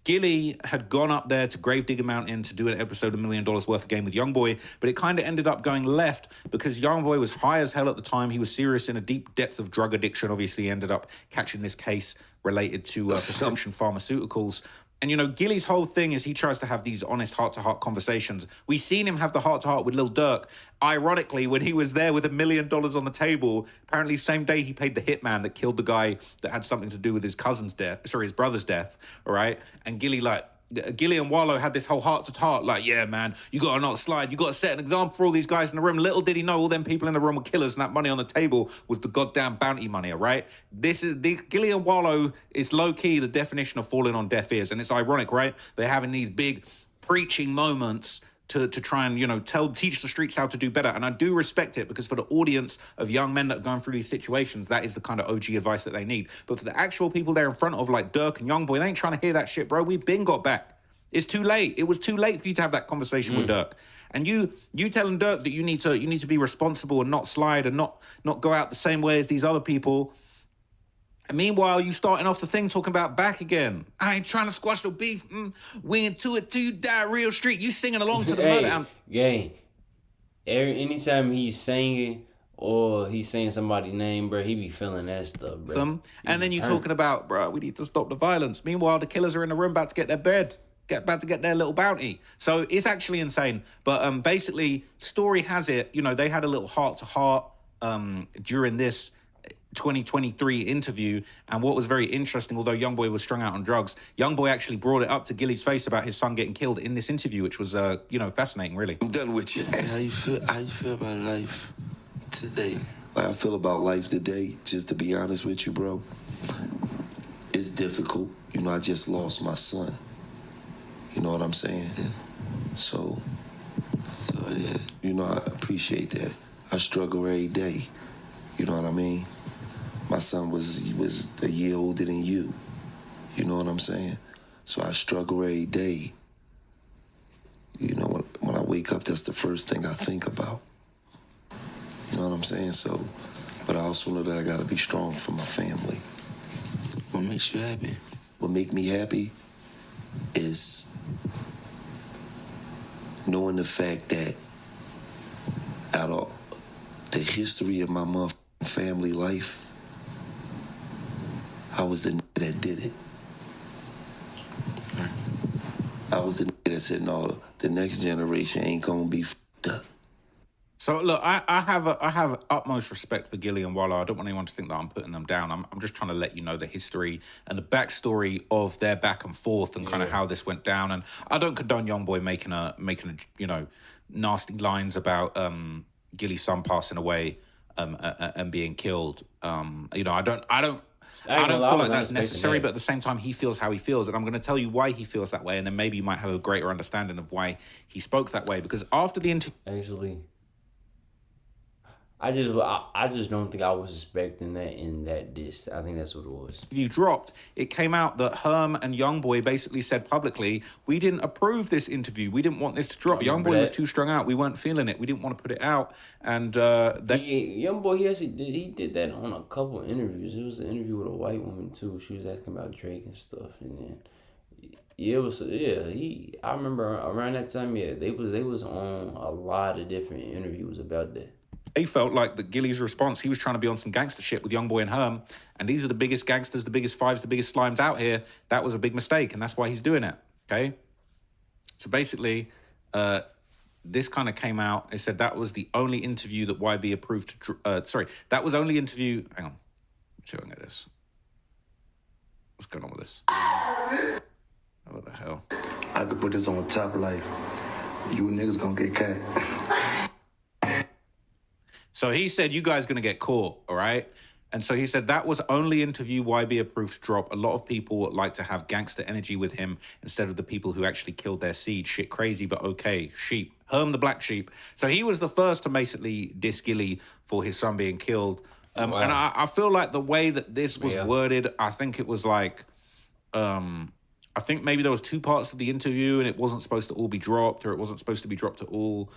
Gilly had gone up there to Gravedigger Mountain to do an episode of $1 Million Worth of Game with Youngboy, but it kind of ended up going left because Youngboy was high as hell at the time. He was serious in a deep depth of drug addiction. Obviously, he ended up catching this case related to prescription pharmaceuticals. And, you know, Gilly's whole thing is he tries to have these honest heart-to-heart conversations. We seen him have the heart-to-heart with Lil Durk. Ironically, when he was there with $1 million on the table, apparently same day he paid the hitman that killed the guy that had something to do with his his brother's death, all right? And Gilly and Wallow had this whole heart-to-heart, like, yeah, man, you gotta not slide. You gotta set an example for all these guys in the room. Little did he know all them people in the room were killers, and that money on the table was the goddamn bounty money, all right? Gilly and Wallow is low-key the definition of falling on deaf ears, and it's ironic, right? They're having these big preaching moments to try and, you know, teach the streets how to do better. And I do respect it because for the audience of young men that are going through these situations, that is the kind of OG advice that they need. But for the actual people there in front of, like Durk and Youngboy, they ain't trying to hear that shit, bro. We've been got back. It's too late. It was too late for you to have that conversation with Durk. And you telling Durk that you need to be responsible and not slide and not go out the same way as these other people. And meanwhile, you starting off the thing talking about back again. I ain't trying to squash the beef. We into it till you die real street. You singing along to the murder. Anytime he's singing or he's saying somebody's name, bro, he be feeling that stuff, bro. And then you talking about, bro, we need to stop the violence. Meanwhile, the killers are in the room about to get their bread. About to get their little bounty. So it's actually insane. But basically, story has it, you know, they had a little heart-to-heart during this 2023 interview. And what was very interesting, although Youngboy was strung out on drugs, Youngboy actually brought it up to Gilly's face about his son getting killed in this interview, which was, you know, fascinating, really. I'm done with you. Hey, how you feel about life today? How I feel about life today, just to be honest with you, bro, it's difficult. You know, I just lost my son. You know what I'm saying? Yeah. So yeah, you know, I appreciate that. I struggle every day. You know what I mean? My son was a year older than you. You know what I'm saying? So I struggle every day. You know, when I wake up, that's the first thing I think about. You know what I'm saying? So, but I also know that I gotta be strong for my family. What makes you happy? What make me happy is knowing the fact that out of the history of my family life, I was the that did it. I was the that said, no, the next generation ain't gonna be f***ed up. So look, I have utmost respect for Gilly and Wallow. I don't want anyone to think that I'm putting them down. I'm just trying to let you know the history and the backstory of their back and forth and kind of how this went down. And I don't condone Youngboy making a you know, nasty lines about Gilly's son passing away and being killed. You know, I don't I don't feel like that's necessary, but at the same time, he feels how he feels. And I'm going to tell you why he feels that way. And then maybe you might have a greater understanding of why he spoke that way. Because after the interview... Actually, I just don't think I was expecting that in that diss. I think that's what it was. You dropped, it came out that Herm and Youngboy basically said publicly, we didn't approve this interview. We didn't want this to drop. Youngboy was too strung out. We weren't feeling it. We didn't want to put it out. And Youngboy, he did that on a couple of interviews. It was an interview with a white woman too. She was asking about Drake and stuff, and then I remember around that time, they was on a lot of different interviews about that. They felt like that Gilly's response, he was trying to be on some gangster shit with Youngboy and Herm, and these are the biggest gangsters, the biggest fives, the biggest slimes out here. That was a big mistake, and that's why he's doing it, okay? So basically, this kind of came out. It said that was the only interview that YB approved to... that was only interview... Hang on. Let's see if I can get this. What's going on with this? What the hell? I could put this on top like, you niggas gonna get caught. So he said, you guys gonna get caught, all right? And so he said that was only interview YB approved to drop. A lot of people like to have gangster energy with him instead of the people who actually killed their seed. Shit crazy, but okay. Sheep. Herm the black sheep. So he was the first to basically diss Gilly for his son being killed. And I feel like the way that this was worded, I think it was like... I think maybe there was two parts of the interview and it wasn't supposed to all be dropped, or it wasn't supposed to be dropped at all.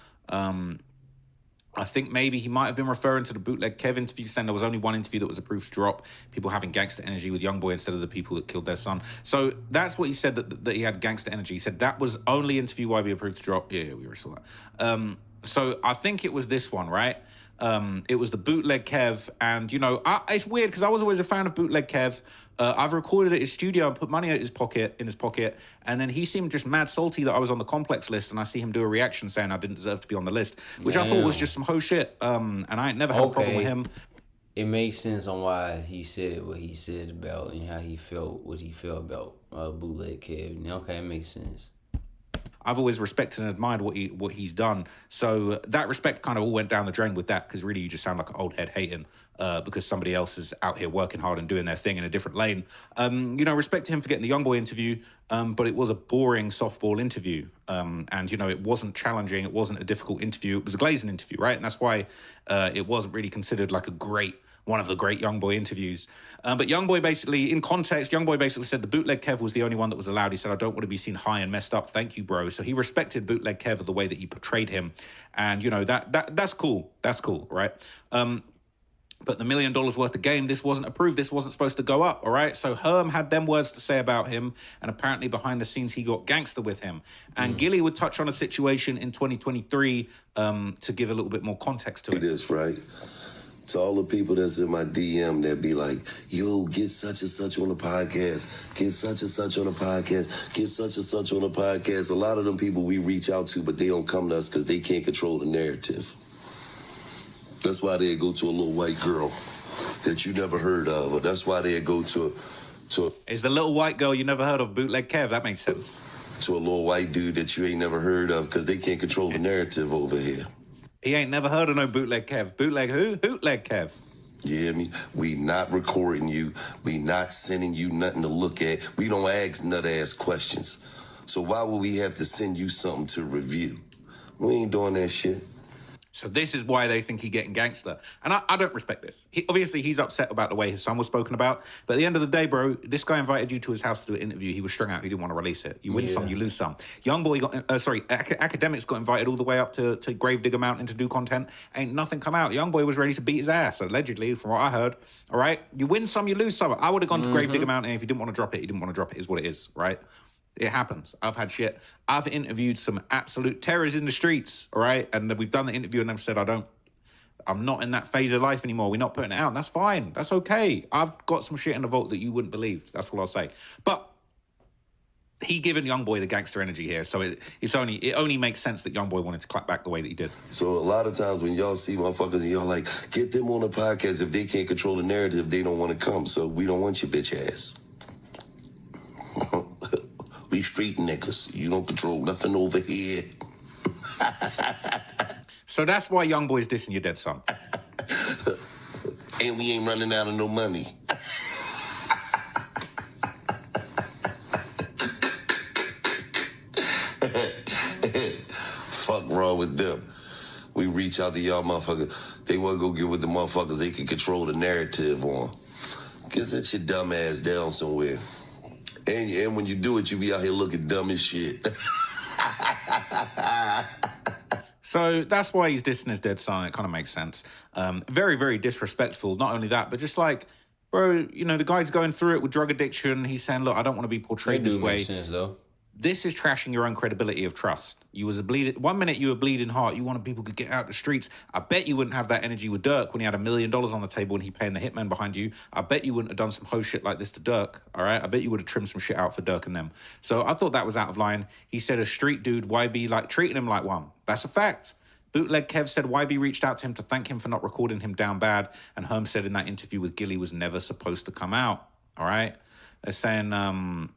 I think maybe he might have been referring to the bootleg Kev interview, saying there was only one interview that was approved to drop, people having gangster energy with Youngboy instead of the people that killed their son. So that's what he said, that he had gangster energy. He said that was only interview YB approved to drop. Yeah, we already saw that. So I think it was this one, right? It was the bootleg Kev, and, you know, it's weird because I was always a fan of bootleg Kev. I've recorded at his studio and put money in his pocket, and then he seemed just mad salty that I was on the Complex list, and I see him do a reaction saying I didn't deserve to be on the list, which I thought was just some hoe shit, and I ain't never had a problem with him. It makes sense on why he said what he said about and how he felt, what he felt about bootleg Kev. Okay, it makes sense. I've always respected and admired what he's done. So that respect kind of all went down the drain with that, because really you just sound like an old head hating because somebody else is out here working hard and doing their thing in a different lane. You know, respect to him for getting the Youngboy interview, but it was a boring softball interview. And, you know, it wasn't challenging. It wasn't a difficult interview. It was a glazing interview, right? And that's why it wasn't really considered like one of the great Youngboy interviews. But Youngboy basically, in context, Youngboy basically said the bootleg Kev was the only one that was allowed. He said, I don't want to be seen high and messed up. Thank you, bro. So he respected bootleg Kev of the way that he portrayed him. And, you know, that's cool. That's cool, right? But the $1 million worth of game, this wasn't approved. This wasn't supposed to go up, all right? So Herm had them words to say about him, and apparently behind the scenes, he got gangster with him. And Gilly would touch on a situation in 2023 to give a little bit more context to it. It is, right? To all the people that's in my DM that be like, yo, get such and such on the podcast, get such and such on the podcast, get such and such on the podcast. A lot of them people we reach out to, but they don't come to us because they can't control the narrative. That's why they go to a little white girl that you never heard of, or that's why they go to Is the little white girl you never heard of bootleg Kev? That makes sense. To a little white dude that you ain't never heard of because they can't control the narrative over here. He ain't never heard of no bootleg Kev. Bootleg who? Bootleg Kev. You hear me? We not recording you. We not sending you nothing to look at. We don't ask nut-ass questions. So why would we have to send you something to review? We ain't doing that shit. So this is why they think he's getting gangster. And I don't respect this. Obviously, he's upset about the way his son was spoken about. But at the end of the day, bro, this guy invited you to his house to do an interview. He was strung out. He didn't want to release it. You win some, you lose some. Youngboy Academics got invited all the way up to Gravedigger Mountain to do content. Ain't nothing come out. Youngboy was ready to beat his ass, allegedly, from what I heard. All right? You win some, you lose some. I would have gone to Gravedigger Mountain, and if he didn't want to drop it, he didn't want to drop it, is what it is, right? It happens. I've had shit. I've interviewed some absolute terrors in the streets, all right? And we've done the interview and they've said, I'm not in that phase of life anymore. We're not putting it out. That's fine. That's okay. I've got some shit in the vault that you wouldn't believe. That's all I'll say. But he given Youngboy the gangster energy here. So it only makes sense that Youngboy wanted to clap back the way that he did. So a lot of times when y'all see motherfuckers and y'all like, get them on the podcast. If they can't control the narrative, they don't want to come. So we don't want your bitch ass. We street niggas. You don't control nothing over here. So that's why Youngboy's dissing your dead son. And we ain't running out of no money. with them. We reach out to y'all motherfuckers. They want to go get with the motherfuckers they can control the narrative on. Get sit your dumb ass down somewhere. And when you do it, you be out here looking dumb as shit. So that's why he's dissing his dead son. It kind of makes sense. Very, very disrespectful. Not only that, but just like, bro, you know, the guy's going through it with drug addiction. He's saying, look, I don't want to be portrayed this way. Makes sense, though. This is trashing your own credibility of trust. You was a bleeding... One minute you were bleeding heart. You wanted people to get out the streets. I bet you wouldn't have that energy with Dirk when he had $1 million on the table and he paying the hitman behind you. I bet you wouldn't have done some hoe shit like this to Dirk, all right? I bet you would have trimmed some shit out for Dirk and them. So I thought that was out of line. He said a street dude, YB, like, treating him like one. That's a fact. Bootleg Kev said YB reached out to him to thank him for not recording him down bad, and Herm said in that interview with Gilly was never supposed to come out, all right? They're saying...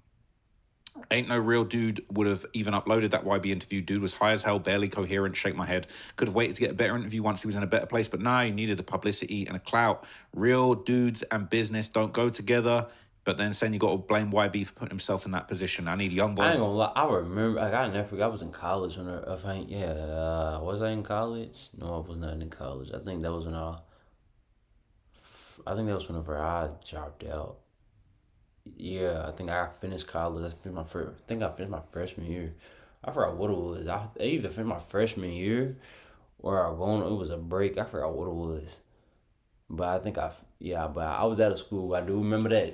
Ain't no real dude would have even uploaded that YB interview. Dude was high as hell, barely coherent, shake my head. Could have waited to get a better interview once he was in a better place, but nah, he needed the publicity and a clout. Real dudes and business don't go together. But then saying you got to blame YB for putting himself in that position. I need Youngboy. I ain't gonna lie. I remember. Like, I never forgot. I was in college when was I in college? No, I was not in college. I think that was when whenever I dropped out. Yeah, I think I finished college. I think I finished my freshman year. I forgot what it was. I either finished my freshman year or it was a break. I forgot what it was. But I think but I was out of school. I do remember that.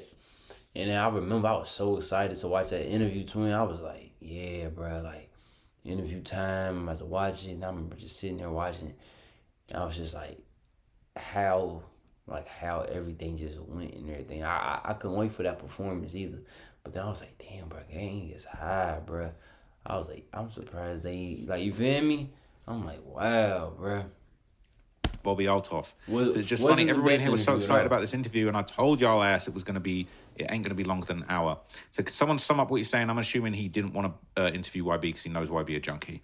And then I remember I was so excited to watch that interview, twin. I was like, yeah, bro, like, interview time. I'm about to watch it. And I remember just sitting there watching it. And I was just like, how everything just went and everything. I couldn't wait for that performance either. But then I was like, damn, bro, gang is high, bro. I was like, I'm surprised they, like, you feel me? I'm like, wow, bro. Bobby Altoff. So it's just funny. Everybody in here was so excited about this interview, and I told y'all ass it ain't going to be longer than an hour. So could someone sum up what you're saying? I'm assuming he didn't want to interview YB because he knows YB a junkie.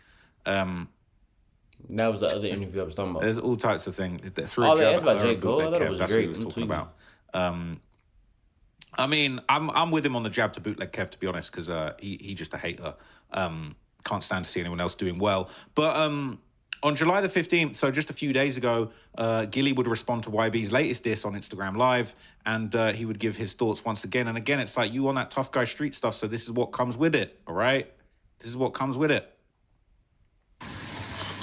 That was the other interview I was talking about. There's all types of things. That's about J. Cole. That's what he was talking about. I mean, I'm with him on the jab to bootleg Kev, to be honest, because he just a hater. Can't stand to see anyone else doing well. But on July the 15th, so just a few days ago, Gilly would respond to YB's latest diss on Instagram Live, and he would give his thoughts once again. And again, it's like, you on that tough guy street stuff, so this is what comes with it, all right? This is what comes with it.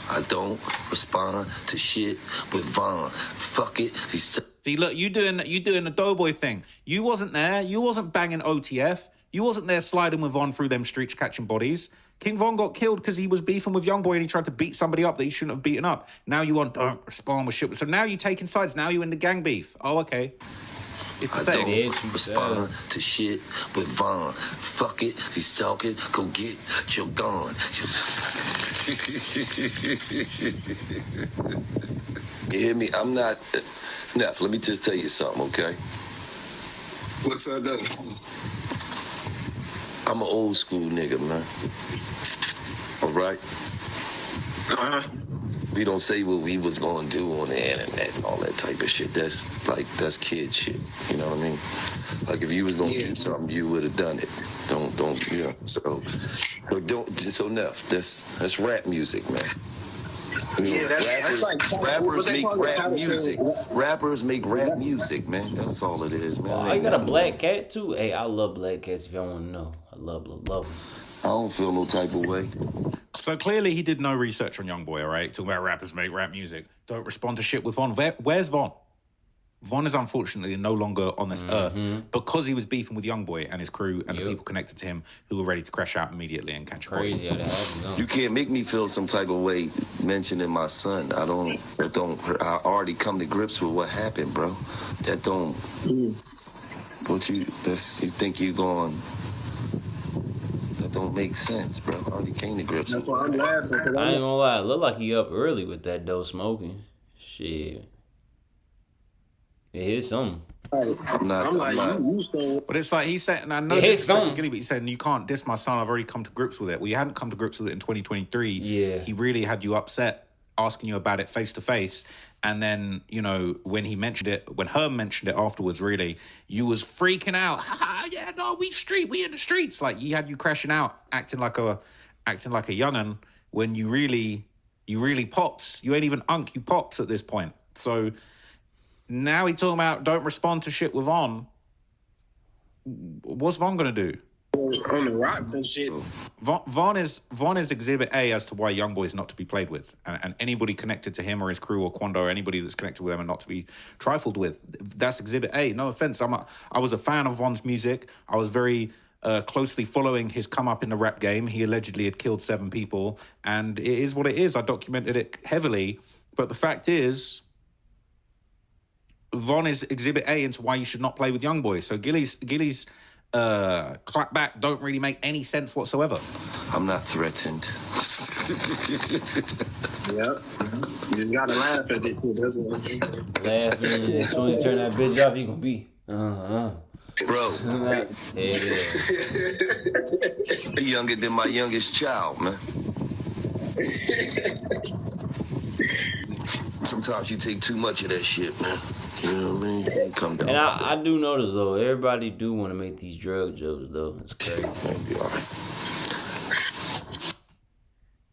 I don't respond to shit with Vaughn. Fuck it. See, look, you doing the Doughboy thing. You wasn't there. You wasn't banging OTF. You wasn't there sliding with Von through them streets catching bodies. King Von got killed because he was beefing with Youngboy and he tried to beat somebody up that he shouldn't have beaten up. Now you want don't respond with shit. So now you taking sides. Now you in the gang beef. Oh, okay. It's pathetic. I don't respond to shit with Vaughn. Fuck it. He's talking. Go get your gun. You hear me? I'm not... Neff, let me just tell you something, okay? What's that though? I'm an old school nigga, man. All right? We don't say what we was gonna do on the internet and all that type of shit. That's kid shit. You know what I mean? Like if you was gonna do something, you would have done it. Don't you know? So Neff, that's rap music, man. Yeah, that's like rappers make rap music. Rappers make rap music, man. That's all it is, man. Oh, you got a black cat too? Hey, I love black cats. If y'all want to know, I love them. I don't feel no type of way. So clearly he did no research on Youngboy, all right? Talking about rappers make rap music. Don't respond to shit with Von. Where's Von? Von is unfortunately no longer on this earth because he was beefing with Youngboy and his crew and the people connected to him who were ready to crash out immediately and catch a body. You can't make me feel some type of way mentioning my son. I already come to grips with what happened, bro. That don't. What you think you going? That don't make sense, bro. I already came to grips. That's why I'm laughing. I ain't gonna lie. It look like he up early with that dope smoking. Shit. It hit something. But it's like he said, and I know this is Gilly, but he said, you can't diss my son. I've already come to grips with it. Well, you hadn't come to grips with it in 2023. Yeah. He really had you upset, asking you about it face to face. And then, you know, when Herm mentioned it afterwards, really, you was freaking out. Yeah, no, we in the streets. Like he had you crashing out, acting like a young'un when you really You really pops. You ain't even unk. You pops at this point. So now he talking about don't respond to shit with Von. What's Von gonna do? On the rocks and shit. Von is exhibit A as to why Youngboy is not to be played with, and anybody connected to him or his crew or Quando or anybody that's connected with them and not to be trifled with. That's exhibit A. No offense, I was a fan of Von's music. I was very closely following his come up in the rap game. He allegedly had killed 7 people, and it is what it is. I documented it heavily, but the fact is, Von is exhibit A into why you should not play with Youngboy. So Gilly's clap back don't really make any sense whatsoever. I'm not threatened. Yep. You just gotta laugh at this shit, doesn't it? Laughing. As soon as you turn that bitch off, you gonna be. Bro. Yeah. You're younger than my youngest child, man. Sometimes you take too much of that shit, man. You know what I mean? Come down. And I do notice though, everybody do want to make these drug jokes though. It's crazy. Maybe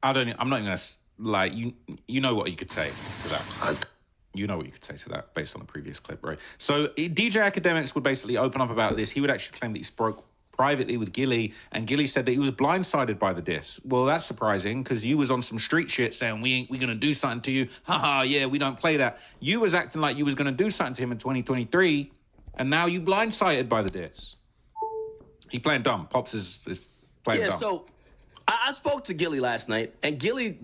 all right. I'm not gonna like you know what you could say to that. You know what you could say to that based on the previous clip, right? So DJ Academics would basically open up about this. He would actually claim that he spoke privately with Gilly, and Gilly said that he was blindsided by the diss. Well, that's surprising because you was on some street shit saying we gonna do something to you. Haha, yeah, we don't play that. You was acting like you was gonna do something to him in 2023, and now you blindsided by the diss. He playing dumb. Pops is playing dumb. Yeah, so I spoke to Gilly last night, and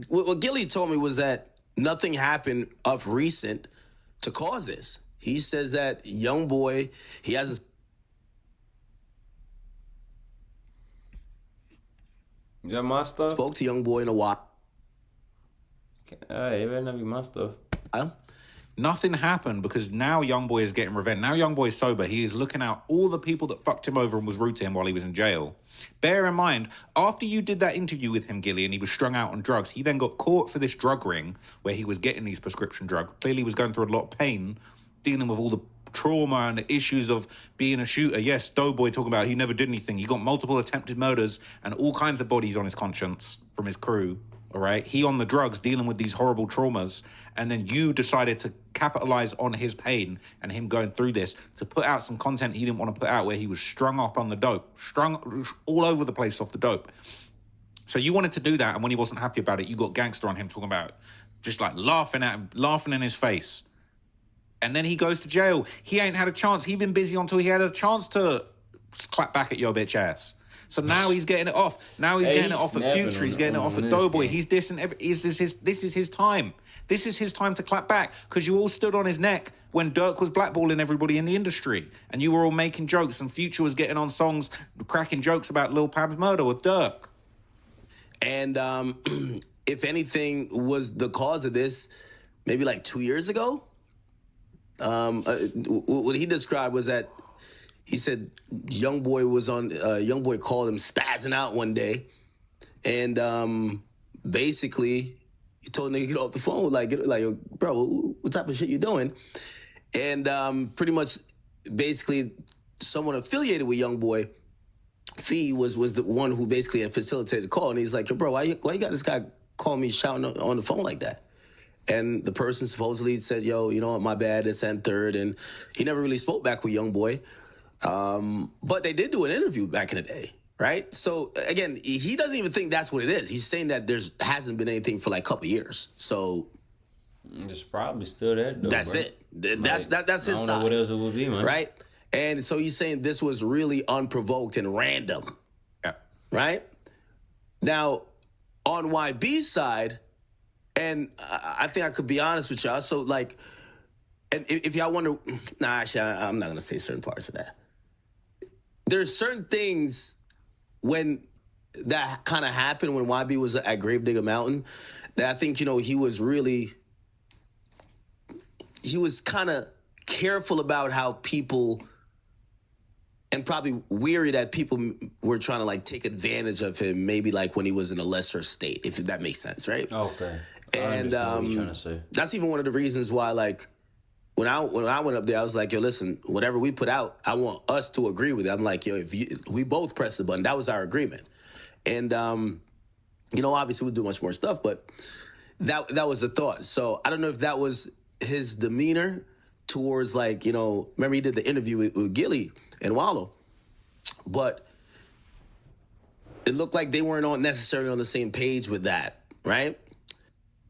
what Gilly told me was that nothing happened of recent to cause this. He says that Youngboy, he has his. You got my stuff? Spoke to Youngboy in a while. It better not be my stuff. Nothing happened because now Youngboy is getting revenge. Now Youngboy is sober. He is looking out all the people that fucked him over and was rude to him while he was in jail. Bear in mind, after you did that interview with him, Gilly, and he was strung out on drugs, he then got caught for this drug ring where he was getting these prescription drugs. Clearly was going through a lot of pain, dealing with all the trauma and the issues of being a shooter. Yes, Doughboy talking about he never did anything. He got multiple attempted murders and all kinds of bodies on his conscience from his crew. All right, he on the drugs dealing with these horrible traumas, and then you decided to capitalize on his pain and him going through this to put out some content he didn't want to put out where he was strung up on the dope, strung all over the place off the dope. So you wanted to do that, and when he wasn't happy about it, you got gangster on him talking about just like laughing at him, laughing in his face. And then he goes to jail. He ain't had a chance. He been busy until he had a chance to clap back at your bitch ass. So now he's getting it off. Now he's getting it off at Future. He's getting it off at Doughboy. He's dissing. This is his time. This is his time to clap back because you all stood on his neck when Dirk was blackballing everybody in the industry, and you were all making jokes, and Future was getting on songs, cracking jokes about Lil Pab's murder with Dirk. And if anything was the cause of this, maybe like 2 years ago, what he described was that he said Youngboy called him spazzing out one day, and basically he told nigga get off the phone, like bro, what type of shit you doing? And pretty much, basically, someone affiliated with Youngboy, Fee was the one who basically had facilitated the call, and he's like, yo, bro, why you got this guy calling me shouting on the phone like that? And the person supposedly said, yo, you know what, my bad, it's and third, and he never really spoke back with Youngboy. But they did do an interview back in the day, right? So again, he doesn't even think that's what it is. He's saying that hasn't been anything for like a couple years. So it's probably still that though, that's bro. it. That's his side. I don't know what else it would be, man. Right? And so he's saying this was really unprovoked and random. Yeah. Right? Now, on YB's side, and I think I could be honest with y'all. So like, and if y'all wonder, actually, I'm not gonna say certain parts of that. There's certain things when that kind of happened when YB was at Gravedigger Mountain that I think, he was kind of careful about how people, and probably weary that people were trying to like take advantage of him, maybe like when he was in a lesser state, if that makes sense, right? Okay. And what you're trying to say. That's even one of the reasons why, like, when I went up there, I was like, yo, listen, whatever we put out, I want us to agree with it. I'm like, yo, we both press the button. That was our agreement. And, obviously we'll do much more stuff, but that was the thought. So I don't know if that was his demeanor towards, like, you know, remember he did the interview with Gilly and Wallow, but it looked like they weren't necessarily on the same page with that, right?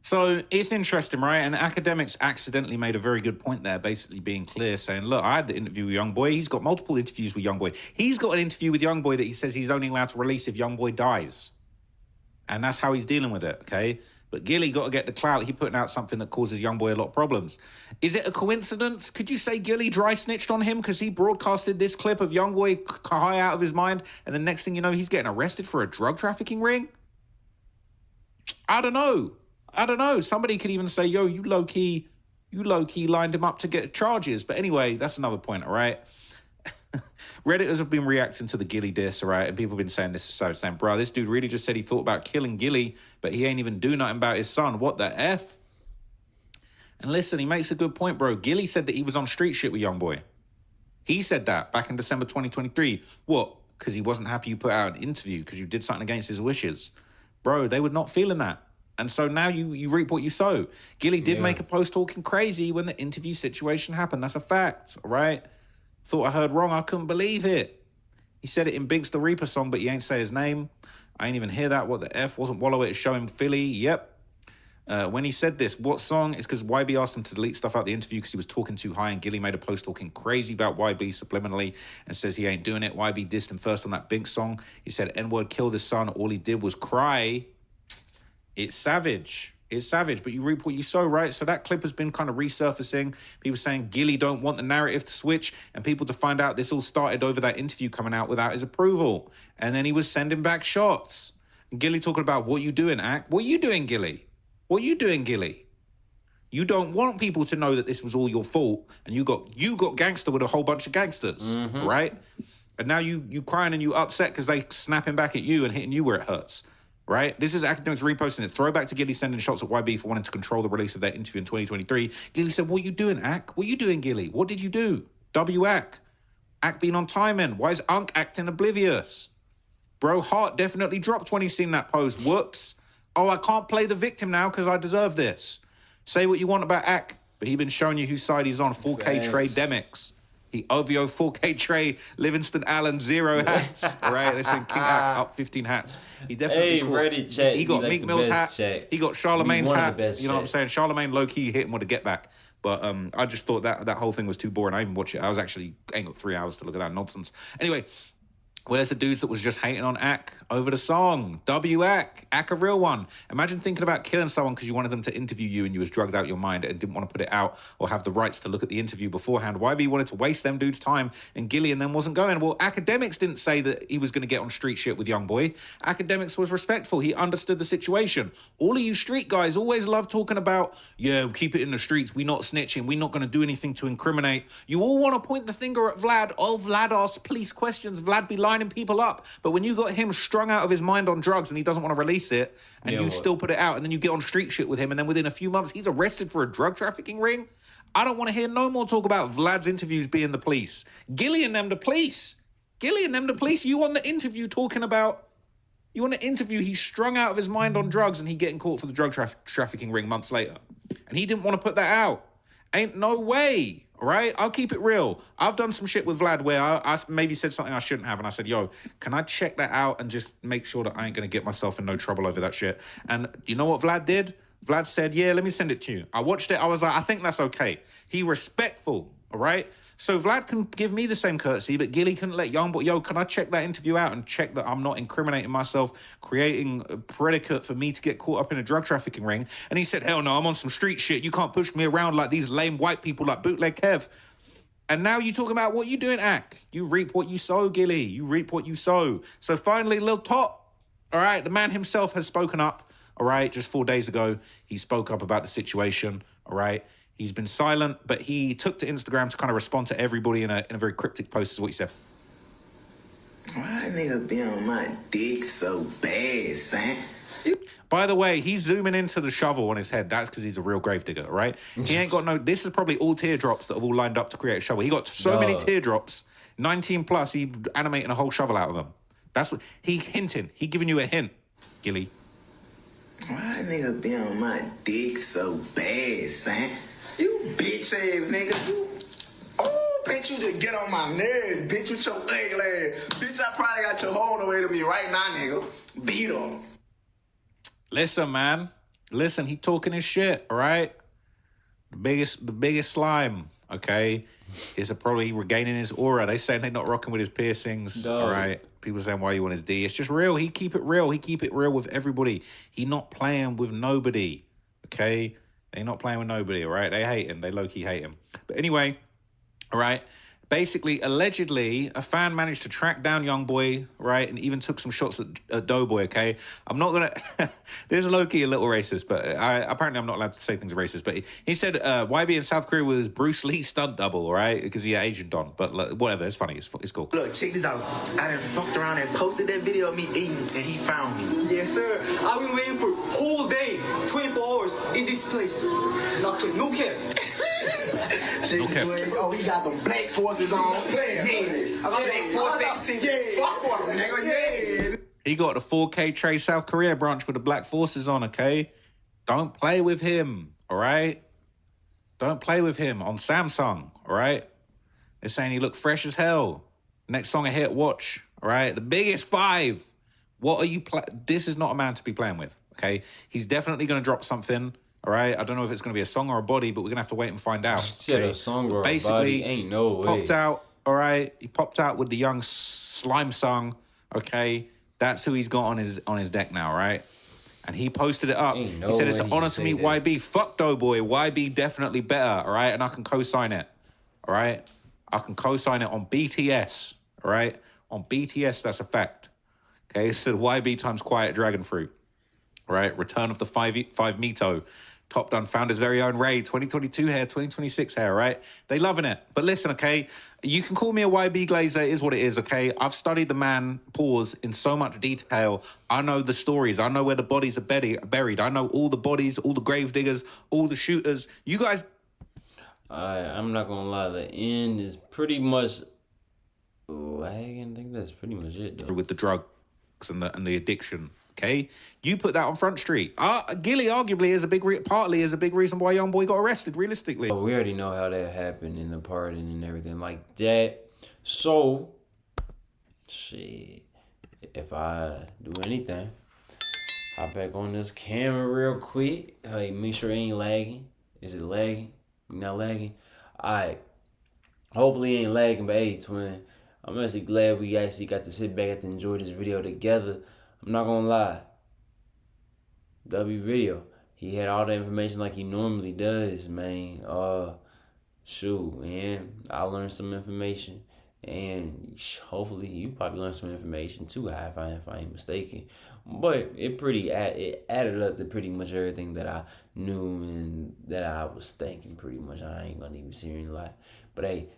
So it's interesting, right? And Academics accidentally made a very good point there, basically being clear, saying, look, I had the interview with Youngboy. He's got multiple interviews with Youngboy. He's got an interview with Youngboy that he says he's only allowed to release if Youngboy dies. And that's how he's dealing with it, okay? But Gilly got to get the clout. He putting out something that causes Youngboy a lot of problems. Is it a coincidence? Could you say Gilly dry snitched on him because he broadcasted this clip of Youngboy high out of his mind, and the next thing you know, he's getting arrested for a drug trafficking ring? I don't know. Somebody could even say, yo, you low-key lined him up to get charges. But anyway, that's another point, all right? Redditors have been reacting to the Gilly diss, all right? And people have been saying this, so saying, bro, this dude really just said he thought about killing Gilly, but he ain't even do nothing about his son. What the F? And listen, he makes a good point, bro. Gilly said that he was on street shit with Youngboy. He said that back in December 2023. What? Because he wasn't happy you put out an interview because you did something against his wishes. Bro, they were not feeling that. And so now you reap what you sow. Gilly did make a post talking crazy when the interview situation happened. That's a fact, all right? Thought I heard wrong. I couldn't believe it. He said it in Biggs the Reaper song, but he ain't say his name. I ain't even hear that. What the F? Wasn't Wallow it showing Philly? Yep. When he said this, what song? It's because YB asked him to delete stuff out the interview because he was talking too high, and Gilly made a post talking crazy about YB subliminally and says he ain't doing it. YB dissed him first on that Biggs song. He said N-word killed his son. All he did was cry. It's savage. It's savage, but you reap what you sow, right? So that clip has been kind of resurfacing. People saying Gilly don't want the narrative to switch, and people to find out this all started over that interview coming out without his approval. And then he was sending back shots. And Gilly talking about, what you doing, Ack? What you doing, Gilly? What you doing, Gilly? You don't want people to know that this was all your fault, and you got gangster with a whole bunch of gangsters, right? And now you crying and you upset because they snapping back at you and hitting you where it hurts. Right? This is Academics reposting it. Throwback to Gilly sending shots at YB for wanting to control the release of their interview in 2023. Gilly said, what you doing, Ack? What you doing, Gilly? What did you do? Ack. Ack being on timing. Why is Unc acting oblivious? Bro, heart definitely dropped when he seen that post. Whoops. Oh, I can't play the victim now because I deserve this. Say what you want about Ack, but he been showing you whose side he's on. 4K Trey Demix. He OVO 4K Trey, Livingston Allen, 0 hats. All right, they're saying King Ack up 15 hats. He definitely Reddit chat. He got like Meek Mill's hat. Check. He got Charlemagne's hat. You know what I'm saying? saying? Charlemagne low-key hit him with a get back. But I just thought that whole thing was too boring. I even watched it. I was actually ain't got 3 hours to look at that nonsense. Anyway, where's the dudes that was just hating on Ack over the song? Ack a real one. Imagine thinking about killing someone because you wanted them to interview you and you was drugged out your mind and didn't want to put it out or have the rights to look at the interview beforehand. YB wanted to waste them dudes' time and Gilly and them wasn't going. Well, Academics didn't say that he was going to get on street shit with Youngboy. Academics was respectful. He understood the situation. All of you street guys always love talking about, yeah, keep it in the streets. We not snitching. We not going to do anything to incriminate. You all want to point the finger at Vlad. Oh, Vlad asks police questions. Vlad be lining people up. But when you got him strung out of his mind on drugs and he doesn't want to release it and you still put it out and then you get on street shit with him and then within a few months he's arrested for a drug trafficking ring, I don't want to hear no more talk about Vlad's interviews being the police. Gilly and them the police. You on the interview talking about, he's strung out of his mind on drugs and he getting caught for the drug trafficking ring months later. And he didn't want to put that out. Ain't no way. All right, I'll keep it real. I've done some shit with Vlad where I maybe said something I shouldn't have, and I said, yo, can I check that out and just make sure that I ain't going to get myself in no trouble over that shit? And you know what Vlad did? Vlad said, yeah, let me send it to you. I watched it. I was like, I think that's okay. He respectful, all right? So Vlad can give me the same courtesy, but Gilly couldn't let Youngboy, yo, can I check that interview out and check that I'm not incriminating myself, creating a predicate for me to get caught up in a drug trafficking ring? And he said, hell no, I'm on some street shit. You can't push me around like these lame white people like Bootleg Kev. And now you talking about what you doing, Ack. You reap what you sow, Gilly. You reap what you sow. So finally, Lil Top, all right, the man himself has spoken up, all right, just 4 days ago. He spoke up about the situation, all right. He's been silent, but he took to Instagram to kind of respond to everybody in a very cryptic post, is what he said. Why nigga be on my dick so bad, son? By the way, he's zooming into the shovel on his head. That's because he's a real gravedigger, right? He ain't got no... This is probably all teardrops that have all lined up to create a shovel. He got so many teardrops, 19 plus, he animating a whole shovel out of them. That's what... He's hinting. He giving you a hint, Gilly. Why nigga be on my dick so bad, son? You bitch ass nigga. Oh, bitch, you just get on my nerves, bitch, with your ugly ass. Bitch, I probably got your hoe on the way to me right now, nigga. Beat him. Listen, man. Listen, he talking his shit, all right? The biggest slime, okay, is probably regaining his aura. They saying they're not rocking with his piercings, all right? People saying, why you want his D? It's just real. He keep it real. He keep it real with everybody. He not playing with nobody, okay? They not playing with nobody, all right? They hate him. They low-key hate him. But anyway, all right? Basically, allegedly, a fan managed to track down Youngboy, right, and even took some shots at Doughboy, okay? I'm not going to... There's low-key a little racist, but apparently I'm not allowed to say things racist, but he said YB in South Korea was Bruce Lee stunt double, all right, because he had Agent Don, but whatever, it's funny, it's cool. Look, check this out. I done fucked around and posted that video of me eating, and he found me. Yes, sir. I've been waiting for whole day, 24 hours in this place. No cap. Oh, he got them black forces on. Yeah. I got black forces. Yeah. Fuck with him, nigga. Yeah. He got the 4K Trey South Korea branch with the black forces on, okay? Don't play with him, all right? Don't play with him on Samsung, all right? They're saying he looked fresh as hell. Next song I hit, watch, all right? The biggest five. What are you This is not a man to be playing with, okay? He's definitely going to drop something, all right? I don't know if it's going to be a song or a body, but we're going to have to wait and find out. Shit, okay? a song or basically, a body ain't no way. Popped out, all right? He popped out with the Young Slime song, okay? That's who he's got on his deck now, right? And he posted it up. Ain't no he said, it's way an he honor can to meet say that. YB. Fuck Doughboy. YB definitely better, all right? And I can co-sign it, all right? I can co-sign it on BTS, all right? On BTS, that's a fact. Okay, it said YB times Quiet Dragon Fruit, all right? Return of the five Mito. Top Done found his very own Ray, 2022 hair, 2026 hair, right? They loving it. But listen, okay, you can call me a YB Glazer, it is what it is, okay? I've studied the man, pause, in so much detail. I know the stories. I know where the bodies are buried. I know all the bodies, all the grave diggers, all the shooters. You guys... I'm not gonna lie, the end is pretty much lagging. I think that's pretty much it, though. With the drugs and the addiction. Okay, you put that on Front Street. Gilly arguably is partly a big reason why Youngboy got arrested. Realistically, we already know how that happened in the pardon and everything like that. So, shit, if I do anything, hop back on this camera real quick. Like, make sure it ain't lagging. Is it lagging? Not lagging. All right. Hopefully it ain't lagging, but hey, twin, I'm actually glad we actually got to sit back and enjoy this video together. I'm not gonna lie. W video. He had all the information like he normally does, man. Shoot, man. I learned some information. And hopefully you probably learned some information too, if I ain't mistaken. But it added up to pretty much everything that I knew and that I was thinking pretty much. I ain't gonna even sit here and lie. But hey,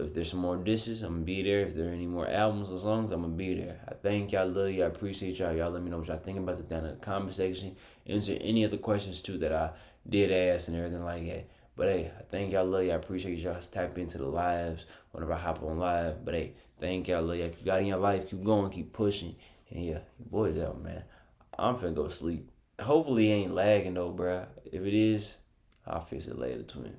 if there's some more dishes, I'm gonna be there. If there are any more albums or songs, I'm gonna be there. I thank y'all, love you, I appreciate y'all. Y'all let me know what y'all think about it down in the comment section. Answer any other questions too that I did ask and everything like that. But hey, I thank y'all, love you, I appreciate y'all. Tap into the lives whenever I hop on live. But hey, thank y'all, love you. If you got in your life, keep going, keep pushing. And yeah, boys out, man. I'm finna go sleep. Hopefully it ain't lagging though, bruh. If it is, I'll fix it later, twin.